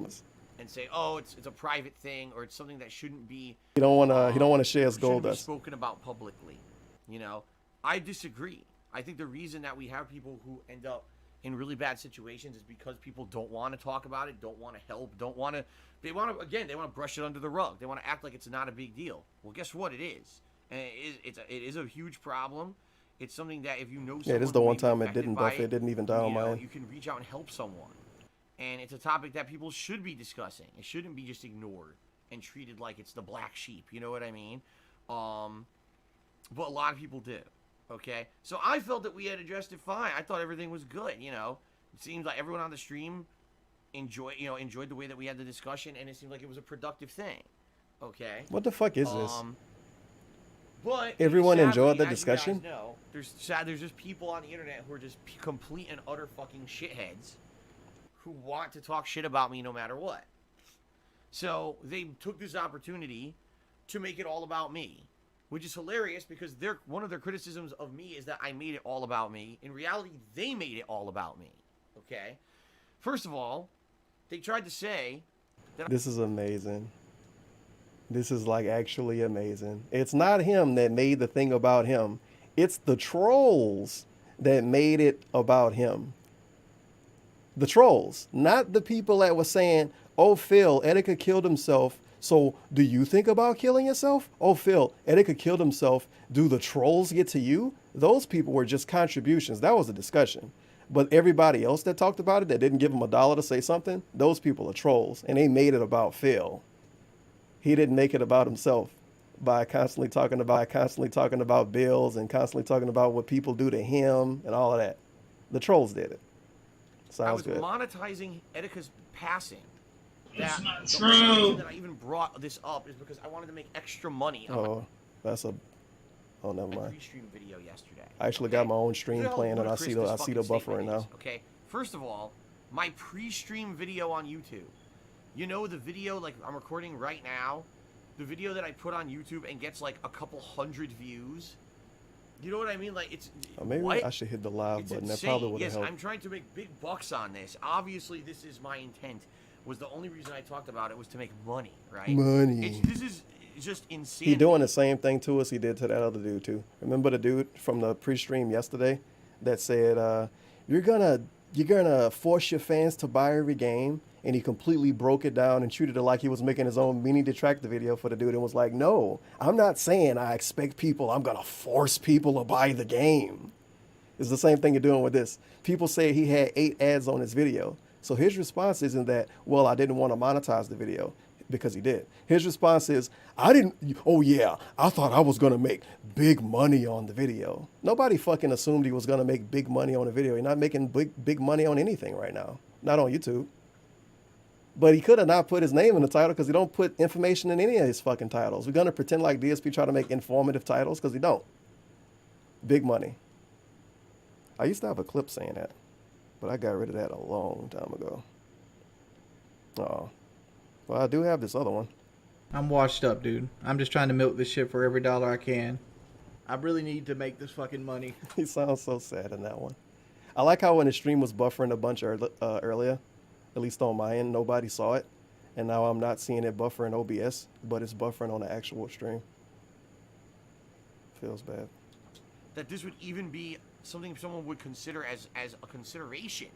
us. And say, oh, it's a private thing, or it's something that shouldn't be. He don't want to share his gold shouldn't be dust. spoken about publicly. You know, I disagree. I think the reason that we have people who end up in really bad situations is because people don't want to talk about it, don't want to help, they want to brush it under the rug. They want to act like it's not a big deal. Well, guess what? It is. And it is a huge problem. It's something that if you know someone Yeah, this is the who one may be time it affected didn't by buff. It didn't even die on you know, mine. you can reach out and help someone. And it's a topic that people should be discussing. It shouldn't be just ignored and treated like it's the black sheep. You know what I mean? But a lot of people do. Okay? So I felt that we had addressed it fine. I thought everything was good, you know. It seems like everyone on the stream enjoyed the way that we had the discussion, and it seemed like it was a productive thing. Okay. What the fuck is this? But everyone sadly, enjoyed the as discussion? You guys know, there's just people on the internet who are just complete and utter fucking shitheads who want to talk shit about me no matter what. So they took this opportunity to make it all about me, which is hilarious because one of their criticisms of me is that I made it all about me. In reality, they made it all about me. Okay? First of all, they tried to say that this is amazing. This is like actually amazing. It's not him that made the thing about him. It's the trolls that made it about him. The trolls, not the people that were saying, oh, Phil, Etika killed himself. So do you think about killing yourself? Oh, Phil, Etika killed himself. Do the trolls get to you? Those people were just contributions. That was a discussion. But everybody else that talked about it, that didn't give him $1 to say something, those people are trolls. And they made it about Phil. He didn't make it about himself by constantly talking about bills and constantly talking about what people do to him and all of that. The trolls did it. Sounds good. I was monetizing Etika's passing. That's not the only true. reason that I even brought this up is because I wanted to make extra money on never mind. pre-stream video yesterday. I actually got my own stream playing and I see the buffering now. Okay, first of all, my pre-stream video on YouTube. You know the video like I'm recording right now? The video that I put on YouTube and gets like a couple hundred views? You know what I mean? Like it's maybe I should hit the live button. That probably would have helped. Yes, I'm trying to make big bucks on this. Obviously, this is my intent. Was the only reason I talked about it was to make money, right? Money. This is just insane. He doing the same thing to us he did to that other dude too. Remember the dude from the pre-stream yesterday that said, you're gonna force your fans to buy every game, and he completely broke it down and treated it like he was making his own mini detractor video for the dude and was like, no, I'm not saying I expect people, I'm gonna force people to buy the game. It's the same thing you're doing with this. People say he had 8 ads on his video. So his response isn't that, well, I didn't want to monetize the video, because he did. His response is, I thought I was going to make big money on the video. Nobody fucking assumed he was going to make big money on the video. He's not making big money on anything right now. Not on YouTube. But he could have not put his name in the title because he don't put information in any of his fucking titles. We're going to pretend like DSP try to make informative titles because he don't. Big money. I used to have a clip saying that, but I got rid of that a long time ago. Oh. Well, I do have this other one. I'm washed up, dude. I'm just trying to milk this shit for every dollar I can. I really need to make this fucking money. He sounds so sad in that one. I like how when the stream was buffering a bunch earlier, at least on my end, nobody saw it. And now I'm not seeing it buffer in OBS, but it's buffering on the actual stream. Feels bad. That this would even be something someone would consider as a consideration.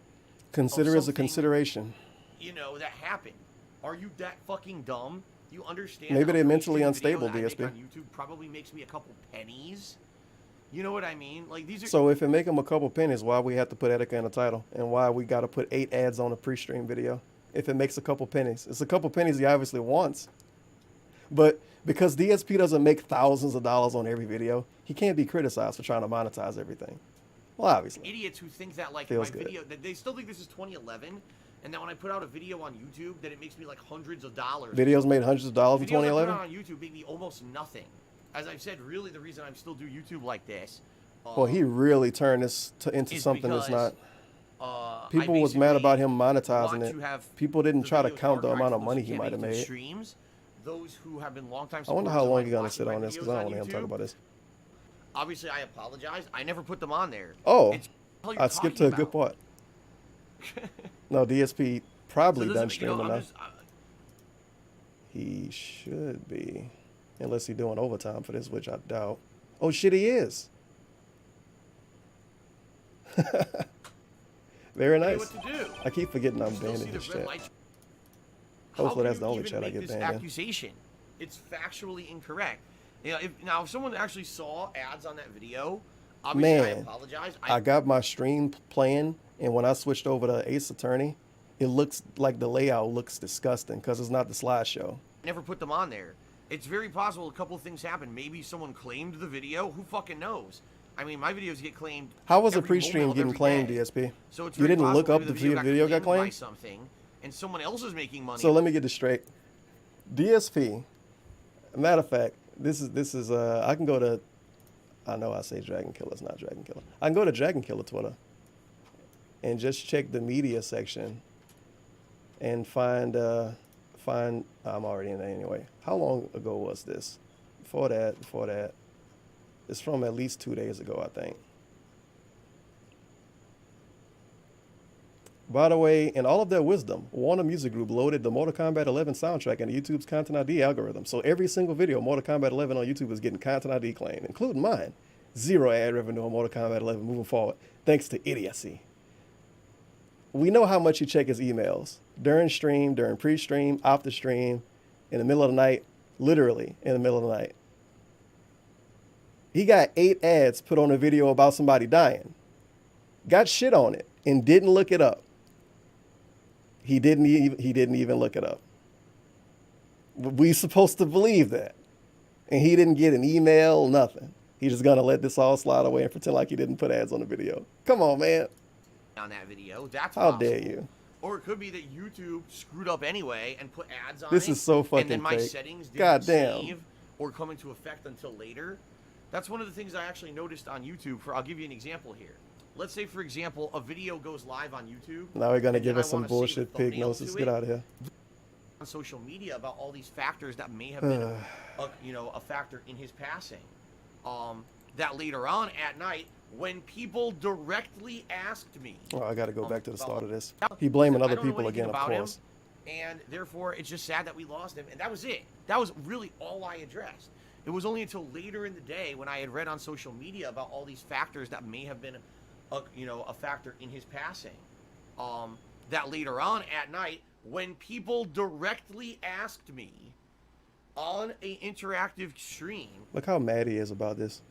Consider as a consideration. You know, that happened. Are you that fucking dumb? You understand? Maybe they're how mentally YouTube unstable, videos I make DSP. on YouTube probably makes me a couple pennies. You know what I mean? Like these are. So if it make them a couple pennies, why we have to put Etika in the title, and why we got to put 8 ads on a pre-stream video? If it makes a couple pennies, it's a couple pennies he obviously wants. But because DSP doesn't make thousands of dollars on every video, he can't be criticized for trying to monetize everything. Well, obviously. Idiots who think that like Feels my good. video, that they still think this is 2011, and that when I put out a video on YouTube, that it makes me like hundreds of dollars. Videos made hundreds of dollars in Videos I 2011? put out on YouTube make me almost nothing. As I've said, really the reason I still do YouTube like this. Well, he really turned this into is something that's because, not. People was mad about him monetizing want to it. have People didn't the try to videos count the archived amount of for money those he who might can't have make the made. Streams, those who have been longtime I wonder supporters how of long my you're gonna watching sit my on this because videos I on don't want to talk YouTube. about this. Obviously, I apologize. I never put them on there. Oh, It's what you're I skipped to a talking good part. No, DSP probably So done this- you know, streaming I'm now. just- He should be, unless he's doing overtime for this, which I doubt. Oh shit, he is. Very tell you nice. what to do. I keep forgetting I'm Still banned see in the this red chat. light. Hopefully How that's can the you only even chat I make get this banned in. accusation? It's factually incorrect. You know, if someone actually saw ads on that video, obviously I Man, apologize. I got my stream playing, and when I switched over to Ace Attorney, it looks like the layout looks disgusting because it's not the slideshow. never put them on there. It's very possible a couple of things happened. Maybe someone claimed the video. Who fucking knows? I mean, my videos get claimed. How was a every pre-stream moment of getting every claimed, day. DSP? So it's You very didn't look possible up maybe to see if the video got by claimed? something, and someone else is making money. So let me get this straight. DSP. Matter of fact, this is I can go to. I know I say Dragon Killer. It's not Dragon Killer. I can go to Dragon Killer Twitter and just check the media section and find. I'm already in there anyway. How long ago was this? Before that. It's from at least 2 days ago, I think. By the way, in all of their wisdom, Warner Music Group loaded the Mortal Kombat 11 soundtrack into YouTube's Content ID algorithm. So every single video Mortal Kombat 11 on YouTube is getting Content ID claimed, including mine. 0 ad revenue on Mortal Kombat 11 moving forward, thanks to idiocy. We know how much you check his emails. During stream, during pre-stream, after stream, in the middle of the night, literally in the middle of the night. He got 8 ads put on a video about somebody dying. Got shit on it and didn't look it up. He didn't even look it up. We supposed to believe that. And he didn't get an email, nothing. He's just gonna let this all slide away and pretend like he didn't put ads on the video. Come on, man. On that video, that's how possible. dare you? Or it could be that YouTube screwed up anyway and put ads on This it. is so fucking and then my fake. settings didn't Goddamn. save or come into effect until later. That's one of the things I actually noticed on YouTube. I'll give you an example here. Let's say, for example, a video goes live on YouTube. Now we're gonna and give then us I some wanna save bullshit a pig thumbnail gnosis. to Get it. out of here. On social media about all these factors that may have been a factor in his passing. That later on at night, when people directly asked me. Oh, I gotta go back to the start of this. He blaming other I don't know people anything again, of about him, course. and therefore, it's just sad that we lost him. And that was it. That was really all I addressed. It was only until later in the day when I had read on social media about all these factors that may have been a factor in his passing. That later on at night, when people directly asked me on a interactive stream. Look how mad he is about this.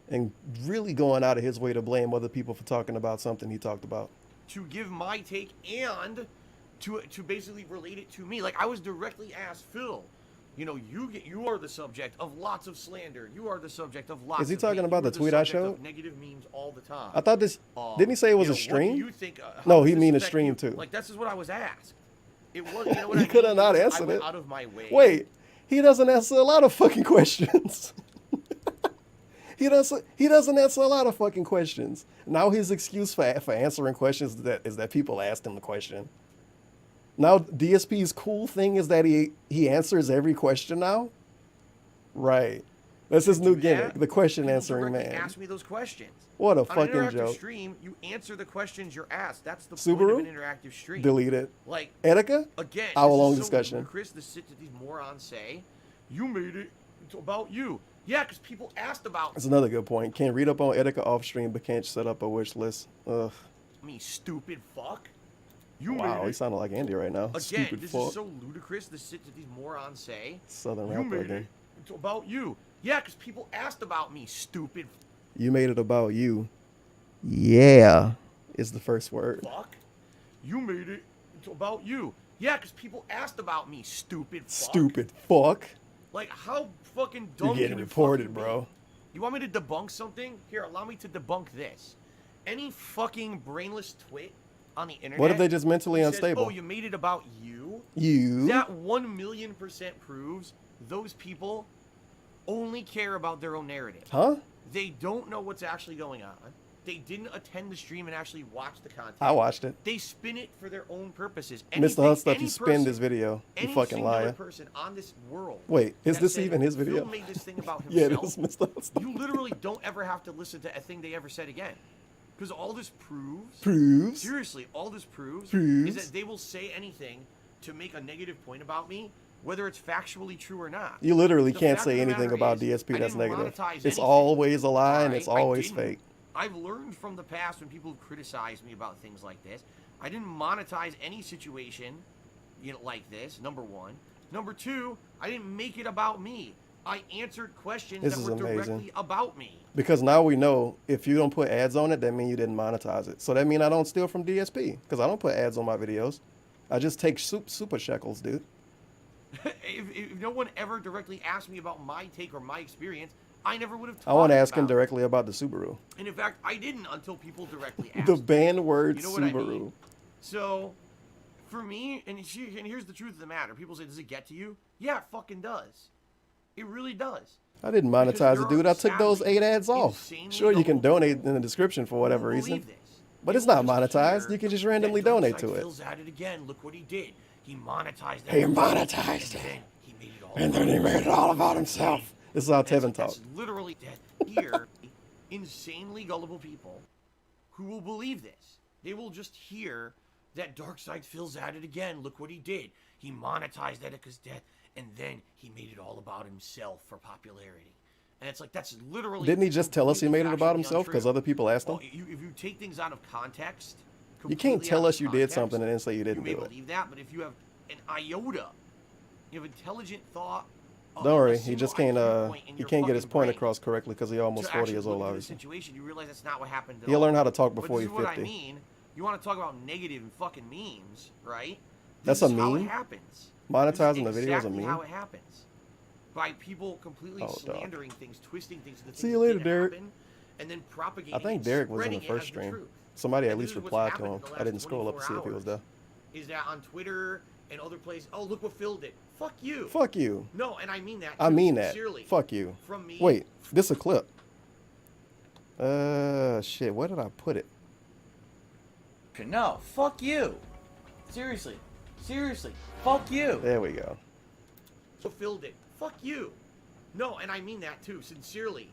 And really going out of his way to blame other people for talking about something he talked about. To give my take and to basically relate it to me. Like, I was directly asked, Phil, you are the subject of lots of slander. You are the subject of lots. Is he of talking hate. about You are the tweet I subject of showed? Negative memes all the time. I thought this. Didn't he say it was a What stream? do you think? No, how he does mean a this affect stream you? too. Like, this is what I was asked. It was. You know what He I could mean? have not I answered went it. out of my way. Wait, he doesn't answer a lot of fucking questions. He doesn't answer a lot of fucking questions. Now his excuse for answering questions is that people asked him the question. Now DSP's cool thing is that he answers every question now. Right. That's his new gimmick, the question answering man. Ask me those questions. What a On fucking an interactive joke. stream, you answer the questions you're asked. That's the Subaru? point of an interactive stream. Delete it. Like, Etika? Again, Hour-long this is discussion. So ludicrous, the shit that these morons say. You made it about you. Yeah, because people asked about. That's another good point. Can't read up on Etika off stream, but can't set up a wish list. Ugh. Me, stupid fuck. You Wow, made he it. sounded like Andy right now. Again, Stupid this fuck. is so ludicrous, the shit that these morons say. Southern You rapper made again. it about you. Yeah, because people asked about me, stupid You made it about you. Yeah, is the first word. fuck. You made it about you. Yeah, because people asked about me, stupid fuck. Stupid fuck. Like, how fucking dumb You're getting can you reported, fucking be? bro. You want me to debunk something? Here, allow me to debunk this. Any fucking brainless twit on the internet. What if they just mentally who says, unstable? oh, you made it about you? You? That 1,000,000% proves those people only care about their own narrative. Huh? They don't know what's actually going on. They didn't attend the stream and actually watch the content. I watched it. They spin it for their own purposes. Mr. Hunt stuff, any you spin person- this video. You any fucking singular liar. person on this world. Wait, is that this said, even his video? Phil made this thing about Yeah, it himself. is Mr. Hunt stuff. You literally don't ever have to listen to a thing they ever said again. Because all this proves... Proves? Seriously, all this proves Proves? is that they will say anything to make a negative point about me, whether it's factually true or not. You literally The can't fact say of the anything matter about is, DSP I that's didn't negative. monetize It's anything. always a lie and Alright, it's always I didn't. fake. I've learned from the past when people have criticized me about things like this. I didn't monetize any situation like this, number one. Number two, I didn't make it about me. I answered questions This that is were amazing. directly about me. Because now we know if you don't put ads on it, that means you didn't monetize it. So that means I don't steal from DSP because I don't put ads on my videos. I just take super shekels, dude. if no one ever directly asked me about my take or my experience, I never would have. I want to ask him directly about the Subaru. And in fact, I didn't until people directly asked. The banned word you know what Subaru. I mean? So, for me, and here's the truth of the matter. People say, does it get to you? Yeah, it fucking does. It really does. I didn't monetize it, dude. I took those 8 ads off. Sure, you can donate in the description for whatever reason. But it's not monetized. You can just randomly donate to it. Phil's at it again. Look what he did. He monetized it. He monetized it. And then he made it all about himself. This is how Tevin talks. That's literally here, insanely gullible people who will believe this. They will just hear that Darkseid Phil's at it again. Look what he did. He monetized Etika's death, and then he made it all about himself for popularity. And it's like, that's literally... Didn't he just tell us he made it about himself because other people asked him? Well, if you take things out of context... You can't tell us you did something and then say you didn't do it. You may believe that, but if you have an iota, you have intelligent thought... Don't worry, he just can't get his point across correctly because he's almost 40 years old, obviously. Situation, you realize that's not what happened at He'll all. learn how to talk before he's 50. What I mean, you want to talk about negative and fucking memes, right? That's a This is how it meme? happens. Monetizing the This is video is a exactly meme? how it happens. By people completely slandering things, twisting things. To the See things you that later, didn't Derek. happen, and then propagating I think it, Derek was in spreading the it first as stream. truth. Somebody at And least this is what's replied to happened him. in the I last didn't scroll up to see if he 24 was there. Is that on Twitter and other places? Oh, look what Phil did. Fuck you. Fuck you. No, and I mean that. I too, mean that. sincerely. Fuck you. From me. Wait, this a clip. Shit, where did I put it? No, fuck you. Seriously. Fuck you. There we go. So Phil did. Fuck you. No, and I mean that too, sincerely.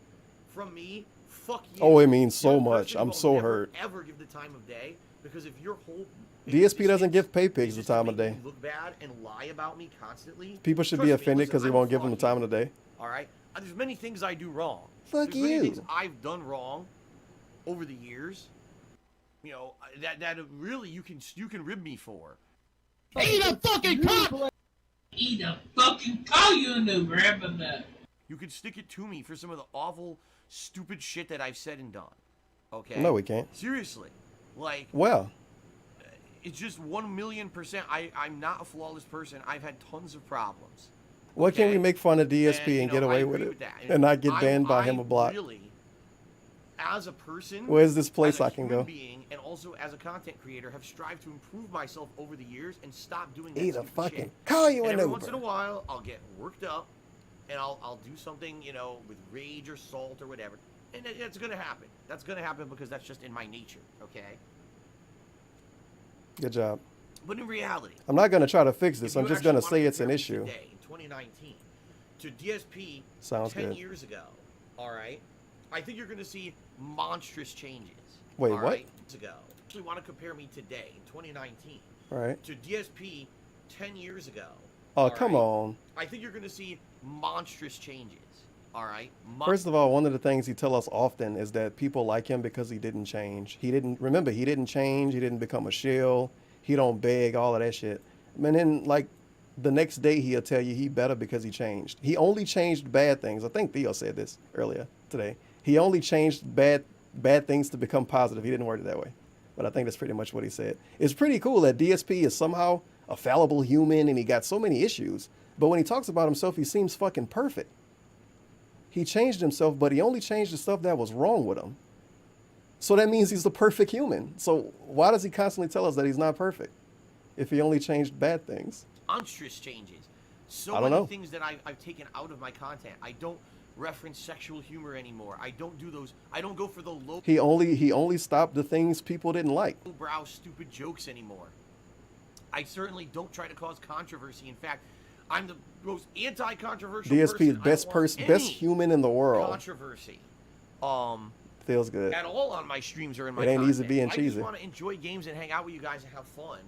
From me, fuck you. Oh, it means so You're a much. person I'm who will so never, hurt. Ever give the time of day because if your whole DSP doesn't give pay pigs the time of day. look bad and lie about me constantly. People should trust be me, offended listen, because he I'm won't a give them the time of the day. All right, there's many things I do wrong. Fuck there's many you. things I've done wrong over the years. You know that really you can rib me for. Eat a fucking cock! Eat a fucking cow, you new grab of that. You can stick it to me for some of the awful, stupid shit that I've said and done. Okay? No, we can't. Seriously. Like, Well, it's just 1,000,000%. I'm not a flawless person. I've had tons of problems. why can't we make fun of DSP and you get know, away I with agree it with that. and not get banned by I him or blocked? Really, as a person, Where's this place as a I can human go? being, and also as a content creator, have strived to improve myself over the years and stop doing that Eat a stupid fucking shit. call you And an every Uber. once in a while, I'll get worked up, and I'll do something, you know, with rage or salt or whatever, and it's gonna happen. That's gonna happen because that's just in my nature. Okay. Good job. But in reality, I'm not going to try to fix this. if you I'm just actually going to wanna say it's an compare issue. Today, in 2019, to DSP Sounds 10 good. years ago, all right, I think you're going to see monstrous changes. Wait, all what? right, ago. Actually, want to compare me today, in 2019, Right. to DSP 10 years ago. Oh, all come right? on. I think you're going to see monstrous changes. All right. First of all, one of the things he tell us often is that people like him because he didn't change. He didn't change. He didn't become a shill. He don't beg, all of that shit. And then, like, the next day he'll tell you he better because he changed. He only changed bad things. I think Theo said this earlier today. He only changed bad things to become positive. He didn't word it that way. But I think that's pretty much what he said. It's pretty cool that DSP is somehow a fallible human and he got so many issues. But when he talks about himself, he seems fucking perfect. He changed himself, but he only changed the stuff that was wrong with him. So that means he's the perfect human. So why does he constantly tell us that he's not perfect if he only changed bad things? Monstrous changes. So I don't many know. things that I've taken out of my content. I don't reference sexual humor anymore. I don't do those. I don't go for the low He only stopped the things people didn't like. brow stupid jokes anymore. I certainly don't try to cause controversy. In fact, I'm the most anti-controversial DSP is person. best human in the world. Controversy. Feels good. At all on my streams or in my It ain't content. easy being I cheesy. just want to enjoy games and hang out with you guys and have fun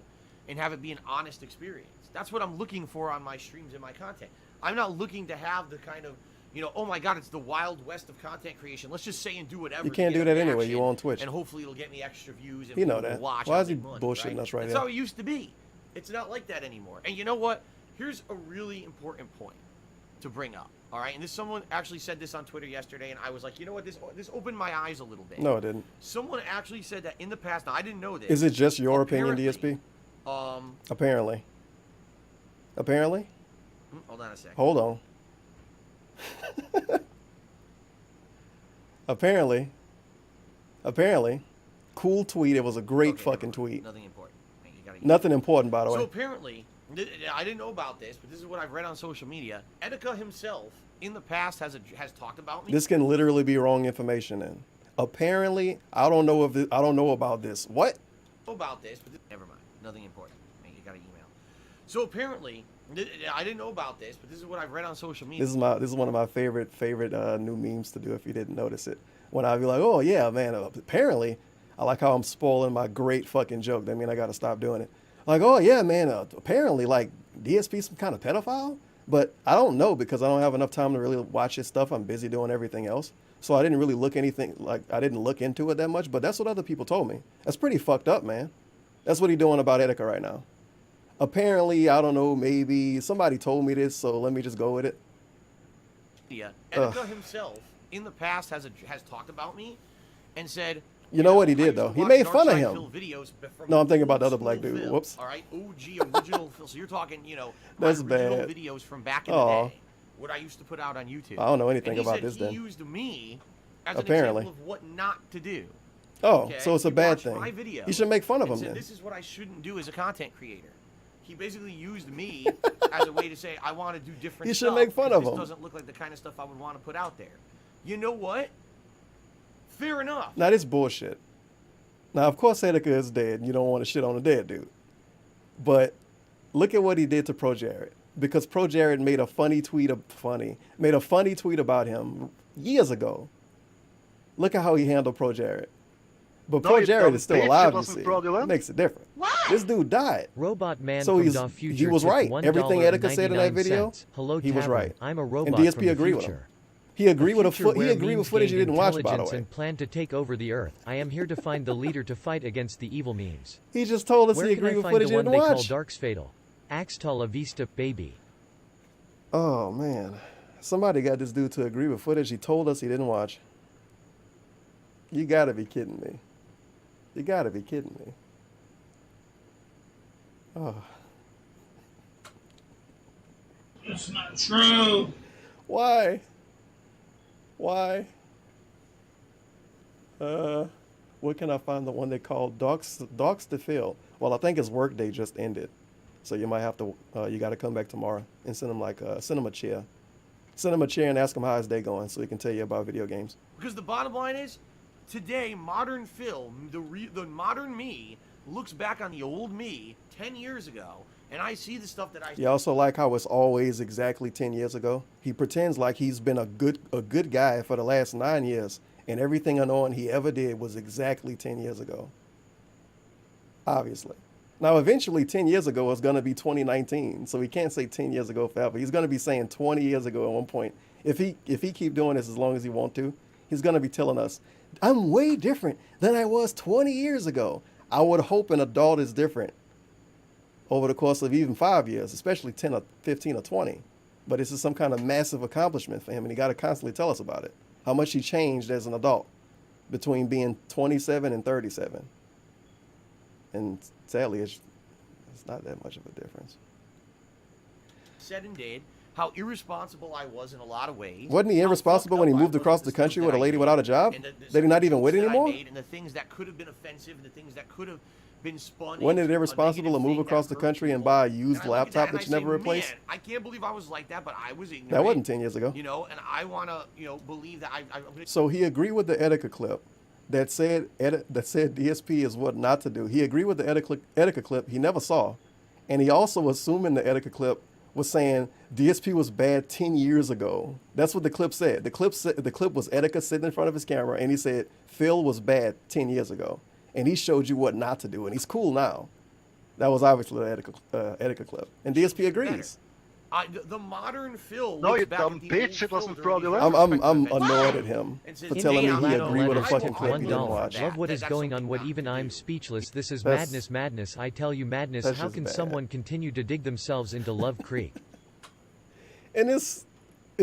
and have it be an honest experience. That's what I'm looking for on my streams and my content. I'm not looking to have the kind of, you know, oh my God, it's the wild west of content creation. Let's just say and do whatever. You to can't get do a that anyway. reaction, You on Twitch. And hopefully it'll get me extra views and You know people will that. watch. Why and is he make money, bullshitting us right That's here? how it used to be. It's not like that anymore. And you know what? Here's a really important point to bring up. All right, and this someone actually said this on Twitter yesterday, and I was like, you know what? This opened my eyes a little bit. No, it didn't. Someone actually said that in the past. Now I didn't know this. Is it just your opinion, Apparently- DSP? Apparently. Apparently? Hold on a second. Hold on. Apparently, cool tweet. It was a great fucking tweet. Nothing important. Nothing important, by the way. So apparently, I didn't know about this, but this is what I've read on social media. Etika himself, in the past, has talked about me. This can literally be wrong information. Then, apparently, I don't know about this. What? About this, but never mind. Nothing important. You got an email. So apparently, I didn't know about this, but this is what I've read on social media. This is one of my favorite new memes to do. If you didn't notice it, when I'd be like, oh yeah, man. Apparently, I like how I'm spoiling my great fucking joke. That means I got to stop doing it. Like, oh yeah, man. Apparently, like DSP some kind of pedophile, but I don't know because I don't have enough time to really watch his stuff. I'm busy doing everything else, so I didn't really look into it that much. But that's what other people told me. That's pretty fucked up, man. That's what he's doing about Etika right now. Apparently, I don't know. Maybe somebody told me this, so let me just go with it. Yeah, Etika himself in the past has talked about me and said. You know what he did, though? He made fun of him. No, I'm thinking about the other black dude. Phil. Whoops. All right, OG original Phil. So you're talking, that's original bad. videos from back in the day. What I used to put out on YouTube. I don't know anything about this then. He used me as apparently an example of what not to do. Oh, okay? so it's a bad thing. My video you should make fun of him then. This is what I shouldn't do as a content creator. He basically used me as a way to say I want to do different You stuff. should make fun of him. This doesn't look like the kind of stuff I would want to put out there. You know what? Fair enough. Now this bullshit. Now, of course, Etika is dead, and you don't want to shit on a dead dude. But look at what he did to Pro Jared. Because Pro Jared made a funny tweet about him years ago. Look at how he handled Pro Jared. But Pro Jared is still alive, you see. It makes it different. What? This dude died. Robot Man so from Da Future he was right. Everything Etika said in that video, Hello, he was right. I'm a robot and DSP from the agreed future. with him. He agreed with footage you didn't watch, by the way. And plan to take over the earth. I am here to find the leader to fight against the evil memes. He just told us Where he agreed with can I find footage the you one didn't they call watch. Dark's Fatal? Axtal La Vista, baby. Oh man, somebody got this dude to agree with footage he told us he didn't watch. You gotta be kidding me. You gotta be kidding me. Oh. It's not true. Why? Where can I find the one they call Docs to Fill? Well, I think his workday just ended. So you might have to, you got to come back tomorrow and send him a chair. Send him a chair and ask him how his day going so he can tell you about video games. Because the bottom line is, today, modern Phil, the modern me, looks back on the old me 10 years ago, and I see the stuff that I... You also like how it's always exactly 10 years ago? He pretends like he's been a good guy for the last 9 years, and everything annoying he ever did was exactly 10 years ago. Obviously. Now, eventually, 10 years ago is going to be 2019, so he can't say 10 years ago forever. He's going to be saying 20 years ago at one point. If he keep doing this as long as he wants to, he's going to be telling us, I'm way different than I was 20 years ago. I would hope an adult is different over the course of even 5 years, especially 10 or 15 or 20. But this is some kind of massive accomplishment for him, and he got to constantly tell us about it. How much he changed as an adult between being 27 and 37. And sadly, it's not that much of a difference. Said and did, how irresponsible I was in a lot of ways. Wasn't he irresponsible when he moved across the country with a lady without a job? That he not even with anymore? And the things that could have been offensive, and the things that could have been spun. Wasn't it irresponsible to move across the country and buy a used laptop that you never replaced? Man, I can't believe I was like that, but I was ignorant. That wasn't 10 years ago. You know, and I want to, believe that I So he agreed with the Etika clip that said DSP is what not to do. He agreed with the Etika clip he never saw. And he also assuming the Etika clip was saying DSP was bad 10 years ago. That's what the clip said. The clip was Etika sitting in front of his camera, and he said Phil was bad 10 years ago. And he showed you what not to do, and he's cool now. That was obviously the Etika clip. And DSP agrees. The modern Phil. No, you dumb bitch. It wasn't fraudulent. I'm annoyed at him for telling me he agreed with a fucking clip he didn't watch. Love what is going on. What even I'm speechless. This is madness. I tell you, madness. How can someone continue to dig themselves into Love Creek? And it's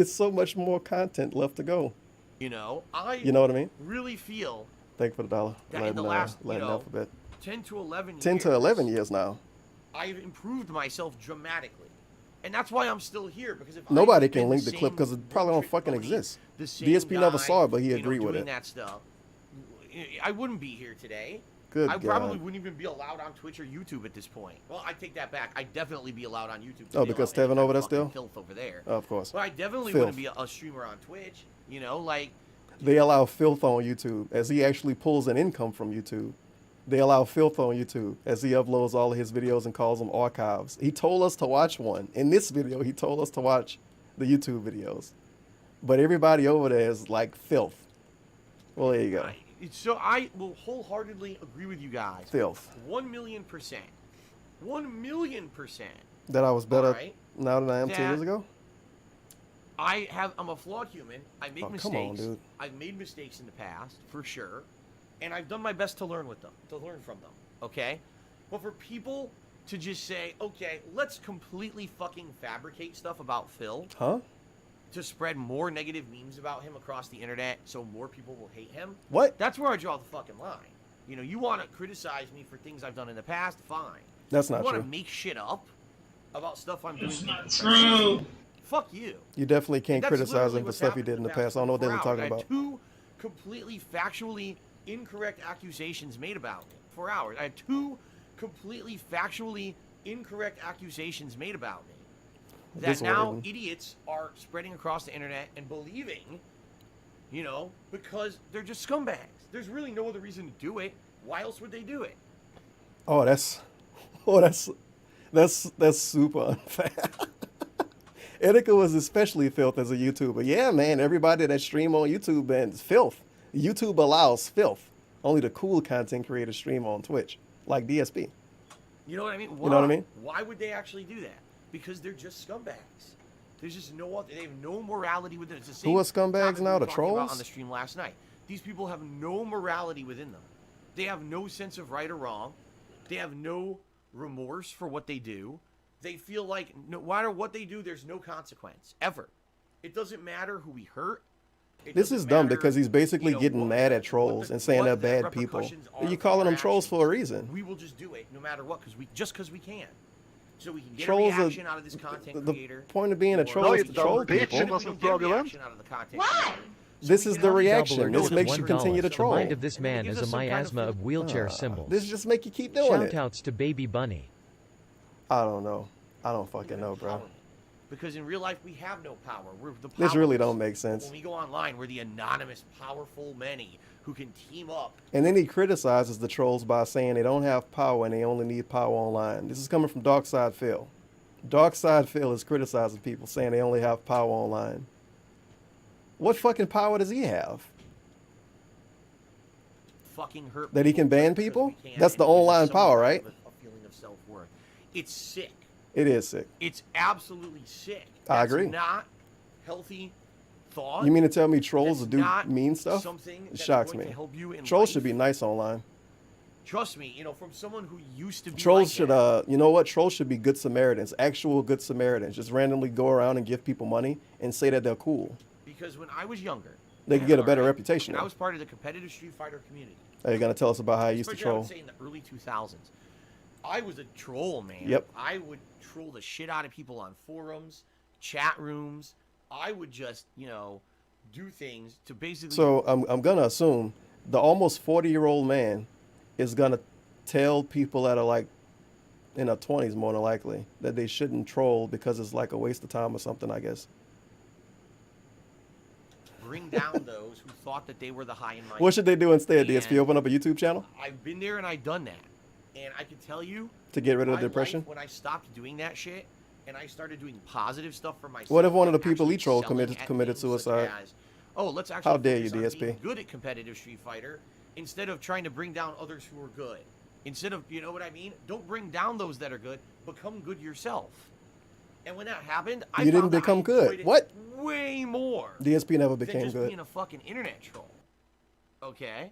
so much more content left to go. You know what I mean? Really feel. Thank you for the $1. That in the last, 10 to 11 years. 10 to 11 years now. I've improved myself dramatically. And that's why I'm still here, because if Nobody I had can been link the clip because it probably don't fucking bunny, exist. the same DSP never guy, saw it, but he you know, agreed with doing it. that stuff, I wouldn't be here today. Good I probably God. wouldn't even be allowed on Twitch or YouTube at this point. Well, I take that back. I'd definitely be allowed on YouTube. Oh, because Tevin over there still? Filth over there. Oh, of course. But I definitely Filth. wouldn't be a streamer on Twitch. You know, like, They allow filth on YouTube as he actually pulls an income from YouTube. They allow filth on YouTube as he uploads all of his videos and calls them archives. He told us to watch one. In this video, he told us to watch the YouTube videos. But everybody over there is like filth. Well, there you go. So I will wholeheartedly agree with you guys. Filth. 1,000,000%. 1,000,000%. That I was better Alright. now than I am 2 years ago? I'm a flawed human. I make mistakes. Come on, dude. I've made mistakes in the past, for sure. And I've done my best to learn with them, to learn from them, okay? But for people to just say, okay, let's completely fucking fabricate stuff about Phil. Huh? To spread more negative memes about him across the internet so more people will hate him. What? That's where I draw the fucking line. You know, you want to criticize me for things I've done in the past, fine. That's not You want true. to make shit up about stuff I'm doing. That's not true. Fuck you. You definitely can't That's criticize literally him for what's stuff he happened did in the the past. I don't know what they were 24 talking hours. I about. had 2 completely factually incorrect accusations made about me. 4 hours. I had 2 completely factually incorrect accusations made about me. That now Disorderly. idiots are spreading across the internet and believing, you know, because they're just scumbags. There's really no other reason to do it. Why else would they do it? Oh, that's super unfair. Etika was especially filth as a YouTuber. Yeah, man, everybody that stream on YouTube, man, is filth. YouTube allows filth. Only the cool content creators stream on Twitch, like DSP. You know what I mean? Why? You know what I mean? Why would they actually do that? Because they're just scumbags. There's just no other. They have no morality within. It's the same Who are scumbags topic we now? were The talking about trolls? on the stream last night. These people have no morality within them. They have no sense of right or wrong. They have no remorse for what they do. They feel like no matter what they do, there's no consequence ever. It doesn't matter who we hurt. It This doesn't is dumb matter, because he's basically you know, getting what- mad at what trolls the- and saying they're what the bad people. repercussions are You're for calling our them trolls for a reason. We will just do it no matter what because we can. So we can get Trolls a are- reaction out of this content the creator. point of being a or- troll is you to dumb troll bitch, people. it wasn't fraudulent. What? This is the reaction. This makes you continue to The troll. mind of this man is a miasma of wheelchair symbols. This just make you keep doing it. Shoutouts to Baby Bunny. I don't know. I don't fucking know, bro. Because in real life we have no power. We're the This really powerless. don't make sense. When we go online, we're the anonymous, powerful many who can team up. And then he criticizes the trolls by saying they don't have power and they only need power online. This is coming from Darkside Phil. Darkside Phil is criticizing people, saying they only have power online. What fucking power does he have? Fucking hurt That he can ban because people? we can, That's the and it gives us online some power, kind right? of a feeling of self-worth. It's sick. It is sick. It's absolutely sick. I That's agree. Not healthy thought. You mean to tell me trolls That's do not mean stuff? something It that's shocks going me. to help you in Trolls life. should be nice online. Trust me, you know, from someone who used to be Trolls like should, that, you know what? Trolls should be good Samaritans, actual good Samaritans. Just randomly go around and give people money and say that they're cool. because when I was younger, They could get a better alright, reputation. and I was part of the competitive Street Fighter community. Are you gonna tell us about how you used to Especially, I troll? would say in the early 2000s. I was a troll, man. Yep. I would troll the shit out of people on forums, chat rooms. I would just, you know, do things to basically. So I'm gonna assume the almost 40-year-old man is gonna tell people that are like in their 20s more than likely that they shouldn't troll because it's like a waste of time or something, I guess. bring down those who thought that they were the high and mighty. What should they do instead? And DSP open up a YouTube channel I've been there and I've done that. And I can tell you, to get rid of my the depression? life, when I stopped doing that shit and I started doing positive stuff for myself. What if one of the like people he actually trolled selling committed at things such suicide? as, oh, let's actually How dare you, focus on being DSP? good at competitive Street Fighter instead of trying to bring down others who are good. Instead of, you know what I mean? Don't bring down those that are good. Become good yourself. And when that happened, I You didn't found that I become good. enjoyed it What? way more DSP never than became just good. being a fucking internet troll. Okay?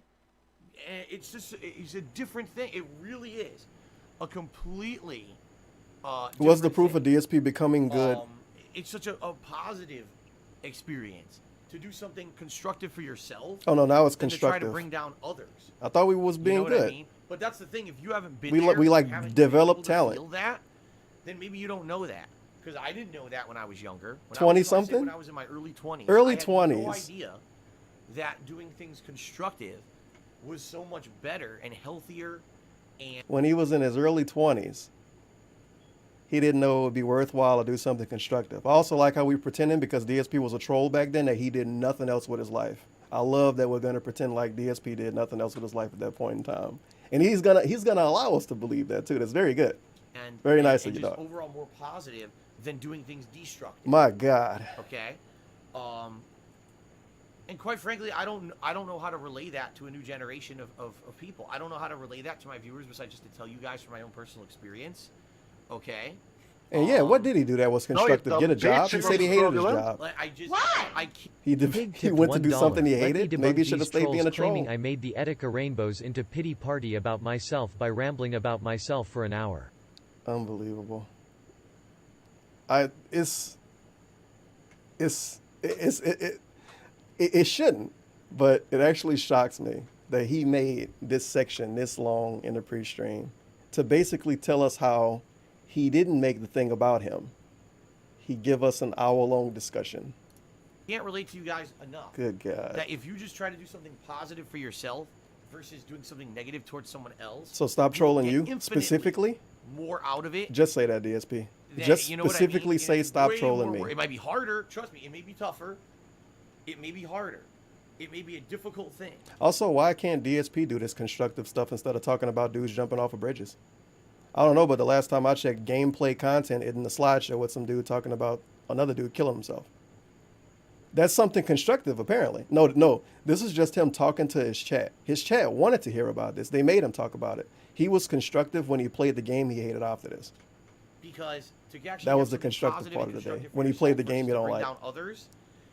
And it's a different thing. It really is a completely What's the proof of DSP becoming good? It's such a positive experience to do something constructive for yourself. Oh, no, now it's than to try constructive. to bring down others. I thought we was being You know what good. I mean? But that's the thing. If you haven't been We there, like haven't been develop able to talent. feel that, then maybe you don't know that. because I didn't know that when I was younger. 20-something? When I was in my early 20s. Early I had 20s. no idea that doing things constructive was so much better and healthier. And When he was in his early 20s, he didn't know it would be worthwhile to do something constructive. I also like how we pretending, because DSP was a troll back then, that he did nothing else with his life. I love that we're going to pretend like DSP did nothing else with his life at that point in time. And he's gonna allow us to believe that too. That's very good. and Very nice and of you, just dog. overall more positive than doing things destructive. My God. Okay. And quite frankly, I don't know how to relay that to a new generation of people. I don't know how to relay that to my viewers besides just to tell you guys from my own personal experience. Okay. And yeah, what did he do that was constructive? Get a job? He said he hated his job. Like, I just, What? He went to do something he hated. Maybe he should have stayed being a troll. Claiming I made the Etika rainbows into pity party about myself by rambling about myself for an hour. Unbelievable. It shouldn't, but it actually shocks me that he made this section this long in the pre-stream to basically tell us how he didn't make the thing about him. He give us an hour-long discussion. can't relate to you guys enough. Good God. That if you just try to do something positive for yourself versus doing something negative towards someone else. So stop trolling get you infinitely specifically? More out of it. Just say that, DSP. That, Just you know what I specifically mean? say It's stop way trolling more me. work. It might be harder. Trust me, it may be tougher. It may be harder. It may be a difficult thing. Also, why can't DSP do this constructive stuff instead of talking about dudes jumping off of bridges? I don't know, but the last time I checked gameplay content in the slideshow with some dude talking about another dude killing himself. That's something constructive, apparently. No, this is just him talking to his chat. His chat wanted to hear about this. They made him talk about it. He was constructive when he played the game he hated after this. Because to actually That have was the something constructive positive part and of the day. constructive for When he played the yourself game you versus to don't bring like. down others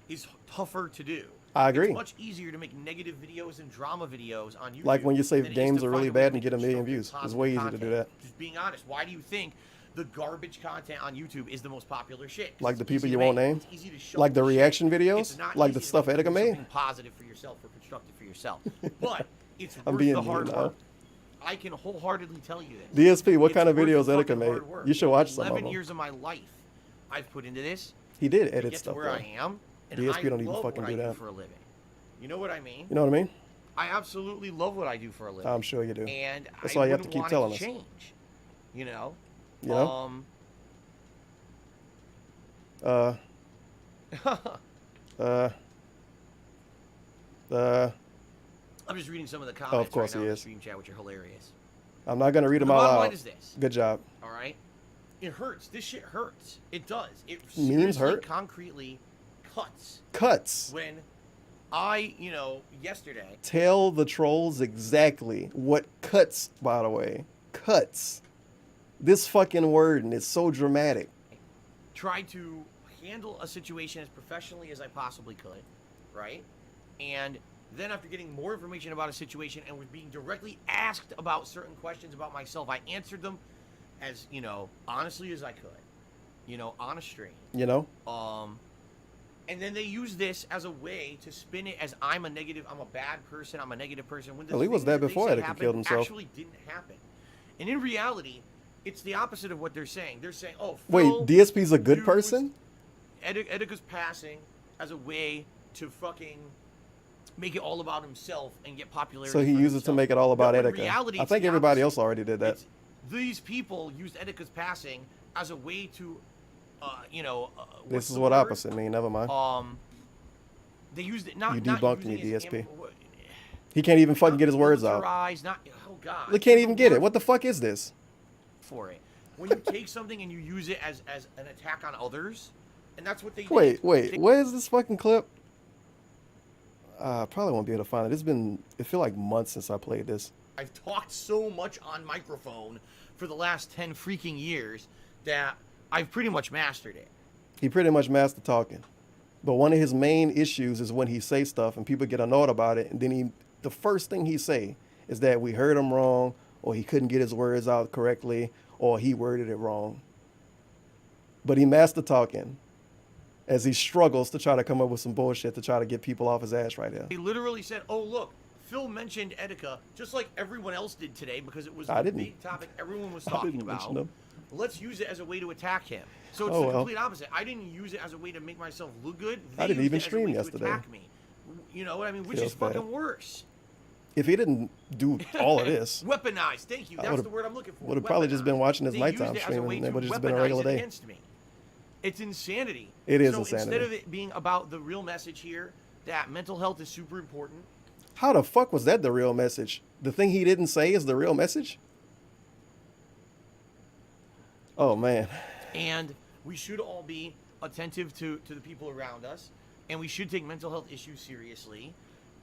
is tougher to do. I agree. It's much easier to make negative videos and drama videos on YouTube. Like when you say than it is games to are find really a way bad to and get a make million constructive, views. It's positive way easier to content. do that. Just being honest, why do you think the garbage content on YouTube is the most popular shit? Like the It's easy people to you won't make. name? It's easy to show Like the shit. reaction It's videos? not Like the easy to stuff do Etika made? something positive for yourself or constructive for yourself. But it's I'm worth being the mean hard now. work. I can wholeheartedly tell you this. DSP, what It's kind of worth videos the Etika fucking made? hard work. You should watch some of 11 them. years of my life I've put into this. He did to edit get stuff, to where though. I am. And DSP I don't even love fucking what do I that. for a living. You know what I mean? You know what I mean? I absolutely love what I do for a living. I'm sure you do. And That's I why you have to wouldn't keep want telling it us. to change. You know? You know? I'm just reading some of the comments of course right now he in the is. stream chat, which are hilarious. I'm not going to read them The out bottom loud. line is this. Good job. All right? It hurts. This shit hurts. It does. It Memes seriously, hurt? concretely cuts. Cuts. When yesterday. Tell the trolls exactly what cuts, by the way. Cuts. This fucking word, and it's so dramatic. Tried to handle a situation as professionally as I possibly could, right? And then after getting more information about a situation and was being directly asked about certain questions about myself, I answered them as, honestly as I could, on a stream. And then they use this as a way to spin it as I'm a bad person, I'm a negative person. When the Well, he was things there that before they say Etika happened killed himself. actually didn't happen. And in reality, it's the opposite of what they're saying. They're saying, oh, Wait, Phil DSP's a good used person? Etika's passing as a way to fucking make it all about himself and get popularity. So he for uses it to himself. make it all about No, in Etika. reality, I it's think the everybody opposite. else already did that. These people used Etika's passing as a way to, This is what opposite mean. Never mind. They used it not. You not debunked me, using it as DSP. He can't even fucking get his words out. Oh God. They can't even get it. What the fuck is this? For it, when you take something and you use it as an attack on others, and that's what they did. Wait, where is this fucking clip? I probably won't be able to find it. It feel like months since I played this. I've talked so much on microphone for the last 10 freaking years that I've pretty much mastered it. He pretty much mastered talking. But one of his main issues is when he say stuff and people get annoyed about it, and then the first thing he say is that we heard him wrong, or he couldn't get his words out correctly, or he worded it wrong. But he mastered talking as he struggles to try to come up with some bullshit to try to get people off his ass right here. He literally said, oh, look, Phil mentioned Etika just like everyone else did today because it was I a didn't. big topic everyone was I talking didn't about. mention him. let's use it as a way to attack him. So it's Oh, the well. complete opposite. I didn't use it as a way to make myself look good. I They didn't used even it as a stream way to yesterday. attack me. You know what I mean? Which Feels is fucking bad. worse. If he didn't do all of this, Weaponized. Thank you. I That's would've- the word I'm looking for. would have probably just been watching his They nighttime used it as a stream, way and it to would have just been a weaponize regular it day. against me. It's insanity. It is so insanity. instead of it being about the real message here, that mental health is super important. How the fuck was that the real message? The thing he didn't say is the real message? Oh, man. And we should all be attentive to the people around us, and we should take mental health issues seriously.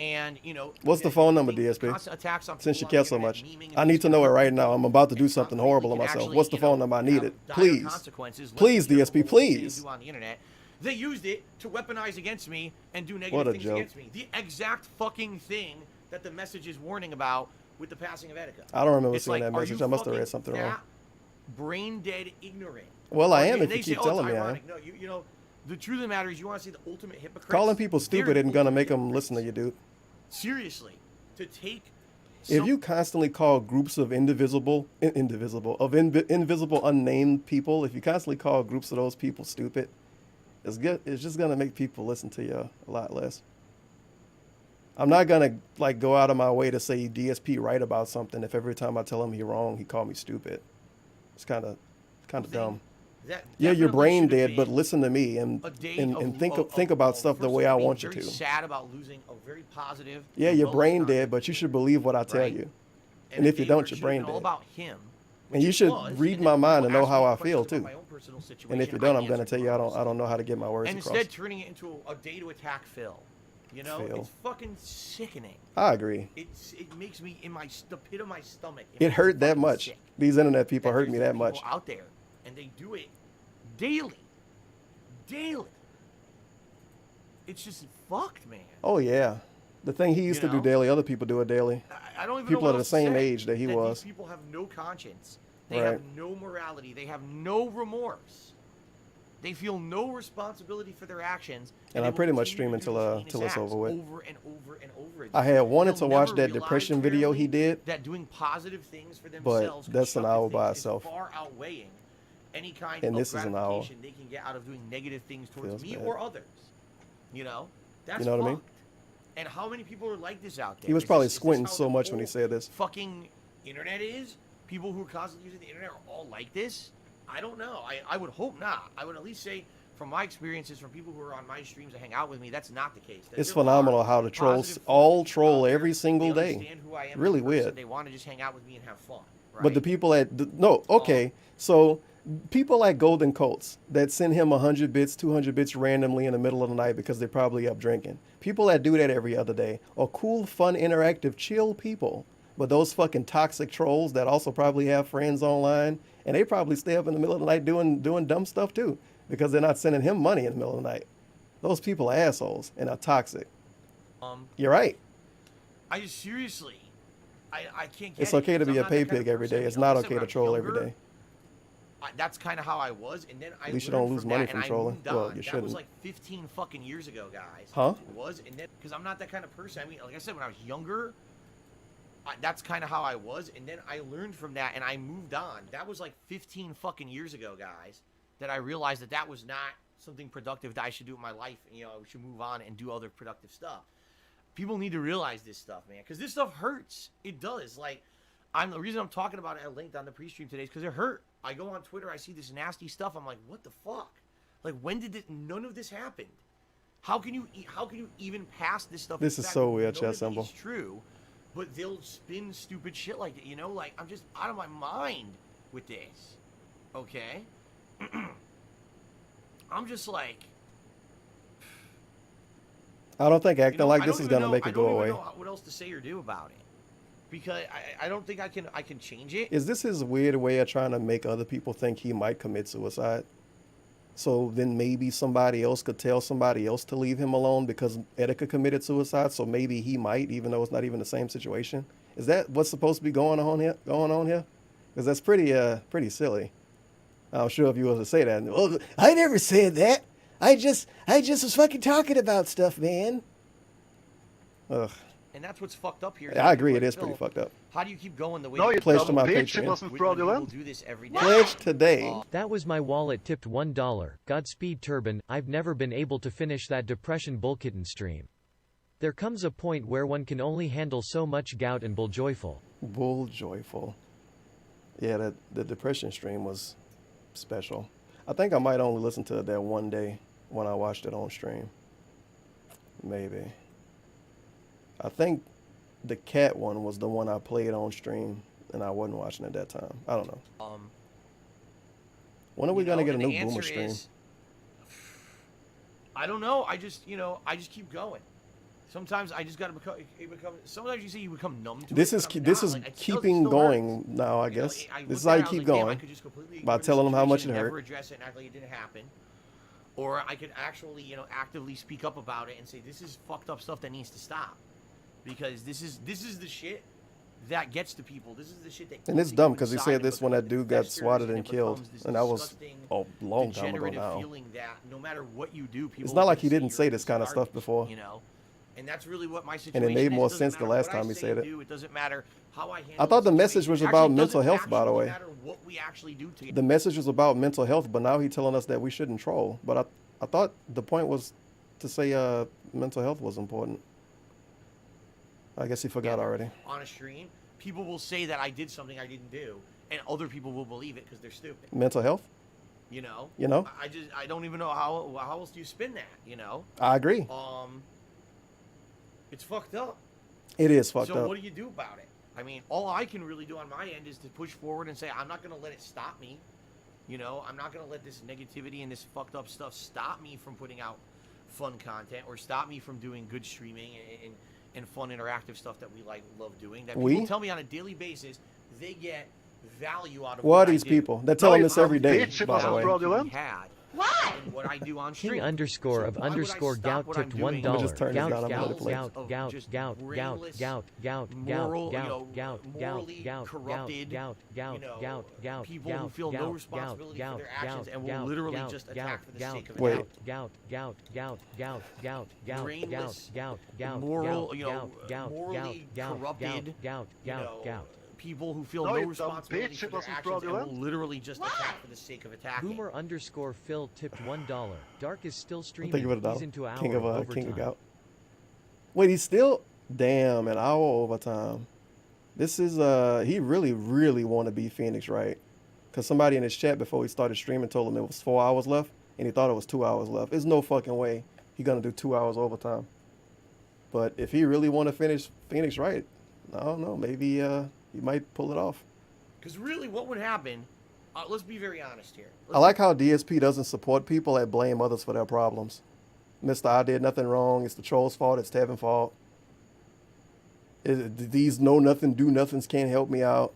And, you know, What's the phone number, DSP? constant attacks on Since you people on care so the much. internet, memeing and I need to know it right now. I'm about to do something horrible to can myself. actually, What's the you phone know, number? I need have it. dire Please. consequences, like Please, the DSP, horrible things please. they do on the internet. They used it to weaponize against me and do What negative a things joke. against me. The exact fucking thing that the message is warning about with the passing of Etika. I don't remember It's seeing like, that are message. you I must have read fucking something wrong. that brain dead ignorant? Well, I am And if they you say, keep "Oh, telling it's me I am. ironic." No, you know, the truth of the matter is, you want to see the ultimate hypocrite. Calling people stupid isn't going to make them listen to you, dude. Seriously, to take. If you constantly call groups of invisible unnamed people, if you constantly call groups of those people stupid, it's just gonna make people listen to you a lot less. I'm not gonna like go out of my way to say DSP right about something if every time I tell him he's wrong, he called me stupid. It's kind of dumb. That Yeah, your definitely brain should have dead, but been listen to me and a day think about stuff the first way of I all, being want you very to. sad about losing a very positive. Yeah, and your brain well-designed- dead, but you should believe what I tell Right. you. And if you they don't, were- your should have brain been all dead. about him. And you which should it was, read and my then mind people and know asked me how I feel questions about too. my own personal And if situation, you don't, I'm I gonna answered tell you I honestly. don't know how to get my words And across. instead turning it into a day to attack Phil. You know, Phil. it's fucking sickening. I agree. It makes me in the pit of my stomach. It hurt that much. Sick. These internet people hurt me There's that people much. out there, and they do it daily. It's just fucked, man. Oh yeah, the thing he used to do daily, other people do it daily. I don't even People know are what the else to same say. age that he was. These people have no conscience. They Right. have no morality. They have no remorse. They feel no responsibility for their actions. And they I'm pretty will much continue streaming to do till heinous till it's acts over with. Over and over and over again. I had wanted They'll to watch never that realize depression video he clearly did, that doing positive things for but themselves, that's an hour constructive by things, is itself. far outweighing any kind And of this is an hour. gratification they can get out of doing negative things towards Feels me bad. or others. You know, that's You know what I mean? fucked. And how many people are like this out there? He was Is probably this- is this squinting how so the much when he whole said this. Fucking internet is? People who are constantly using the internet are all like this? I don't know. I would hope not. I would at least say, from my experiences, from people who are on my streams that hang out with me, that's not the case. That It's there phenomenal are how the trolls positive all people troll out there. every single They day. understand who I am Really as a person. weird. They want to just hang out with me and have fun. But the people so people like Golden Colts that send him 100 bits, 200 bits randomly in the middle of the night because they're probably up drinking. People that do that every other day are cool, fun, interactive, chill people. But those fucking toxic trolls that also probably have friends online, and they probably stay up in the middle of the night doing dumb stuff too because they're not sending him money in the middle of the night. Those people are assholes and are toxic. You're right. I just seriously, I can't get It's it okay to because be I'm a not that pay kind of pig every person. day. It's Like not I said, okay when to I was troll every younger, day. That's kind of how I was, and then I At least you learned don't lose from money that, from and I trolling. moved Well, on. you That shouldn't. was like 15 fucking years ago, guys. Huh? It was, and then because I'm not that kind of person. I mean, like I said, when I was younger, that's kind of how I was, and then I learned from that, and I moved on. That was like 15 fucking years ago, guys. That I realized that was not something productive that I should do in my life. You know, I should move on and do other productive stuff. People need to realize this stuff, man, because this stuff hurts. It does. Like, the reason I'm talking about it at length on the pre-stream today is because it hurt. I go on Twitter, I see this nasty stuff. I'm like, what the fuck? Like, when did this? None of this happened. How can you even pass this stuff? This In is fact, so weird, none chat of it symbol. is true, but they'll spin stupid shit like that. You know, like I'm just out of my mind with this. Okay, I'm just like. I don't think acting like I this don't is even gonna know- make I it don't go even away. know what else to say or do about it, because I don't think I can change it. Is this his weird way of trying to make other people think he might commit suicide? So then maybe somebody else could tell somebody else to leave him alone because Etika committed suicide. So maybe he might, even though it's not even the same situation. Is that what's supposed to be going on here? Because that's pretty silly. I'm sure if you were to say that, well, I never said that. I just was fucking talking about stuff, man. Ugh, And that's what's fucked up here. Yeah, I agree. It is pretty fucked up. How do you keep going the way No, you you Pledge to my bitch. It Patreon. wasn't when fraudulent. people do this every day? Pledge today. That was my wallet tipped $1. Godspeed Turban, I've never been able to finish that Depression Bullkitten stream. There comes a point where one can only handle so much gout and bull joyful. Bull joyful. Yeah, the Depression stream was special. I think I might only listen to it that one day when I watched it on stream. Maybe. I think the cat one was the one I played on stream, and I wasn't watching at that time. I don't know. When are we gonna get a new Boomer stream? I don't know. I just keep going. Sometimes I just gotta become. Sometimes you see you become numb to This it. is but this I'm is not. Like, keeping going now. I guess this is how you keep going by telling them how much it hurt. Never address it and act like it didn't happen. Or I could actually, actively speak up about it and say this is fucked up stuff that needs to stop, because this is the shit that gets to people. This is the shit that. And it's dumb because he said this when that dude got swatted and killed, and that was a long time ago now. Feeling that no matter what you do, people it's not like he didn't say this kind of stuff before. And that's really what my situation is. And it made more sense the last time he said it. It doesn't matter how I handle I thought the message was about mental doesn't health, by the way. matter what we actually do together. The message was about mental health, but now he's telling us that we shouldn't troll. But I thought the point was to say mental health was important. I guess he forgot already. On a stream, people will say that I did something I didn't do, and other people will believe it because they're stupid. Mental health? You know? I don't even know how else do you spin that, I agree. It's fucked up. It is fucked up. So what do you do about it? I mean, all I can really do on my end is to push forward and say I'm not going to let it stop me. I'm not going to let this negativity and this fucked up stuff stop me from putting out fun content or stop me from doing good streaming and fun interactive stuff that we love doing. That people tell me on a daily basis they get value out of. What are these people? They're telling this every day, by the way. What? And what I do on stream. King _of_gout tipped $1. Gout. People who feel no responsibility for their actions and will literally just attack for the sake of it. Brainless, morally corrupted, people who feel no responsibility for their actions and will literally just attack for the sake of attacking. Boomer_Phil tipped $1. Dark is still streaming. Think of it He's into hour King of overtime. Gout. Wait, he's still an hour overtime. This is he really want to be Phoenix, right? Because somebody in his chat before he started streaming told him it was 4 hours left, and he thought it was 2 hours left. There's no fucking way he's gonna do 2 hours overtime. But if he really want to finish Phoenix right, I don't know. Maybe he might pull it off. Because really, what would happen? Let's be very honest here. I like how DSP doesn't support people that blame others for their problems. Mr. I did nothing wrong. It's the troll's fault. It's Tevin's fault. These know nothing, do nothings can't help me out.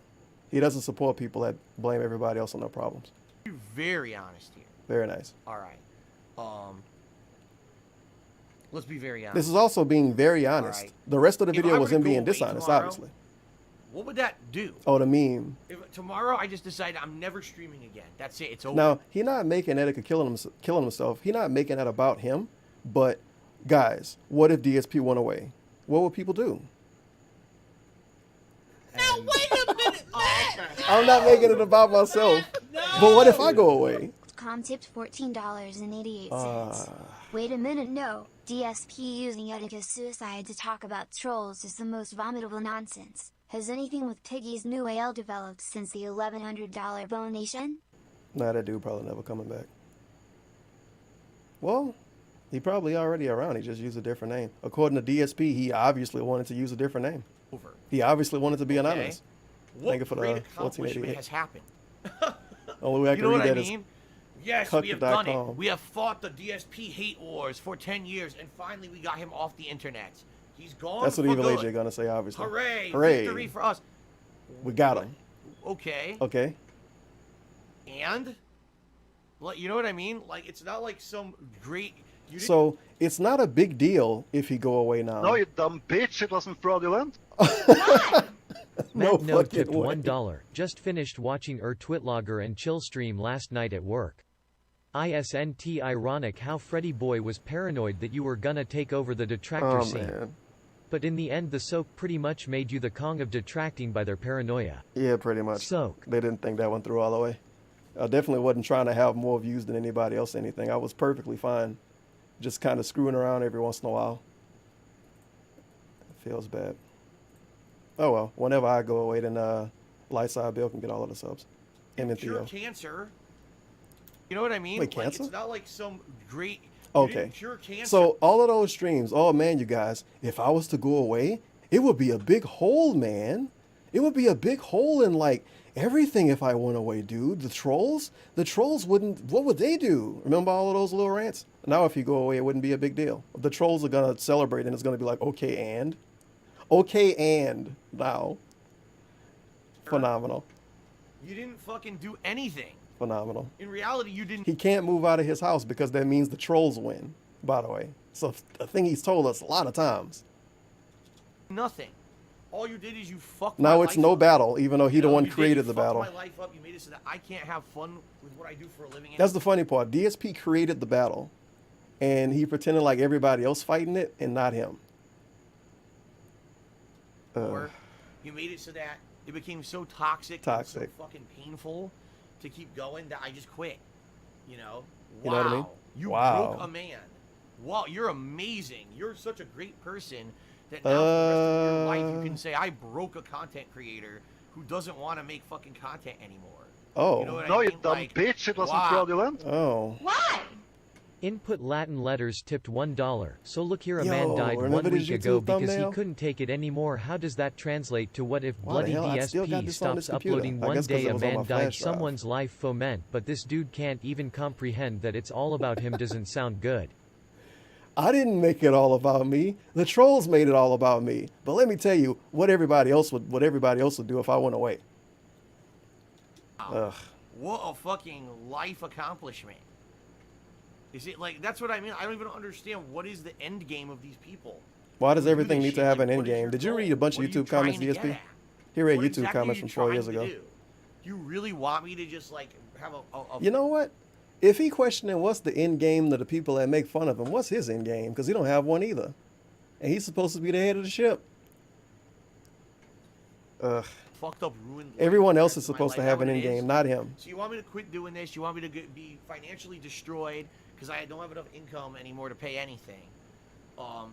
He doesn't support people that blame everybody else on their problems. Be very honest here. Very nice. All right. Let's be very honest. This is also being very honest. Right. The rest of the video was him being dishonest, tomorrow, obviously. What would that do? Oh, the meme. If tomorrow I just decide I'm never streaming again. That's it. It's over. Now, he's not making that killing himself. He's not making that about him. But, guys, what if DSP went away? What would people do? Now, wait a minute, Matt! I'm not making it about myself. No. But what if I go away? Com tipped $14.88. Wait a minute, no. DSP using Etika's suicide to talk about trolls is the most vomitable nonsense. Has anything with Piggy's new AL developed since the $1,100 donation? Nah, that dude probably never coming back. Well, he probably already around. He just used a different name. According to DSP, he obviously wanted to use a different name. Over. He obviously wanted to be anonymous. What Thank you for the great accomplishment 1488. has happened? Only way I You can know read what I that is mean? Yes, we have done it. cuck.com. We have fought the DSP hate wars for 10 years, and finally we got him off the internet. He's gone. That's what for Evil good. AJ gonna say, obviously. Hooray! Hooray! Victory for us. We got him. Okay. Okay. And, like, you know what I mean? Like, it's not like some great. So it's not a big deal if he go away now. No, you dumb bitch! It wasn't fraudulent. No Matt No fucking tipped way. $1. Just finished watching Twittlogger and Chill stream last night at work. ISNT ironic how Freddy Boy was paranoid that you were gonna take over the detractor Oh scene. man. But in the end the soak pretty much made you the Kong of detracting by their paranoia. Yeah, pretty much. Soak. They didn't think that one through all the way. I definitely wasn't trying to have more views than anybody else or anything. I was perfectly fine. Just kind of screwing around every once in a while. It feels bad. Oh well, whenever I go away, then Lightside Bill can get all of the subs. Him and Cure Theo. cancer. You know what I mean? Wait, like, cancer? It's not like some great. Okay. Cure cancer. So all of those streams, oh man, you guys, if I was to go away, it would be a big hole, man. It would be a big hole in like everything if I went away, dude. The trolls wouldn't, what would they do? Remember all of those little rants? Now if you go away, it wouldn't be a big deal. The trolls are gonna celebrate and it's gonna be like, okay, and now. Phenomenal. You didn't fucking do anything. Phenomenal. In reality, you didn't. He can't move out of his house because that means the trolls win, by the way. So a thing he's told us a lot of times. Nothing. All you did is you fucked Now my it's life no up. battle, even though he You the know, one you created the fucked battle. my life up. You made it so that I can't have fun with what I do for a living. That's the funny part. DSP created the battle, and he pretended like everybody else fighting it and not him. Or you made it so that it became so toxic. And so fucking painful to keep going that I just quit. You know? You know what I mean? You Wow. broke a man. Wow, you're amazing. You're such a great person that now for the rest of your life you can say, I broke a content creator who doesn't want to make fucking content anymore. Oh. You know what No, I you mean? dumb Like, bitch. It wasn't wow. fraudulent. Oh. Why? Input Latin letters tipped $1. So look here, a Yo, man died remember 1 this week ago YouTube because thumbnail? he couldn't take it anymore. How does that translate to what if Why the bloody hell? I still got DSP this on this stops computer. uploading I one guess 'cause day it a was on my man died flash drive. someone's life foment, but this dude can't even comprehend that it's all about him doesn't sound good. I didn't make it all about me. The trolls made it all about me. But let me tell you what everybody else would do if I went away. Ugh. What a fucking life accomplishment. Is it like, that's what I mean. I don't even understand what is the end game of these people. Why does who do everything this need to shit. have Like, an what end is game? your Did you goal? read a bunch of What are you YouTube comments, trying to DSP? get at? He read What YouTube exactly are comments you from 4 trying years to ago. do? You really want me to just like have a You know what? If he questioning what's the end game to the people that make fun of him, what's his end game? Because he don't have one either. And he's supposed to be the head of the ship. Ugh. fucked up, ruined life Everyone the else rest is of my supposed to life? have That an what end it is? game, not him. So you want me to quit doing this? You want me to be financially destroyed because I don't have enough income anymore to pay anything?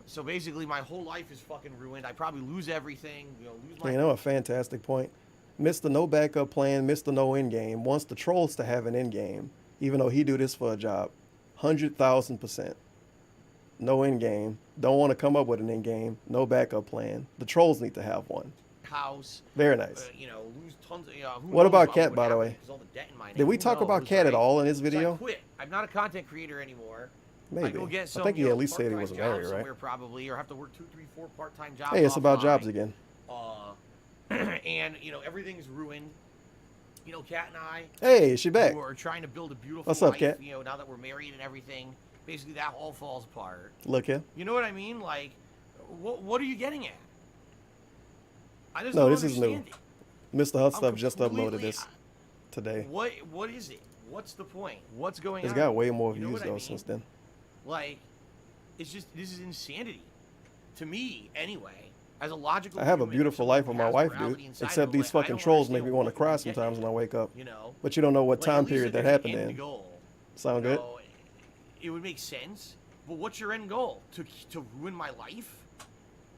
So basically, my whole life is fucking ruined. I probably lose everything. You know, lose my. You know, a fantastic point. Mr. No backup plan, Mr. No end game wants the trolls to have an end game, even though he do this for a job. 100,000%. No end game. Don't want to come up with an end game. No backup plan. The trolls need to have one. House. Very nice. You know, lose tons. Who What knows about what Cat, would by the happen way? because all the debt in my name. Did we Who talk about knows, Cat at right? all in his So video? I quit. I'm not a content creator anymore. Maybe. I go get some, I think he you know, at least said he part-time was job married, right? somewhere probably, or have to work 2, 3, 4 part-time jobs. Hey, it's about offline. jobs again. And you know everything's ruined. You know, Kat and I. Hey, is she back? We're trying to build a beautiful What's up, life. Kat? You know, now that we're married and everything, basically that all falls apart. Look here. You know what I mean? Like, what are you getting at? I just No, don't this is new. understand it. Mr. Hot Stuff I'm just uploaded completely- this today. What is it? What's the point? What's going It's on? got way more You know views what I though mean? since then. Like, it's just, this is insanity. To me, anyway. As a logical I have a human, beautiful someone life who with my has wife, morality dude. inside Except of them, these like, I fucking don't trolls make understand me want to what cry you're getting sometimes at, when I wake up. you know? But you don't know what Like, at time least period if that there's an happened end in. goal, Sound you good? know, it would make sense. But what's your end goal? To ruin my life?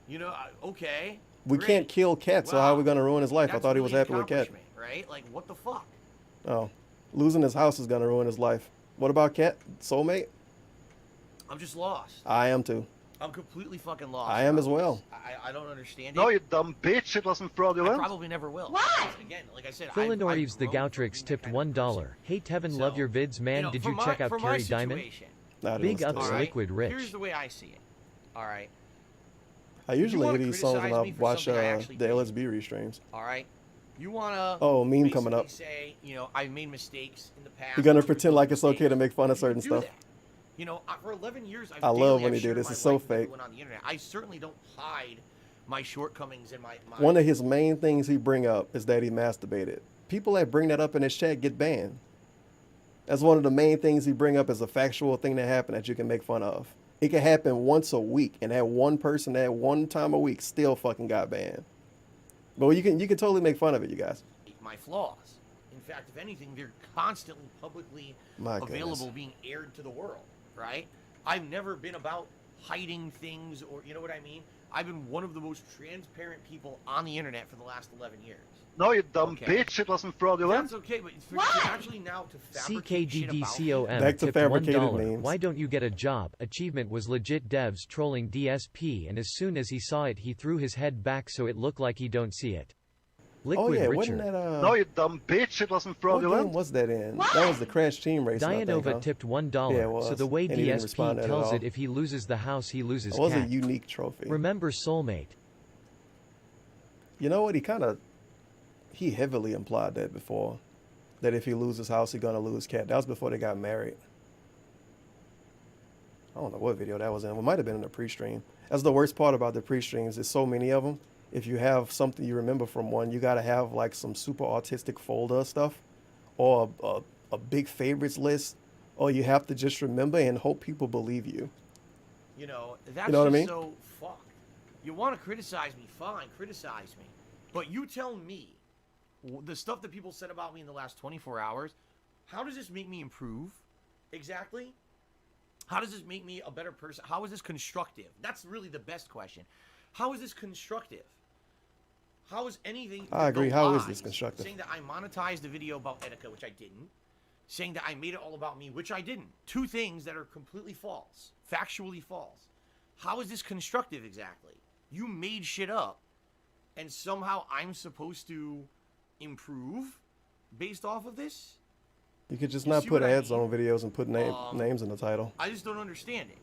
You know, okay. We great. can't kill Cat, so how are we Wow. gonna ruin his life? I That's thought he was really happy with Cat. accomplishment, right? Like, what the fuck? Oh, losing his house is gonna ruin his life. What about Cat? Soulmate? I'm just lost. I am too. I'm completely fucking lost. I am as well. I don't understand No, it. you dumb bitch. It wasn't I fraudulent. probably never will. Why? Again, like I said, Phil I've Reeves the grown from Goutrix being tipped that kind of $1. person. Hey Tevin, So, love your vids, man. know, Did for you my- check out for my Carrie Diamond? situation, Nah, it Big was ups, today. all right, Liquid Rich. Here's the way I see it. All right. I usually wanna hear these songs when criticize I me for watch something I the actually did. LSB restreams. All right. You wanna Oh, meme coming up. basically say, you know, I've made mistakes in the past. You're gonna I've pretend made like it's okay to mistakes. make fun of You certain do stuff. that. You know, for 11 years, I love when he shared do this. my It's so life with fake. everyone on the internet. I certainly don't hide my shortcomings and my One of his main things he bring up is that he masturbated. People that bring that up in his chat get banned. That's one of the main things he bring up as a factual thing that happened that you can make fun of. It can happen once a week, and that one person that one time a week still fucking got banned. But you can totally make fun of it, you guys. My flaws. In fact, if anything, they're constantly publicly available, being aired to the world, right? I've never been about hiding things, or you know what I mean? I've been one of the most transparent people on the internet for the last 11 years. No, you dumb bitch. It wasn't fraudulent. That's okay, but it's actually now to fabricate shit about CKDDCOM Back to tipped fabricated $1. memes. Why don't you get a job? Achievement was legit devs trolling DSP, and as soon as he saw it, he threw his head back so it looked like he don't see it. Liquid oh yeah, Richard. wasn't that No, you dumb bitch. It wasn't fraudulent. What game was that in? That was the Crash Team Racing. Dianova tipped $1. Yeah, it was. So the way And he didn't DSP respond at tells all. it, if he loses the house, he loses It was a cat. unique trophy. Remember Soulmate. You know what? He heavily implied that before. That if he loses his house, he's gonna lose cat. That was before they got married. I don't know what video that was in. It might have been in the pre-stream. That's the worst part about the pre-streams. There's so many of them. If you have something you remember from one, you gotta have like some super artistic folder stuff, or a big favorites list, or you have to just remember and hope people believe you. You know, that's You know what I just mean? so fucked. You want to criticize me, fine, criticize me. But you tell me, the stuff that people said about me in the last 24 hours, how does this make me improve? Exactly? How does this make me a better person? How is this constructive? That's really the best question. How is this constructive? How is anything... I agree. the How is lies, this constructive? Saying that I monetized the video about Etika, which I didn't. Saying that I made it all about me, which I didn't. Two things that are completely false. Factually false. How is this constructive exactly? You made shit up, and somehow I'm supposed to improve based off of this? You could just You not see put what I ads mean? on videos and put names in the title. I just don't understand it.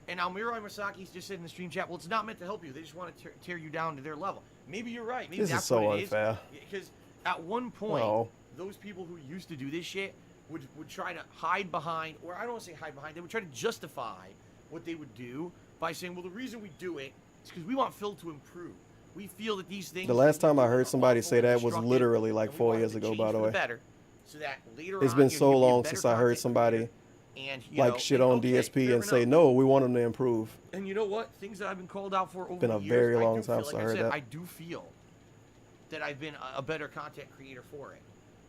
And now Mirai Masaki just said in the stream chat, well, it's not meant to help you. They just want to tear you down to their level. Maybe you're right. Maybe This is that's so what it unfair. Because at one point, No. those people who used to do this shit would try to hide behind, or I don't want to say hide behind, they would try to justify what they would do by saying, well, the reason we do it is because we want Phil to improve. We feel that these things... The last time I heard somebody say that was destructive, literally like and we 4 want it years to ago, change by the for way. better, so that later It's on, been you know, so you can be a long better since I heard content somebody creator, and, you like know, shit and on okay, DSP fair and say, enough. no, we want them to improve. And you know what? Things that I've been called out for over Been the a years, very I long do feel, time like since I I heard said, that. I do feel that I've been a better content creator for it,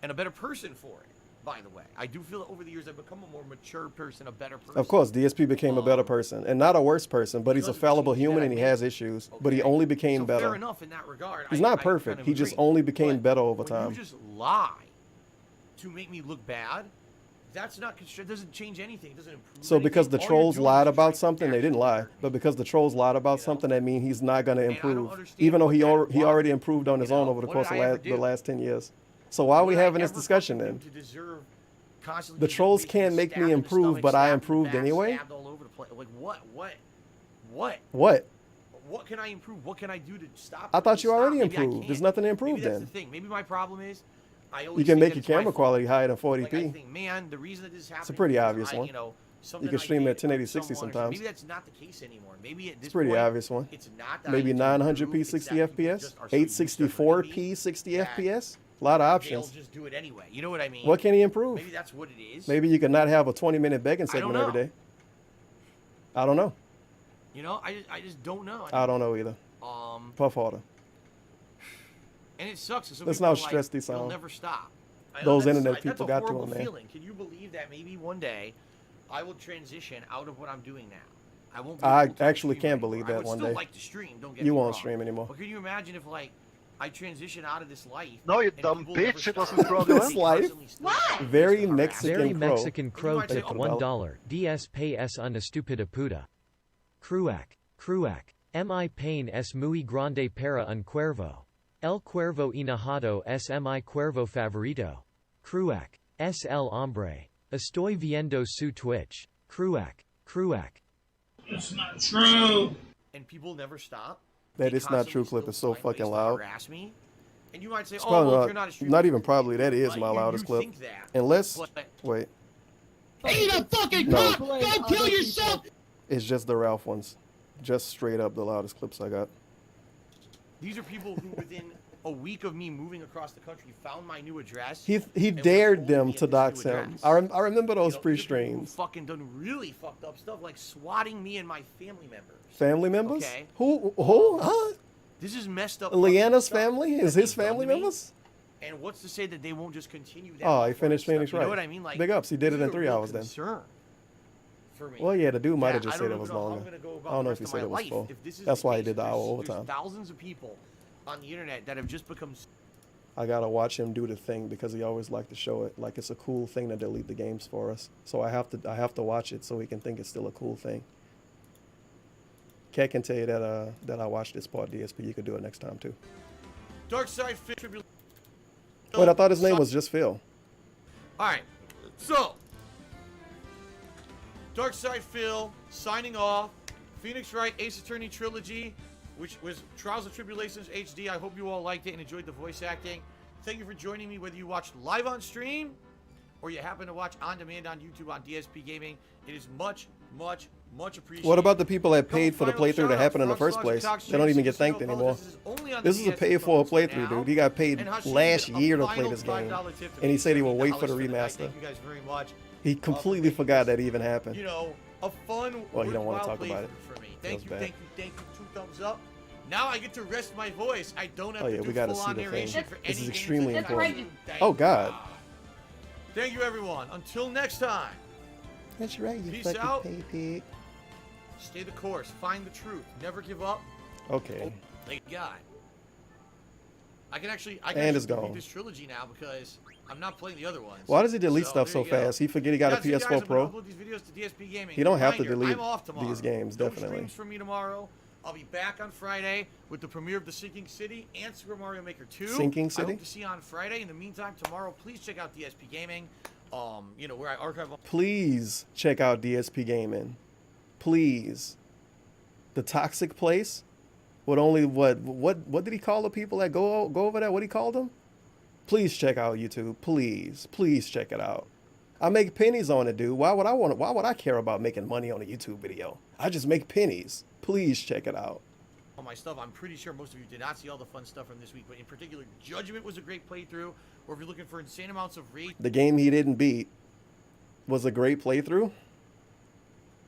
and a better person for it. By the way, I do feel that over the years I've become a more mature person, a better person. Of course, DSP became a better person, and not a worse person, but he's a fallible human and he has issues, but he only became So better. fair enough in that regard. He's I not kind perfect. of He just agree. only became But better over when time. you just lie to make me look bad, that's not it doesn't change anything. It doesn't improve. So because the anything. All trolls you're doing lied is about trying to something, they didn't lie. But because the trolls lied about something, that means he's not going to improve, understand even though what he that already improved on his You know, own over the what course did of I ever the do? last 10 years. So why are we Would I having this ever discussion fucking then? do to deserve constantly The being trolls basically can't make stabbed me in the improve, stomach, but I stabbed in the improved back, anyway? stabbed all over the place. Like what? What? What can I improve? What can I do to stop? I thought you stop? already Maybe I improved. can't. There's nothing to improve Maybe that's then. the thing. Maybe my problem is I always You can think make that your it's my camera fault. quality higher than Like, 40p. I think, man, the reason that this is happening. It's a pretty is obvious I, one. You know, You can stream at 1080/60 sometimes. Maybe that's not the case anymore. Maybe at this It's a pretty point, obvious one. It's not that Maybe I need to 900p improve, it's 60 that people FPS, just are so used to hurting 864p me 60 that FPS. A lot of options. They'll just do it anyway. You know what I mean? What can he improve? Maybe that's what it is. Maybe you can not have a 20-minute begging I don't segment every know. day. I don't know. You know, I just don't know. I don't know either. Puff harder. And it sucks. Some Let's people not are stress like, these "It'll out. never stop." I know Those that's- internet that's people a got to horrible them, man. feeling. Can you believe that maybe one day I will transition out of what I'm doing now? I won't. I able to actually stream can't anymore. believe I that would one still day. like to stream. Don't get You me won't wrong. stream anymore. But can you imagine if like I transition out of this life? No, you and dumb people never bitch. It stop? wasn't fraudulent. This life? Very Mexican Very crow. Mexican crow might say, tipped "Oh, $1. DS pay es una stupida puta. Cruac. Mi pain es muy grande para un cuervo. El cuervo enojado es mi cuervo favorito. Cruac. Es el hombre. Estoy viendo su Twitch. Cruac. It's not true. And people never stop. That They is not true. constantly Clip is still so find ways fucking to loud. harass me. And you might say, It's "Oh, probably well, if you're not a streamer." not even probably. That is But my you loudest clip. think that, Unless, but- wait, Eat a fucking No. cock. Go kill yourself. it's just the Ralph ones. Just straight up the loudest clips I got. These are people who within a week of me moving across the country, found my new address. He and dared told them me to at this dox new him. address. I remember those You know, pre-streams. people fucking done really fucked up stuff, like swatting me and my family members. Family members? Okay. Who? Huh? This is messed up. Leanna's stuff family? that Is his they've done family to me. members? And what's to say that they won't just continue that? Oh, he awful finished stuff? Phoenix You right. know what I mean? Like, Big ups. He did this it is in a 3 real hours then. concern for me. Well, yeah, the dude might have just I said don't it was know how I'm longer. gonna go about I don't know the if he rest said of it my was life full. if this is That's the why he case. did the hour There's overtime. thousands of people on the internet that have just become. I gotta watch him do the thing because he always liked to show it like it's a cool thing to delete the games for us. So I have to watch it so he can think it's still a cool thing. Kat can tell you that I watched this part DSP. You could do it next time too. Dark Side Fit Tribulation. Wait, I thought his name was just Phil. All right, so Dark Side Phil signing off. Phoenix Wright Ace Attorney trilogy, which was Trials of Tribulations HD. I hope you all liked it and enjoyed the voice acting. Thank you for joining me, whether you watched live on stream or you happen to watch on demand on YouTube on DSP Gaming. It is much, much, much appreciated. What about the people that paid for the playthrough to happen in the first place? They don't even get thanked anymore. This is a paid for playthrough, dude. He got paid last year to play this game, and he said he will wait for the remaster. Thank you guys very much. He completely forgot that even happened. You know, a fun, well, he don't want to worthwhile talk about it. playthrough for me. Thank you, thank you, thank you. 2 thumbs up. Now I get to rest my voice. I don't have Oh yeah, to we do gotta see full-on the thing. narration for This any is games extremely that come important. out. Oh God. Thank you, everyone. Until next time. That's right, you Peace fucking out. pay pig. Stay the course. Find the truth. Never give up. Okay. Thank God. I can And actually it's delete gone. this trilogy now because I'm not playing the other ones. Why does he delete stuff there so you go. fast? He forget he got a Yeah, so you guys, PS4 I'm gonna Pro. upload these videos to DSP Gaming. He don't have to Reminder, delete I'm off tomorrow. these games, No definitely. streams from me tomorrow. I'll be back on Friday with the premiere of The Sinking City and Super Mario Maker 2. Sinking I City? hope to see you on Friday. In the meantime, tomorrow, please check out DSP Gaming. You know, where I archive all Please check out DSP Gaming. Please. The Toxic Place. What did he call the people that go over there? What did he call them? Please check out YouTube. Please check it out. I make pennies on it, dude. Why would I care about making money on a YouTube video? I just make pennies. Please check it out. all my stuff. I'm pretty sure most of you did not see all the fun stuff from this week, but in particular, Judgment was a great playthrough. Or if you're looking for insane amounts of rage, The game he didn't beat was a great playthrough.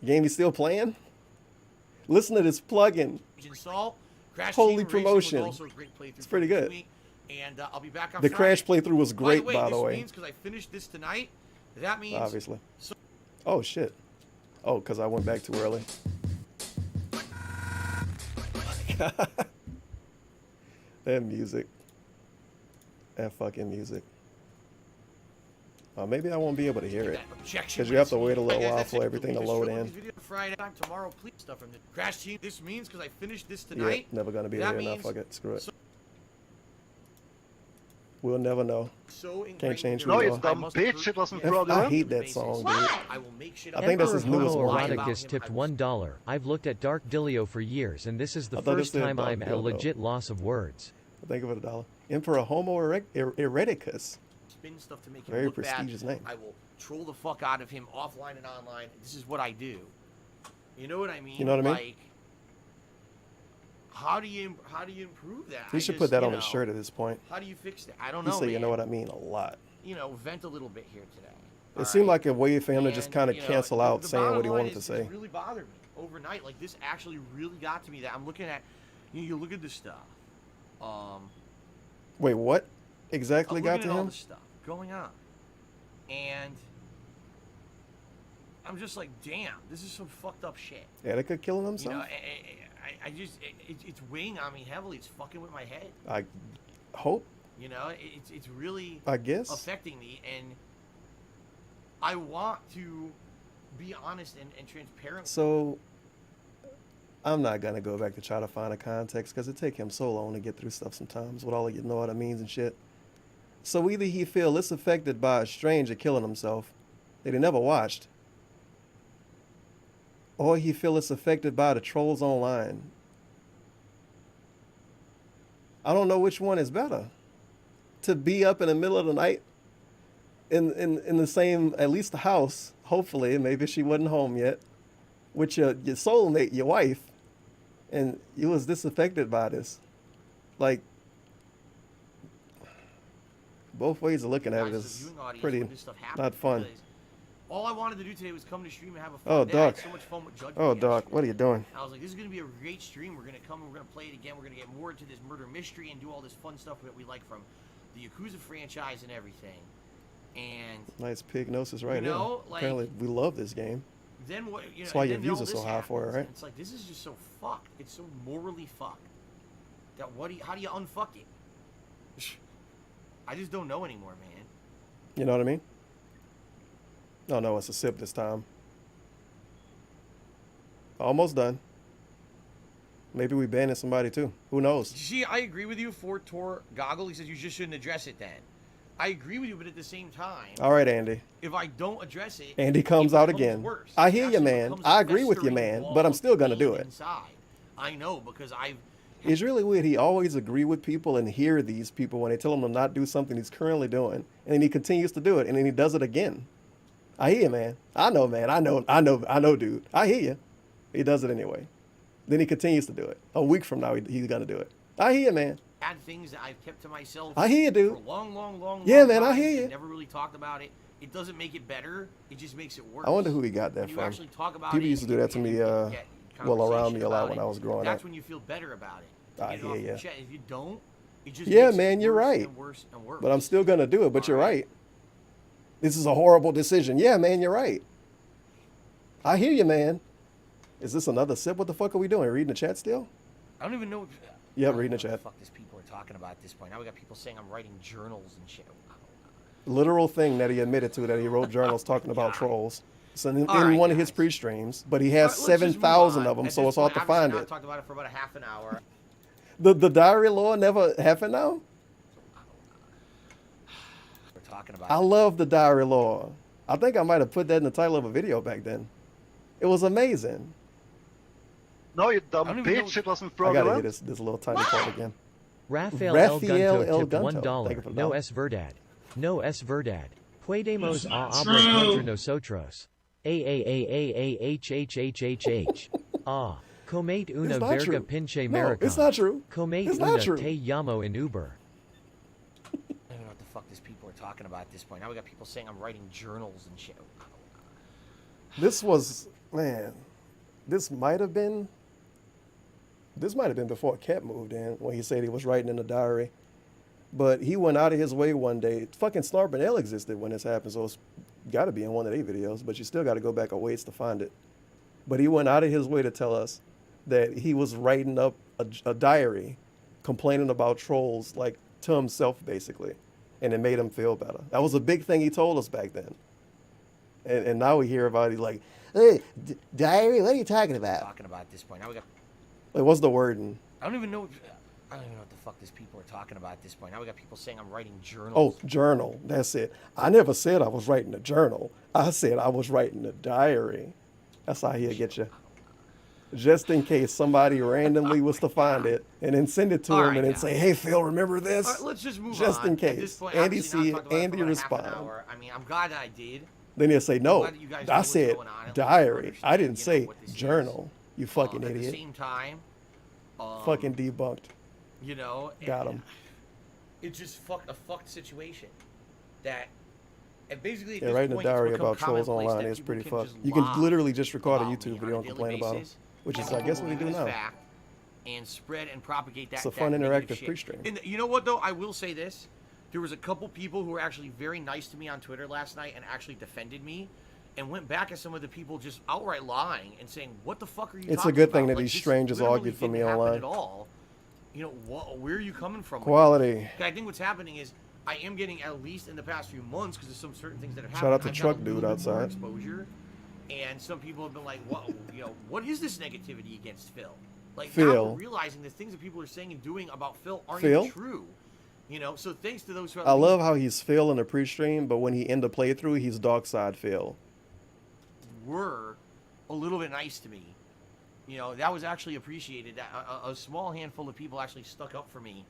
Game he's still playing. Listen to this plugin. install. Crash Holy Team Racing promotion. Was also a great playthrough. It's pretty for this good. week. And I'll be back on The Friday. Crash playthrough was great, by the this way. means because I finished this tonight. That means Obviously. Oh shit. Oh, because I went back too early. That music. That fucking music. Maybe I won't be able to hear it. Because you have to wait a little while for everything to load in. Friday time tomorrow, please stuff from the Crash Team. This means because I finished this Yeah, tonight. never gonna be that here now. means Fuck it. Screw it. We'll never know. So Can't change who No, we you are. dumb bitch. It wasn't for all I the hate that song, dude. I will make shit up. I think that's his newest one. Homoeroticus tipped $1. I've looked at Dark Dilio for years, and this is the I thought it first said time Dark I'm at a Dildo. legit loss of words. Think of it $1. Emperor Homo Ereticus. Spin stuff to make him Very look bad. prestigious name. I will troll the fuck out of him offline and online. This is what I do. You know what I mean? You know what I mean? Like, how do you improve that? He I should just, put that you on his know, shirt at this point. How do you fix that? I don't He know, said, man. you know what I mean, a lot. You know, vent a little bit here today. It seemed like a way for him to just kind of You know, cancel out the saying bottom what he line wanted to is, say. It really bothered me overnight. Like, this actually really got to me. That I'm looking at, you look at this stuff. Wait, what exactly I'm got looking to at all him? this stuff going on, and I'm just like, damn, this is some fucked up shit. Etika killing You himself? know, I just it's weighing on me heavily. It's fucking with my head. I hope. You know, it's really I guess. affecting me, and I want to be honest and transparent. So, I'm not going to go back to try to find a context because it take him so long to get through stuff sometimes with all of you know what it means and shit. So either he feel it's affected by a stranger killing himself that he never watched, or he feel it's affected by the trolls online. I don't know which one is better. To be up in the middle of the night in the same, at least the house, hopefully, maybe she wasn't home yet, with your soulmate, your wife, and you was disaffected by this. Like, Both ways of looking at it Guys, is the viewing audience pretty when this stuff happens, not fun. because all I wanted to do today was come to stream and have a fun Oh, day. I had Doc. so much fun with Judgment. Oh, Doc, yesterday. what are you doing? I was like, this is going to be a great stream. We're going to come and we're going to play it again. We're going to get more into this murder mystery and do all this fun stuff that we like from the Yakuza franchise and everything. And Nice pignosis right you know, here. like, Apparently, we love this game. then what? You know, That's why and your then views all are so this high for it, happens, right? and it's like, this is just so fucked. It's so morally fucked. That how do you unfuck it? I just don't know anymore, man. You know what I mean? Oh, no, it's a sip this time. Almost done. Maybe we banning somebody too. Who knows? See, I agree with you for Tor Goggle. He says you just shouldn't address it then. I agree with you, but at the same time, All right, Andy. if I don't address it, Andy comes it out becomes again. worse. I It hear you, actually man. becomes a I agree with you, festering man. wall But I'm of still gonna pain do it. Inside. I know, because I've It's really weird. He always agree with people and hear these people when they tell him to not do something he's currently doing, and then he continues to do it, and then he does it again. I hear you, man. I know, man. I know, dude. I hear you. He does it anyway. Then he continues to do it. A week from now, he's gonna do it. I hear you, man. had things that I've kept to myself. I hear you, dude. For a long Yeah, man, I time hear and you. Never really talked about it. It doesn't make it better. It just makes it worse. I wonder who he got that When you from. actually talk about People it, used to do that to me, get well, around conversation me a lot about when it, I was growing that's up. when you feel better about it. I Get it hear off your ya. chest. If you don't, it just Yeah, makes man, it you're worse right. and worse and worse. But I'm still gonna do it. But you're right. This is a horrible decision. Yeah, man, you're right. I hear you, man. Is this another sip? What the fuck are we doing? Reading the chat still? I don't even know. Yeah, I don't reading know the chat. What the fuck these people are talking about at this point. Now we got people saying I'm writing journals and shit. Literal thing that he admitted to, that he wrote journals talking about trolls. So in All right, one of his pre-streams, but he has All right, let's just move 7,000 on. of them, At so this it's hard point, to find obviously, it. I've talked about it for about a half an hour. The diary law never happened now? We're talking about. I love the diary law. I think I might have put that in the title of a video back then. It was amazing. No, you dumb don't even know- bitch. It wasn't I from gotta the hear this little tiny part again. Rafael El Rafael Gunto El tipped Gunto. Thank you $1. for the No dollar. es verdad. No es verdad. Podemos a hablar true. contra nosotros. A. Ah. Comate una It's not verga true. pinche No, America. it's not true. Comate It's not una true. te llamo en Uber. I don't know what the fuck these people are talking about at this point. Now we got people saying I'm writing journals and shit. This was, man, this might have been before Cat moved in, when he said he was writing in the diary. But he went out of his way one day. Fucking Snarp and L existed when this happened, so it's got to be in one of their videos, but you still got to go back a ways to find it. But he went out of his way to tell us that he was writing up a diary complaining about trolls, like, to himself, basically. And it made him feel better. That was a big thing he told us back then. And now we hear about it, he's like, hey, diary? What are you talking about? Talking about at this point. Now we got. Like, what's the wording? I don't even know. I don't even know what the fuck these people are talking about at this point. Now we got people saying I'm writing journals. Oh, journal. That's it. I never said I was writing a journal. I said I was writing a diary. That's how he'll get you. Just in case somebody randomly was to find it and then send it to All him right, and then guys. say, hey, Phil, remember this? All right, let's just move Just on. in At case. this point, Andy obviously, see now it. I've talked about Andy for about half an respond. hour. I mean, I'm glad that I did. Then he'll say, no, glad that you guys know I what's said going on, at least diary. understand, I didn't you know, say what this is. journal. You fucking At the idiot. same time, Fucking debunked. you know, Got him. It's just a fucked situation. That, and basically, at Yeah, this writing a point, it's diary become about trolls commonplace online that is people pretty can fucked. just You can lie literally just record a about YouTube me video on and a complain daily about it, basis, which is, and I guess, what we do believe now. this fact and spread and propagate that. It's a that fun negative interactive shit. pre-stream. And you know what though? I will say this: there was a couple people who were actually very nice to me on Twitter last night and actually defended me, and went back at some of the people just outright lying and saying, "What the fuck are you?" It's a talking good thing about? that Like, these this strangers literally argued for me didn't happen online. At all. You know, where are you coming from? with Quality. this? I think what's happening is I am getting, at least in the past few months, because of some certain things that have Shout happened. out to I've Truck gotten a Dude little bit more outside. exposure, and some people have been like, "Whoa, you know, what is this negativity against Phil?" Like now Phil. we're realizing the things that people are saying and doing about Phil aren't Phil? even true. You know, so thanks to those who I love how he's Phil in the pre-stream, but when he end the playthrough, he's dark side Phil. were a little bit nice to me. You know, that was actually appreciated. A small handful of people actually stuck up for me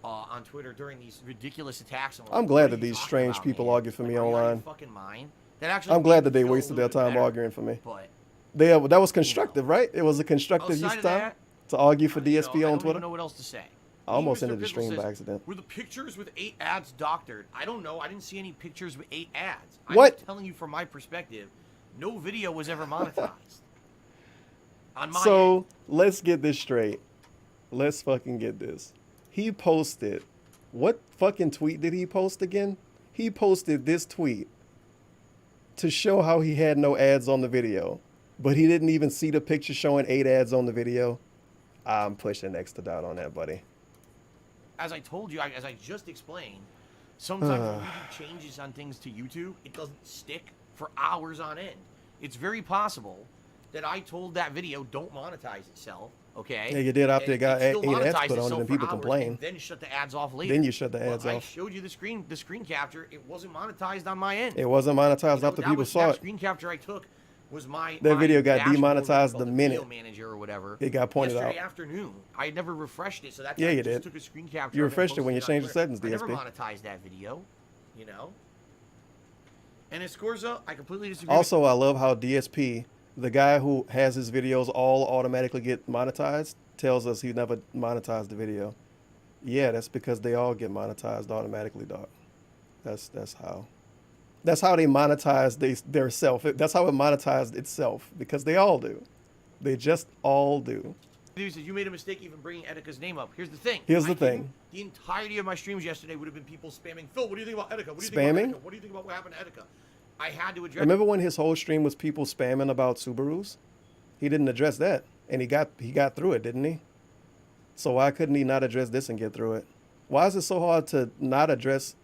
on Twitter during these ridiculous attacks. And I'm like, glad what are that you these talking strange about, people man? argue for me Like, are you out of your online. fucking mind? That actually I'm glad made that they me feel a wasted their little bit time better. arguing for me. But That was constructive, right? It was a constructive use outside of of time that, to argue for you know, DSP I on don't Twitter. even know what else to say. I almost Mr. ended the Pickle stream by says, accident. Were the pictures with 8 ads doctored? I don't know. I didn't see any pictures with 8 ads. What? I'm telling you from my perspective, no video was ever monetized. On my So let's get this straight. Let's fucking get this. He posted, what fucking tweet did he post again? He posted this tweet to show how he had no ads on the video, but he didn't even see the picture showing 8 ads on the video. I'm pushing X to doubt on that, buddy. As I told you, as I just explained, sometimes when you do changes on things to YouTube, it doesn't stick for hours on end. It's very possible that I told that video don't monetize itself, okay? Yeah, you did after it got 8 ads monetized put on it itself and for people hours complained. and then shut the ads off later. Then you shut the ads I off. showed you the screen capture. It wasn't monetized on my end. It wasn't monetized after people saw that it. screen capture I took was my That video got dashboard, demonetized called the video minute manager or whatever. it got pointed out. Yesterday afternoon, I had never refreshed it, so that's Yeah, why I you just did. took a screen capture. You of it and refreshed it when you posted changed the on Twitter. settings, I never DSP. monetized that video, you know. And Escorza, I completely disagree. Also, I love how DSP, the guy who has his videos all automatically get monetized, tells us he never monetized the video. Yeah, that's because they all get monetized automatically, dog. That's how they monetize their self. That's how it monetized itself, because they all do. They just all do. He says, you made a mistake even bringing Etika's name up. Here's the thing. Here's the thing. The entirety of my streams yesterday would have been people spamming, Phil, what do you think about Etika? What do you Spamming? think about Etika? What do you think about what happened to Etika? I had to address Remember when his whole stream was people spamming about Subarus? He didn't address that, and he got through it, didn't he? So why couldn't he not address this and get through it? Why is it so hard to not address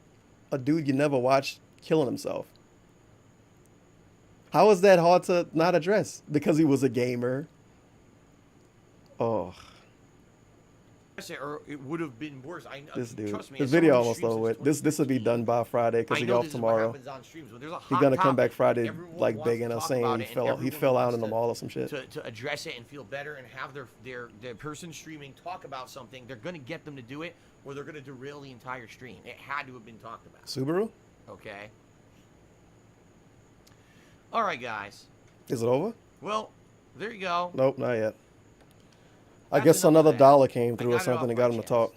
a dude you never watched killing himself? How is that hard to not address? Because he was a gamer. Oh, it, or it would have been worse. this dude. Trust me, The as someone video who almost streams over since with. This will be done by Friday because I he know off this is what tomorrow. happens on streams. When there's a He's hot gonna come topic, back Friday everyone like wants begging to us talk saying about he it, and fell everyone out in the wants mall or some shit. to address it and feel better and have their person streaming talk about something. They're gonna get them to do it, or they're gonna derail the entire stream. It had to have been talked about. Subaru? Okay. All right, guys. Is it over? Well, there you go. Nope, not yet. I That's guess enough of another that. dollar came I through or got it something off and my got him to chest. talk.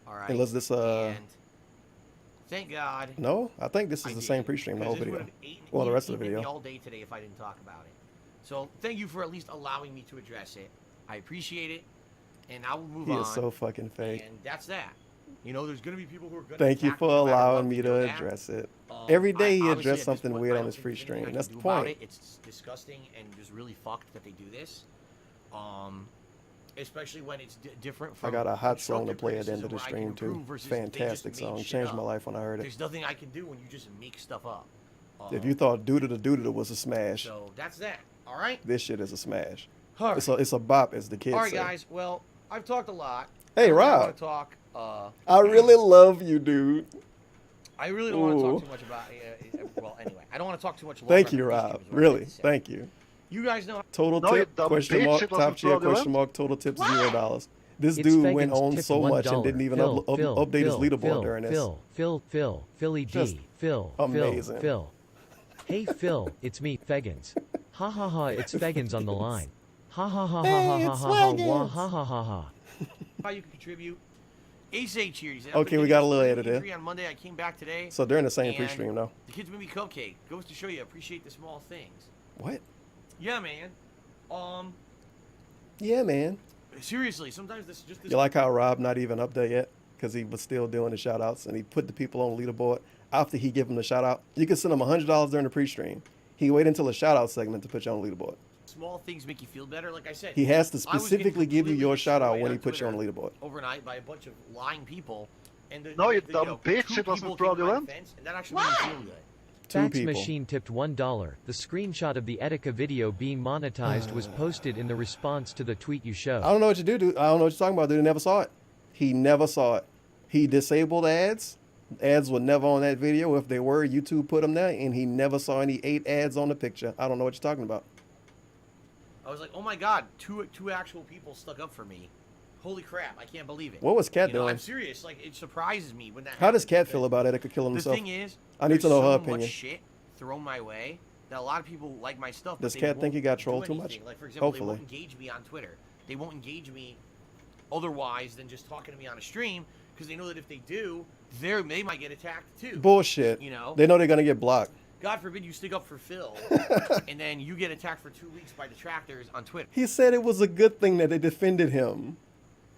All right. Unless this And thank God. No, I think this is the same pre-stream, the whole video. Well, the rest of the video. All day today if I didn't talk about it. So thank you for at least allowing me to address it. I appreciate it, and I will move He on. is so fucking fake. And that's that. You know, there's going to be people who are going to Thank you attack for no matter allowing what. me We to know that. address it. Every day he obviously, addressed at this something point, weird I on don't his think free there's anything stream. I That's can the do about point. it. It's disgusting and just really fucked that they do this. Especially when it's different from I got a hot song to constructive play at the end of the criticism where I can stream too. improve versus they just Fantastic made song. shit Changed up. my life when I heard it. There's nothing I can do when you just make stuff up. If you thought Doodle was a smash, So that's that. All right. this shit is a smash. All right. It's a bop, as the kids All right, say. guys. Well, I've talked a lot. Hey, I Rob. want to talk. I really love you, dude. I really don't want to Ooh. talk too much about. Well, anyway, I don't want to talk too much. Thank longer you, on Rob. Christians, what I Really, have to say. thank you. You guys know. Total No, you tip, dumb question bitch, mark, it top wasn't tier, fraudulent. question mark, total tips, $0. This It's dude went Fagans on tipped so much and $1. didn't even Phil, update his leaderboard during this. Philly Just D, Phil, amazing. Phil. Hey Phil, it's me, Fagans. Ha ha ha, it's Fagans on the line. Ha ha ha ha ha ha ha ha ha ha ha ha. How you can contribute. Ace H here. He said, Okay, we got a little edit there. there. On Monday, I came back today. So during the same and pre-stream, though. The kids made me cupcake. Goes to show you, I appreciate the small things. What? Yeah, man. Yeah, man. Seriously, sometimes this just this. You like how Rob not even up there yet? Because he was still doing the shout-outs, and he put the people on the leaderboard after he gave them the shout-out. You could send him $100 during the pre-stream. He waited until the shout-out segment to put you on the leaderboard. Small things make you feel better. Like I said, He has to I was getting specifically give you completely your shout-out destroyed when he on puts you on the Twitter leaderboard. overnight by a bunch of lying people. And No, you dumb bitch, two it wasn't people came to my fraudulent. defense, and that actually made me feel good. Fax Machine tipped $1. The screenshot of the Etika video being monetized was posted in the response to the tweet you showed. I don't know what you do, dude. I don't know what you're talking about, dude. He never saw it. He never saw it. He disabled ads. Ads were never on that video. If they were, YouTube put them there, and he never saw any 8 ads on the picture. I don't know what you're talking about. I was like, oh my god, two actual people stuck up for me. Holy crap, I can't believe it. What was Kat You know, doing? I'm serious. Like, it surprises me when that How does happens Kat because feel about Etika killing the himself? thing is, I need to there's know her so opinion. much shit thrown my way that a lot of people like my stuff. Does but they Kat think won't he got do trolled too much? anything. Like, for example, Hopefully. they won't engage me on Twitter. They won't engage me otherwise than just talking to me on a stream, because they know that if they do, they might get attacked too. Bullshit. You know? They know they're gonna get blocked. God forbid you stick up for Phil, and then you get attacked for 2 weeks by detractors on Twitter. He said it was a good thing that they defended him.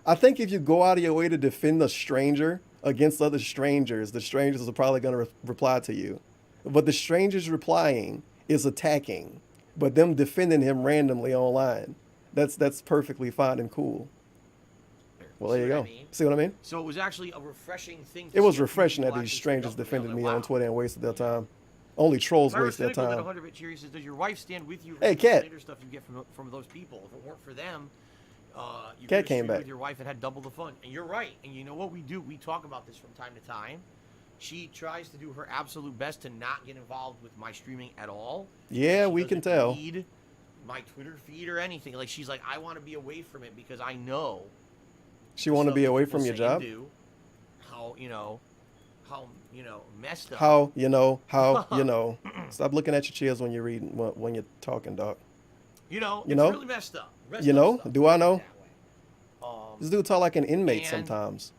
I think if you go out of your way to defend a stranger against other strangers, the strangers are probably going to reply to you. But the strangers replying is attacking, but them defending him randomly online, that's perfectly fine and cool. Well, there you go. See what I mean? So it was actually a refreshing thing. It was refreshing that these strangers defended me on Twitter and wasted their time. Only trolls waste their time. 100-bit cheery says, does your wife stand with you? Hey, Cat. Stuff you get from those people. If it weren't for them, you Cat could came have back with your wife and had double the fun. And you're right. And you know what we do? We talk about this from time to time. She tries to do her absolute best to not get involved with my streaming at all. Yeah, we can tell. Read my Twitter feed or anything. Like, she's like, I want to be away from it because I know. She want to be away from your job? How messed up. How you know. Stop looking at your chairs when you're reading, when you're talking, dog. It's really messed up. Do I know? This dude talk like an inmate sometimes.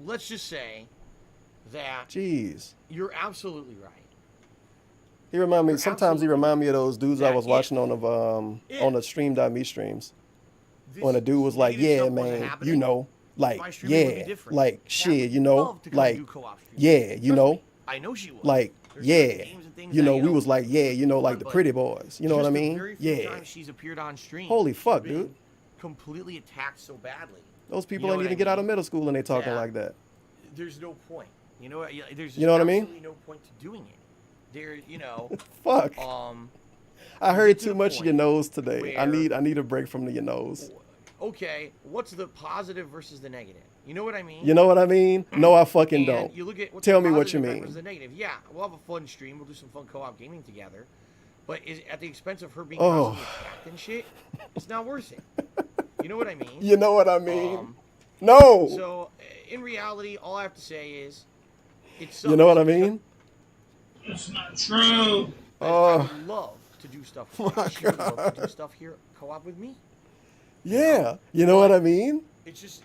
Let's just say that. Jeez. You're absolutely right. He remind me. Sometimes he remind me of those dudes I was watching on the stream.me streams. When a dude was like, "Yeah, man, you know." Like, yeah, like, shit, you know, like, yeah, you know, I know she would. Like, yeah, you know, we was like, yeah, you know, like the pretty boys, you know what I mean? Yeah. She's appeared on stream. Holy fuck, dude. Completely attacked so badly. Those people ain't even get out of middle school and they talking like that. There's no point. You know, there's you know what I mean? No point to doing it. There, Fuck. I heard too much of your nose today. I need a break from your nose. Okay, what's the positive versus the negative? You know what I mean? You know what I mean? No, I fucking don't. You look at Tell me what you mean. Versus the negative. Yeah, we'll have a fun stream. We'll do some fun co-op gaming together. But at the expense of her being constantly attacked and shit, it's not worth it. You know what I mean? You know what I mean? No. So, in reality, all I have to say is, it's. You know what I mean? It's not true. I would love to do stuff. She would love to do stuff here co-op with me. Yeah, you know what I mean? It's just,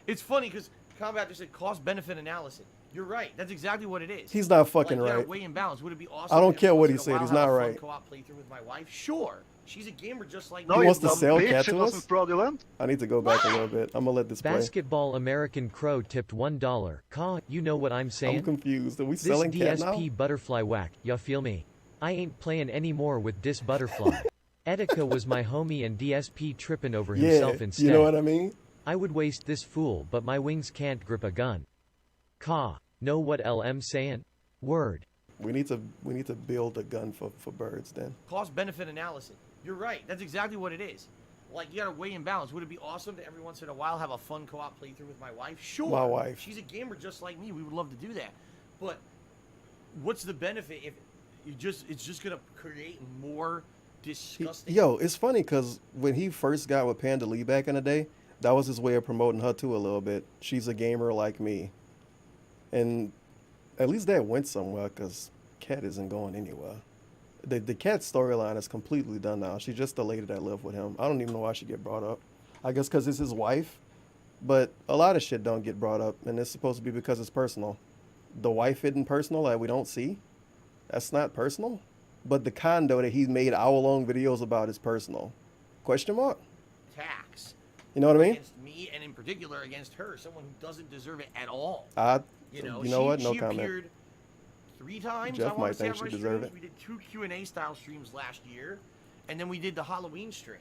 it's funny because Combat just said cost-benefit analysis. You're right. That's exactly what it is. He's not fucking right. Way in balance. Would it be awesome? I don't care what he said. He's not right. Co-op playthrough with my wife? Sure. She's a gamer just like me. He wants to sell Cat to us? I need to go back a little bit. I'm gonna let this play. Basketball American Crow tipped $1. Ka, you know what I'm saying? I'm confused. Are we selling Cat now? This DSP butterfly whack. Ya feel me? I ain't playing anymore with this butterfly. Etika was my homie and DSP tripping over himself instead. You know what I mean? I would waste this fool, but my wings can't grip a gun. Ka, know what LM saying? Word. We need to build a gun for birds then. Cost-benefit analysis. You're right. That's exactly what it is. Like, you gotta weigh in balance. Would it be awesome to every once in a while have a fun co-op playthrough with my wife? Sure. My wife. She's a gamer just like me. We would love to do that. But what's the benefit if it's just gonna create more disgusting. Yo, it's funny because when he first got with Panda Lee back in the day, that was his way of promoting her too a little bit. She's a gamer like me. And at least that went somewhere because Cat isn't going anywhere. The Cat storyline is completely done now. She's just the lady that lived with him. I don't even know why she get brought up. I guess because it's his wife. But a lot of shit don't get brought up, and it's supposed to be because it's personal. The wife isn't personal that we don't see. That's not personal. But the condo that he's made hour-long videos about is personal. Question mark? Tax. You know what I mean? Against me, and in particular against her, someone who doesn't deserve it at all. You know what? No comment. She appeared 3 times. Jeff might think she deserves it. We did 2 Q&A style streams last year, and then we did the Halloween stream.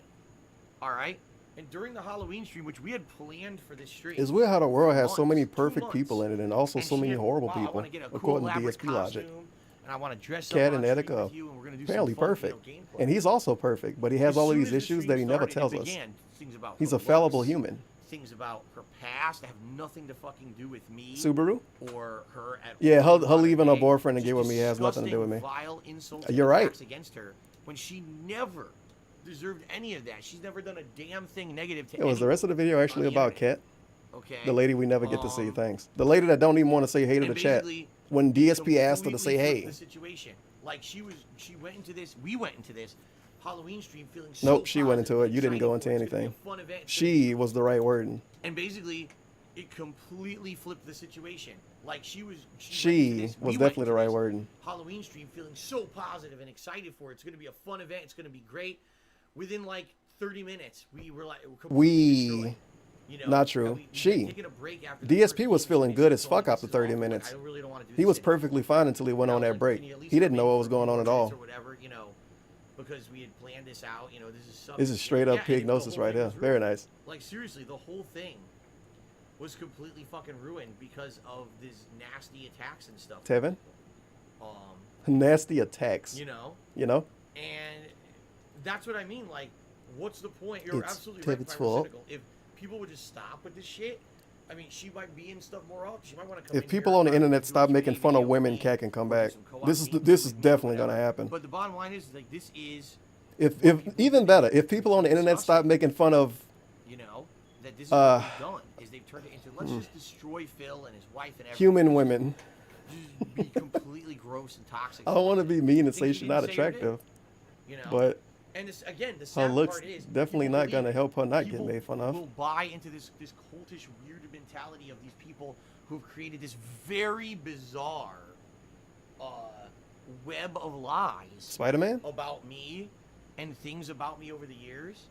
All right? And during the Halloween stream, which we had planned for this stream. It's weird how the world has so many perfect people in it and also so many horrible people, according to DSP logic. And I want to dress Cat up and Etika, apparently perfect. And he's also perfect, but he has all of these issues that he never tells us. He's a fallible human. Things about her past that have nothing to fucking do with me. Subaru? Or her at yeah, her leaving her boyfriend and get with me has nothing to do with me. Vile insults You're right. Against her when she never deserved any of that. She's never done a damn thing negative to was the rest of the video actually about Cat? Okay. The lady we never get to see, thanks. The lady that don't even want to say hey to the chat. When DSP asked her to say hey. The situation. Like we went into this Halloween stream feeling so Nope, she went into positive, it. You didn't go into excited for it. anything. It's gonna be a fun event. It's She was the right wording. and basically, it completely flipped the situation. Like she was Definitely the right wording. Halloween stream feeling so positive and excited for it. It's gonna be a fun event. It's gonna be great. Within like 30 minutes, we were like destroyed. You know, Not true. DSP was feeling good as fuck after 30 minutes. He was perfectly fine until he went on that break. He didn't know what was going on at all. Or whatever, you know, because we had planned this out. You know, This is straight up pignosis right here. Very nice. Like seriously, the whole thing was completely fucking ruined because of these nasty attacks and stuff. Tevin? Nasty attacks. You know? And that's what I mean. Like, what's the point? You're it's absolutely Tevin's right. fault. If people would just stop with this shit, I mean, she might be in stuff more often. She might want to come If in people here on the and internet do stop a making stream fun of video women, with me, Cat can come or do back. some co-op This meetings, is definitely gonna happen. But the bottom line is, like, this is If even better, if people on the internet stop making fun of, you know, that this is what they've done is they've turned it into let's just destroy Phil and his wife and everything. human women. Just be completely gross and toxic. I don't want to be mean and say Things she's you not didn't say or did, attractive, you know? but And this, again, the her sad looks part is definitely people not gonna believe- help her not get people made fun of. will buy into this cultish, weird mentality of these people who have created this very bizarre web of lies. Spider-Man? About me and things about me over the years,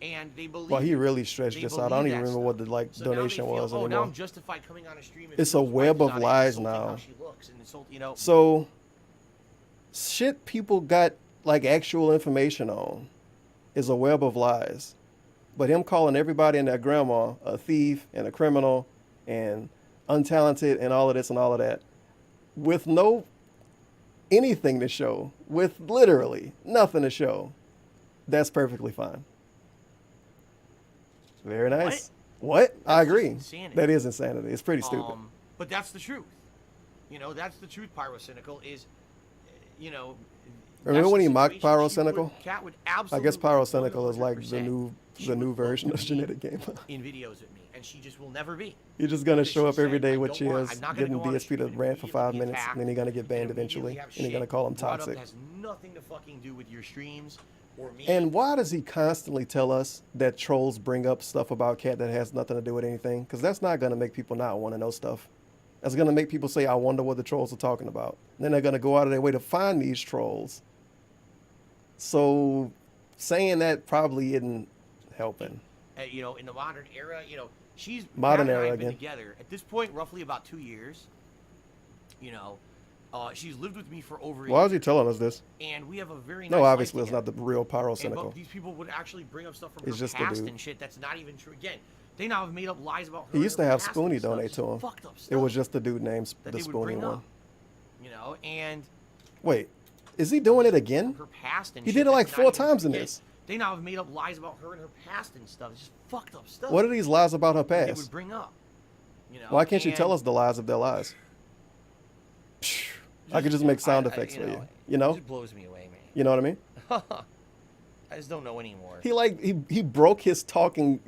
and they believe. Well, he really stretched they this out. I don't believe even that remember what the So now they donation feel, was oh, now anymore. I'm justified coming on a stream. And It's a Phil's wife web is of on it, lies insulting now. how she looks and insult, you know. So, shit people got like actual information on is a web of lies. But him calling everybody and their grandma a thief and a criminal and untalented and all of this and all of that with no anything to show, with literally nothing to show, that's perfectly fine. Very nice. What? I agree. Insanity. That is insanity. It's pretty stupid. But that's the truth. You know, that's the truth. Pyrocynical is, you know. Remember that's when the he mocked situation. Pyrocynical? Cat would I absolutely guess Pyrocynical is like the 100% new version of Genetic Gamer. in videos with me, and she just will never be. He's just gonna Because show she up every said, day "I with don't want- cheers, I'm not gonna getting go on a DSP stream to and rant for 5 immediately minutes, attack and then he's gonna get banned and immediately eventually, have and he's shit gonna call him brought up toxic. that has nothing to fucking do with your streams or me. And why does he constantly tell us that trolls bring up stuff about Cat that has nothing to do with anything? Because that's not gonna make people not want to know stuff. That's gonna make people say, "I wonder what the trolls are talking about." And then they're gonna go out of their way to find these trolls. So, saying that probably isn't helping. You know, in the modern era, you know, Modern Kat and I era have been again. together at this point roughly about 2 years. You know, she's lived with me for over a Why year. is he telling us this? And we have a very No, nice obviously life it's not the real And, Pyrocynical. but these people would actually bring up stuff from It's her just a past dude. and shit that's not even true. Again, they now have made up lies about her. He used to and her have past and Spoonie stuff. donate Just to him. fucked up It stuff was just the dude named that the they would Spoonie bring one. up, you know, and Wait, is he doing it again? her past and He shit did it like that's 4 not even times true. in Again, this. They now have made up lies about her and her past and stuff. It's just fucked up stuff. What are these lies about her that They past? would bring up. You know, Why can't you and tell us the lies of their lies? I could just make sound effects for you. You know? It just blows me away, man. You know what I mean? I just don't know anymore. He broke his talking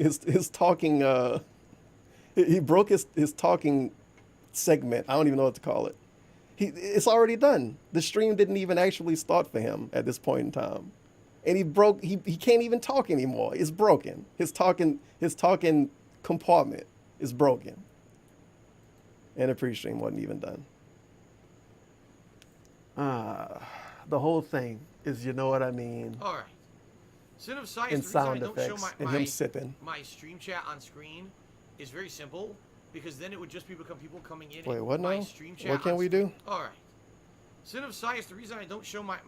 he broke his talking segment. I don't even know what to call it. It's already done. The stream didn't even actually start for him at this point in time. And he can't even talk anymore. It's broken. His talking compartment is broken. And the pre-stream wasn't even done. The whole thing is, you know what I mean? All right. Sin of Science, And the reason I sound don't effects, show and him sipping. my stream chat on screen is very simple, because then it would just become people coming in. Wait, and what my now? stream chat What can on we do? All right. Sin of Science, the reason I don't show my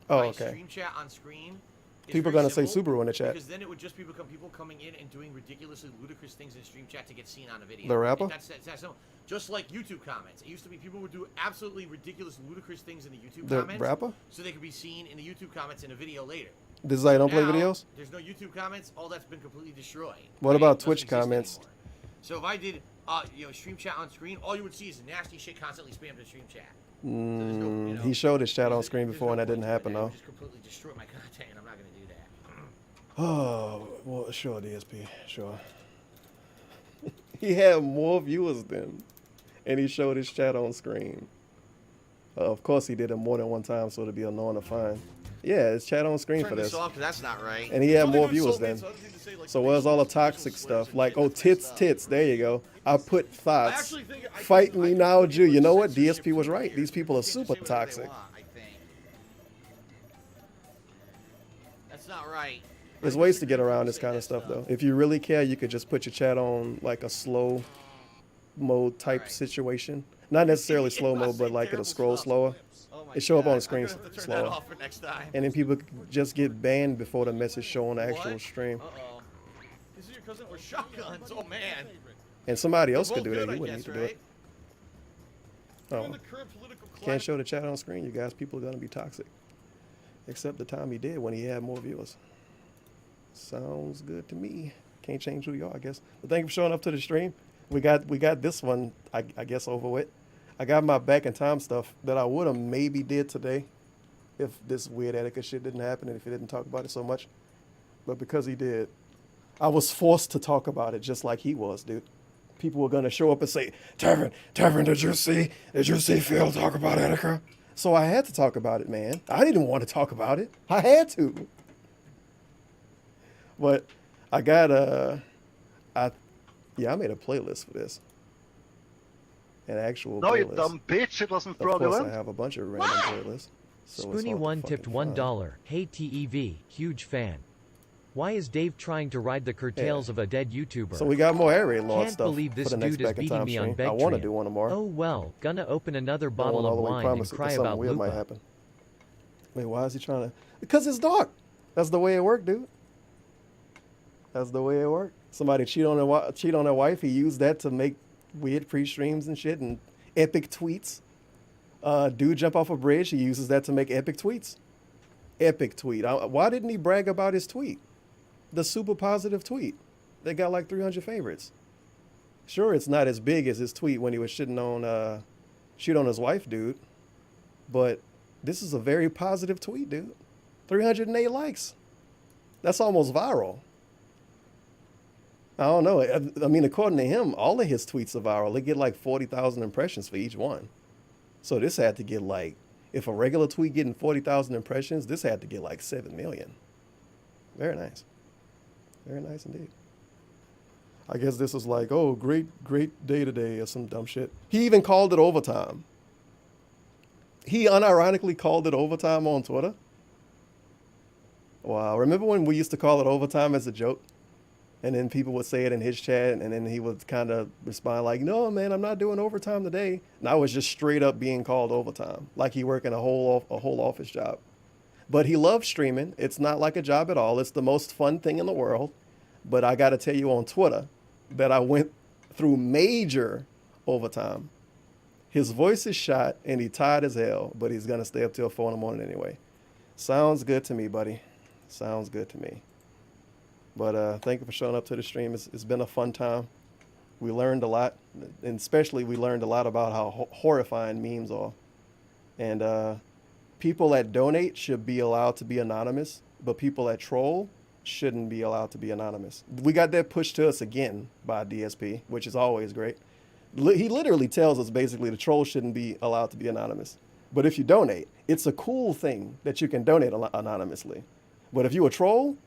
Oh, okay. stream chat on screen is People very gonna say simple, Subaru in the chat. Because then it would just become people coming in and doing ridiculously ludicrous things in stream chat to get seen on a video. The rapper? That's simple. Just like YouTube comments. It used to be people would do absolutely ridiculous, ludicrous things in the YouTube The comments. rapper? So they could be seen in the YouTube comments in a video later. This is how you don't play Now, videos? There's no YouTube comments. All that's been completely destroyed. What right? about Doesn't Twitch exist comments? anymore. So if I did, stream chat on screen, all you would see is nasty shit constantly spammed in stream chat. He showed his chat on screen before, and that didn't happen though. Just completely destroy my content, and I'm not going to do that. Oh, well, sure, DSP, sure. He had more viewers than, and he showed his chat on screen. Of course, he did it more than one time, so it'd be annoying to find. Yeah, it's chat on screen Turn for this. off, 'cause that's not right. And he had more viewers then. So where's all the toxic stuff? Like, oh, tits. There you go. I put thoughts. Fight me now, Jew. You know what? DSP was right. These people are super toxic. That's not right. There's ways to get around this kind of stuff, though. If you really care, you could just put your chat on like a slow mode type situation. Not necessarily slow mode, but like it'll scroll slower. It show up on the screen slower. And then people just get banned before the message show on the actual stream. Uh-oh. This is your cousin with shotguns. Oh, man. And somebody else could do that. You wouldn't need to do it. Oh. Can't show the chat on screen, you guys. People are going to be toxic. Except the time he did when he had more viewers. Sounds good to me. Can't change who you are, I guess. But thank you for showing up to the stream. We got this one, I guess, over with. I got my back in time stuff that I would have maybe did today if this weird etiquette shit didn't happen and if he didn't talk about it so much. But because he did, I was forced to talk about it just like he was, dude. People were going to show up and say, Tevin, did you see Phil talk about etiquette? So I had to talk about it, man. I didn't want to talk about it. I had to. But I got I made a playlist for this. An actual No, playlist. you dumb bitch, it wasn't Of course, fraudulent. I have a bunch of random playlists. So it's all Spoonie1 tipped fucking fun. $1. Hey TEV, huge fan. Why is Dave trying to ride the curtails of a dead YouTuber? So we got more air raid lord Can't stuff believe this for the next dude is back in beating time me on stream. I want to Begtrian. do one more. Oh well, gonna open another Don't bottle all of the way wine promise and it, cry 'cause something about weird might Lupa. happen. Wait, why is he trying to? Because it's dark. That's the way it worked, dude. That's the way it worked. Somebody cheat on their wife. He used that to make weird pre-streams and shit and epic tweets. Dude jump off a bridge. He uses that to make epic tweets. Epic tweet. Why didn't he brag about his tweet? The super positive tweet. They got like 300 favorites. Sure, it's not as big as his tweet when he was shit on his wife, dude. But this is a very positive tweet, dude. 308 likes. That's almost viral. I don't know. I mean, according to him, all of his tweets are viral. They get like 40,000 impressions for each one. So this had to get like, if a regular tweet getting 40,000 impressions, this had to get like 7 million. Very nice. Very nice indeed. I guess this was like, oh, great day today or some dumb shit. He even called it overtime. He unironically called it overtime on Twitter. Wow. Remember when we used to call it overtime as a joke? And then people would say it in his chat, and then he would kind of respond like, no, man, I'm not doing overtime today. And I was just straight up being called overtime, like he working a whole office job. But he loves streaming. It's not like a job at all. It's the most fun thing in the world. But I got to tell you on Twitter that I went through major overtime. His voice is shot, and he's tired as hell, but he's going to stay up till 4 in the morning anyway. Sounds good to me, buddy. Sounds good to me. But thank you for showing up to the stream. It's been a fun time. We learned a lot, and especially we learned a lot about how horrifying memes are. And people that donate should be allowed to be anonymous, but people that troll shouldn't be allowed to be anonymous. We got that pushed to us again by DSP, which is always great. He literally tells us basically the troll shouldn't be allowed to be anonymous. But if you donate, it's a cool thing that you can donate anonymously. But if you're a troll,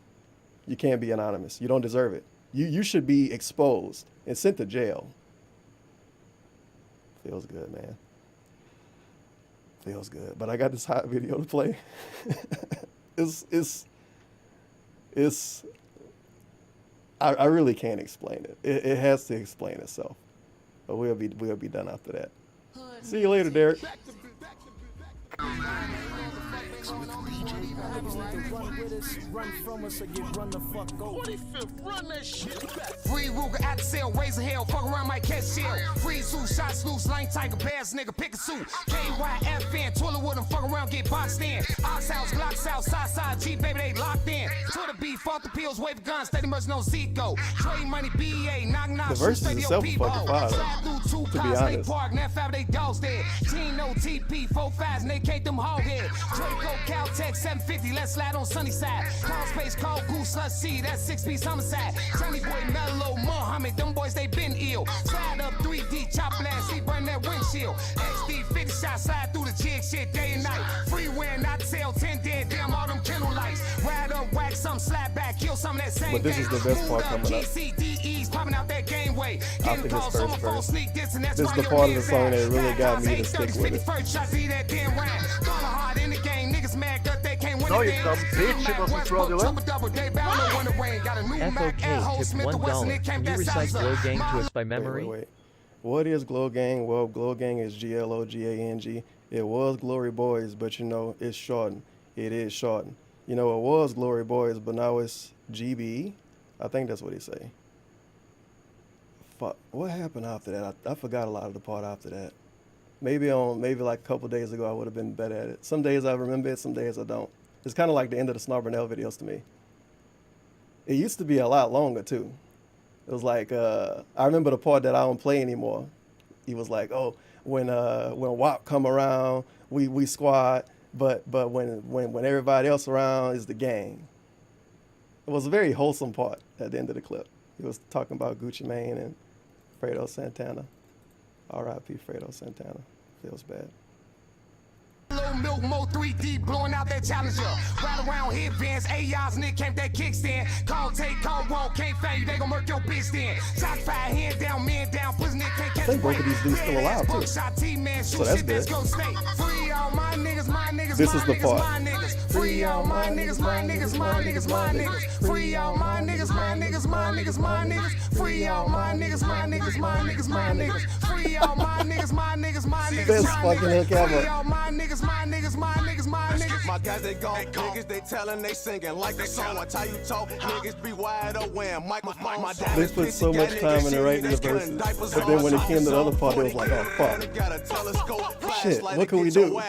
you can't be anonymous. You don't deserve it. You should be exposed and sent to jail. Feels good, man. Feels good. But I got this hot video to play. I really can't explain it. It has to explain itself. But we'll be done after that. See you later, Derek. Free Ruger out the cell, ways of hell, fuck around my catch shell. Free Zoo, shots loose, lane tiger, pass nigga, pick a suit. KYFN, toilet with them, fuck around, get boxed in. Ox house, Glocks out, side, G, baby, they locked in. Twitter beef, fought the pills, wave the guns, steady much no Zico. Trade money, BA, knock, The verses itself are fucking fire, to be honest. Park, now 5 they dogs dead. Tino, TP, 4-5s, and they can't them hog head. Draco, Caltech, 750, let's slide on Sunnyside. Call space, call goose, let's see, that's 6-piece homicide. Johnny Boy, Mellow, Mohammed, them boys, they been ill. Slide up 3D, chop blast, see, burn that windshield. XD, 50 shots, slide through the jig shit day and night. Free win, not sell 10 dead, damn, all back, some slap back, kill some of that same. But this is the best part coming up. Popping out that game way. After his first verse. This is the part of the song that really got me to stick with it. No, you dumb bitch, it wasn't fraudulent. FOK tipped $1. Can you recite Glow Gang to us by memory? Wait. What is Glow Gang? Well, Glow Gang is GLOGANG. It was Glory Boys, but you know, it's shortened. It is shortened. You know, it was Glory Boys, but now it's GBE. I think that's what he say. Fuck. What happened after that? I forgot a lot of the part after that. Maybe like a couple days ago I would have been better at it. Some days I remember it, some days I don't. It's kind of like the end of the Snarbernell videos to me. It used to be a lot longer too. It was like I remember the part that I don't play anymore. He was like, "Oh, when WAP come around, we squad, but when everybody else around is the gang." It was a very wholesome part at the end of the clip. He was talking about Gucci Mane and Fredo Santana. R.I.P. Fredo Santana. Feels bad. Low milk, Mo 3D, blowing out that challenger. Ride around headbands, AIs, Nick came that kickstand. Call take, call won't, can't fade you, they gon' murk your bitch then. Shots fired, hand down, man down, pussy Nick can't catch. I think both of these dudes still alive too. So that's good. Free all my niggas, this is the part. Free all my niggas, my niggas, my niggas, my niggas. Free all my niggas, my niggas, my niggas, my niggas. Free all my niggas, my niggas, my niggas, my niggas. Free all my niggas, my niggas, my niggas. Best fucking hook ever. Free all my niggas, my niggas, my niggas, my niggas. My guys, they go, niggas, they tellin', they singing like the song. That's how you talk, niggas be wide aware. My they put so much time into writing the verses, but then when it came to the other part, it was like, oh fuck. Shit, what can we do?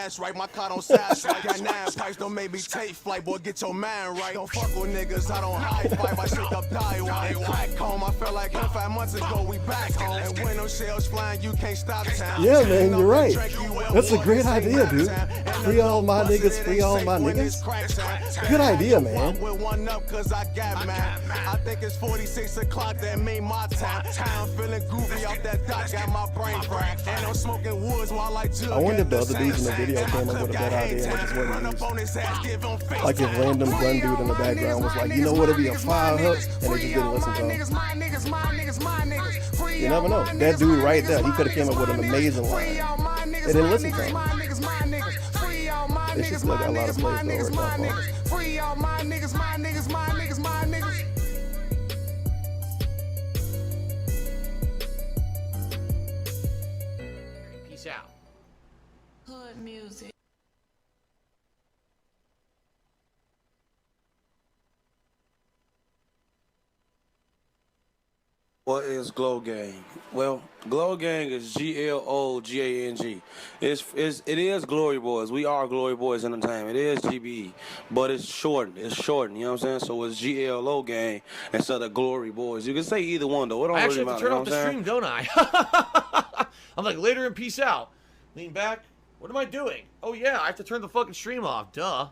Don't make me take flight, boy, get your mind right. Don't fuck with niggas, I don't hide fight. I shake up die white. Back home, I felt like 5 months ago, we back home. And when them shells flying, you can't stop town. Yeah, man, you're right. That's a great idea, dude. Free all my niggas, free all my niggas. Good idea, man. I think it's 46 o'clock, that mean my time. Time feeling goofy off that dot, got my brain cracked. And I'm smoking woods while I jug. I wonder if the other dudes in the video came up with a better idea and they just wasn't used. Like if random gun dude in the background was like, you know what, it'd be a fire hook, and they just didn't listen to him. You never know. That dude right there, he could have came up with an amazing line. They didn't listen to him. They should still got a lot of plays to work out for. Free all my niggas, my niggas, my niggas, my niggas. Peace out. Hood music. What is Glow Gang? Well, Glow Gang is GLOGANG. It is Glory Boys. We are Glory Boys Entertainment. It is GBE, but it's shortened. It's shortened. You know what I'm saying? So it's GLO Gang instead of Glory Boys. You can say either one though. It don't I actually really have to matter, turn off the stream, don't I? I'm like, later and peace out. Lean back. What am I doing? Oh yeah, I have to turn the fucking stream off. Duh.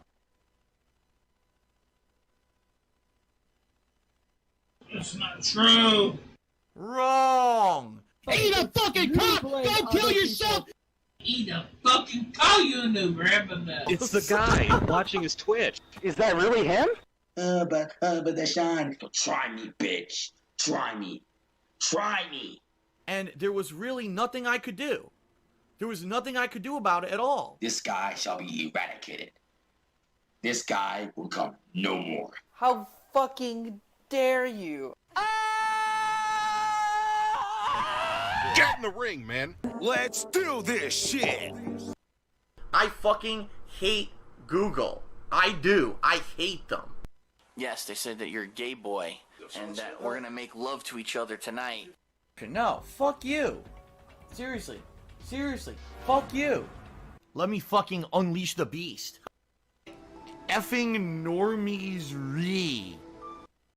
It's not true. Wrong. Eat a fucking cock! Go kill yourself! Eat a fucking cow, you new grandma. It's the guy watching his Twitch. Is that really him? But that's Sean. Try me, bitch. Try me. Try me. And there was really nothing I could do. There was nothing I could do about it at all. This guy shall be eradicated. This guy will come no more. How fucking dare you? Get in the ring, man. Let's do this shit. I fucking hate Google. I do. I hate them. Yes, they said that you're a gay boy and that we're gonna make love to each other tonight. No, fuck you. Seriously. Seriously. Fuck you. Let me fucking unleash the beast. Effing normies.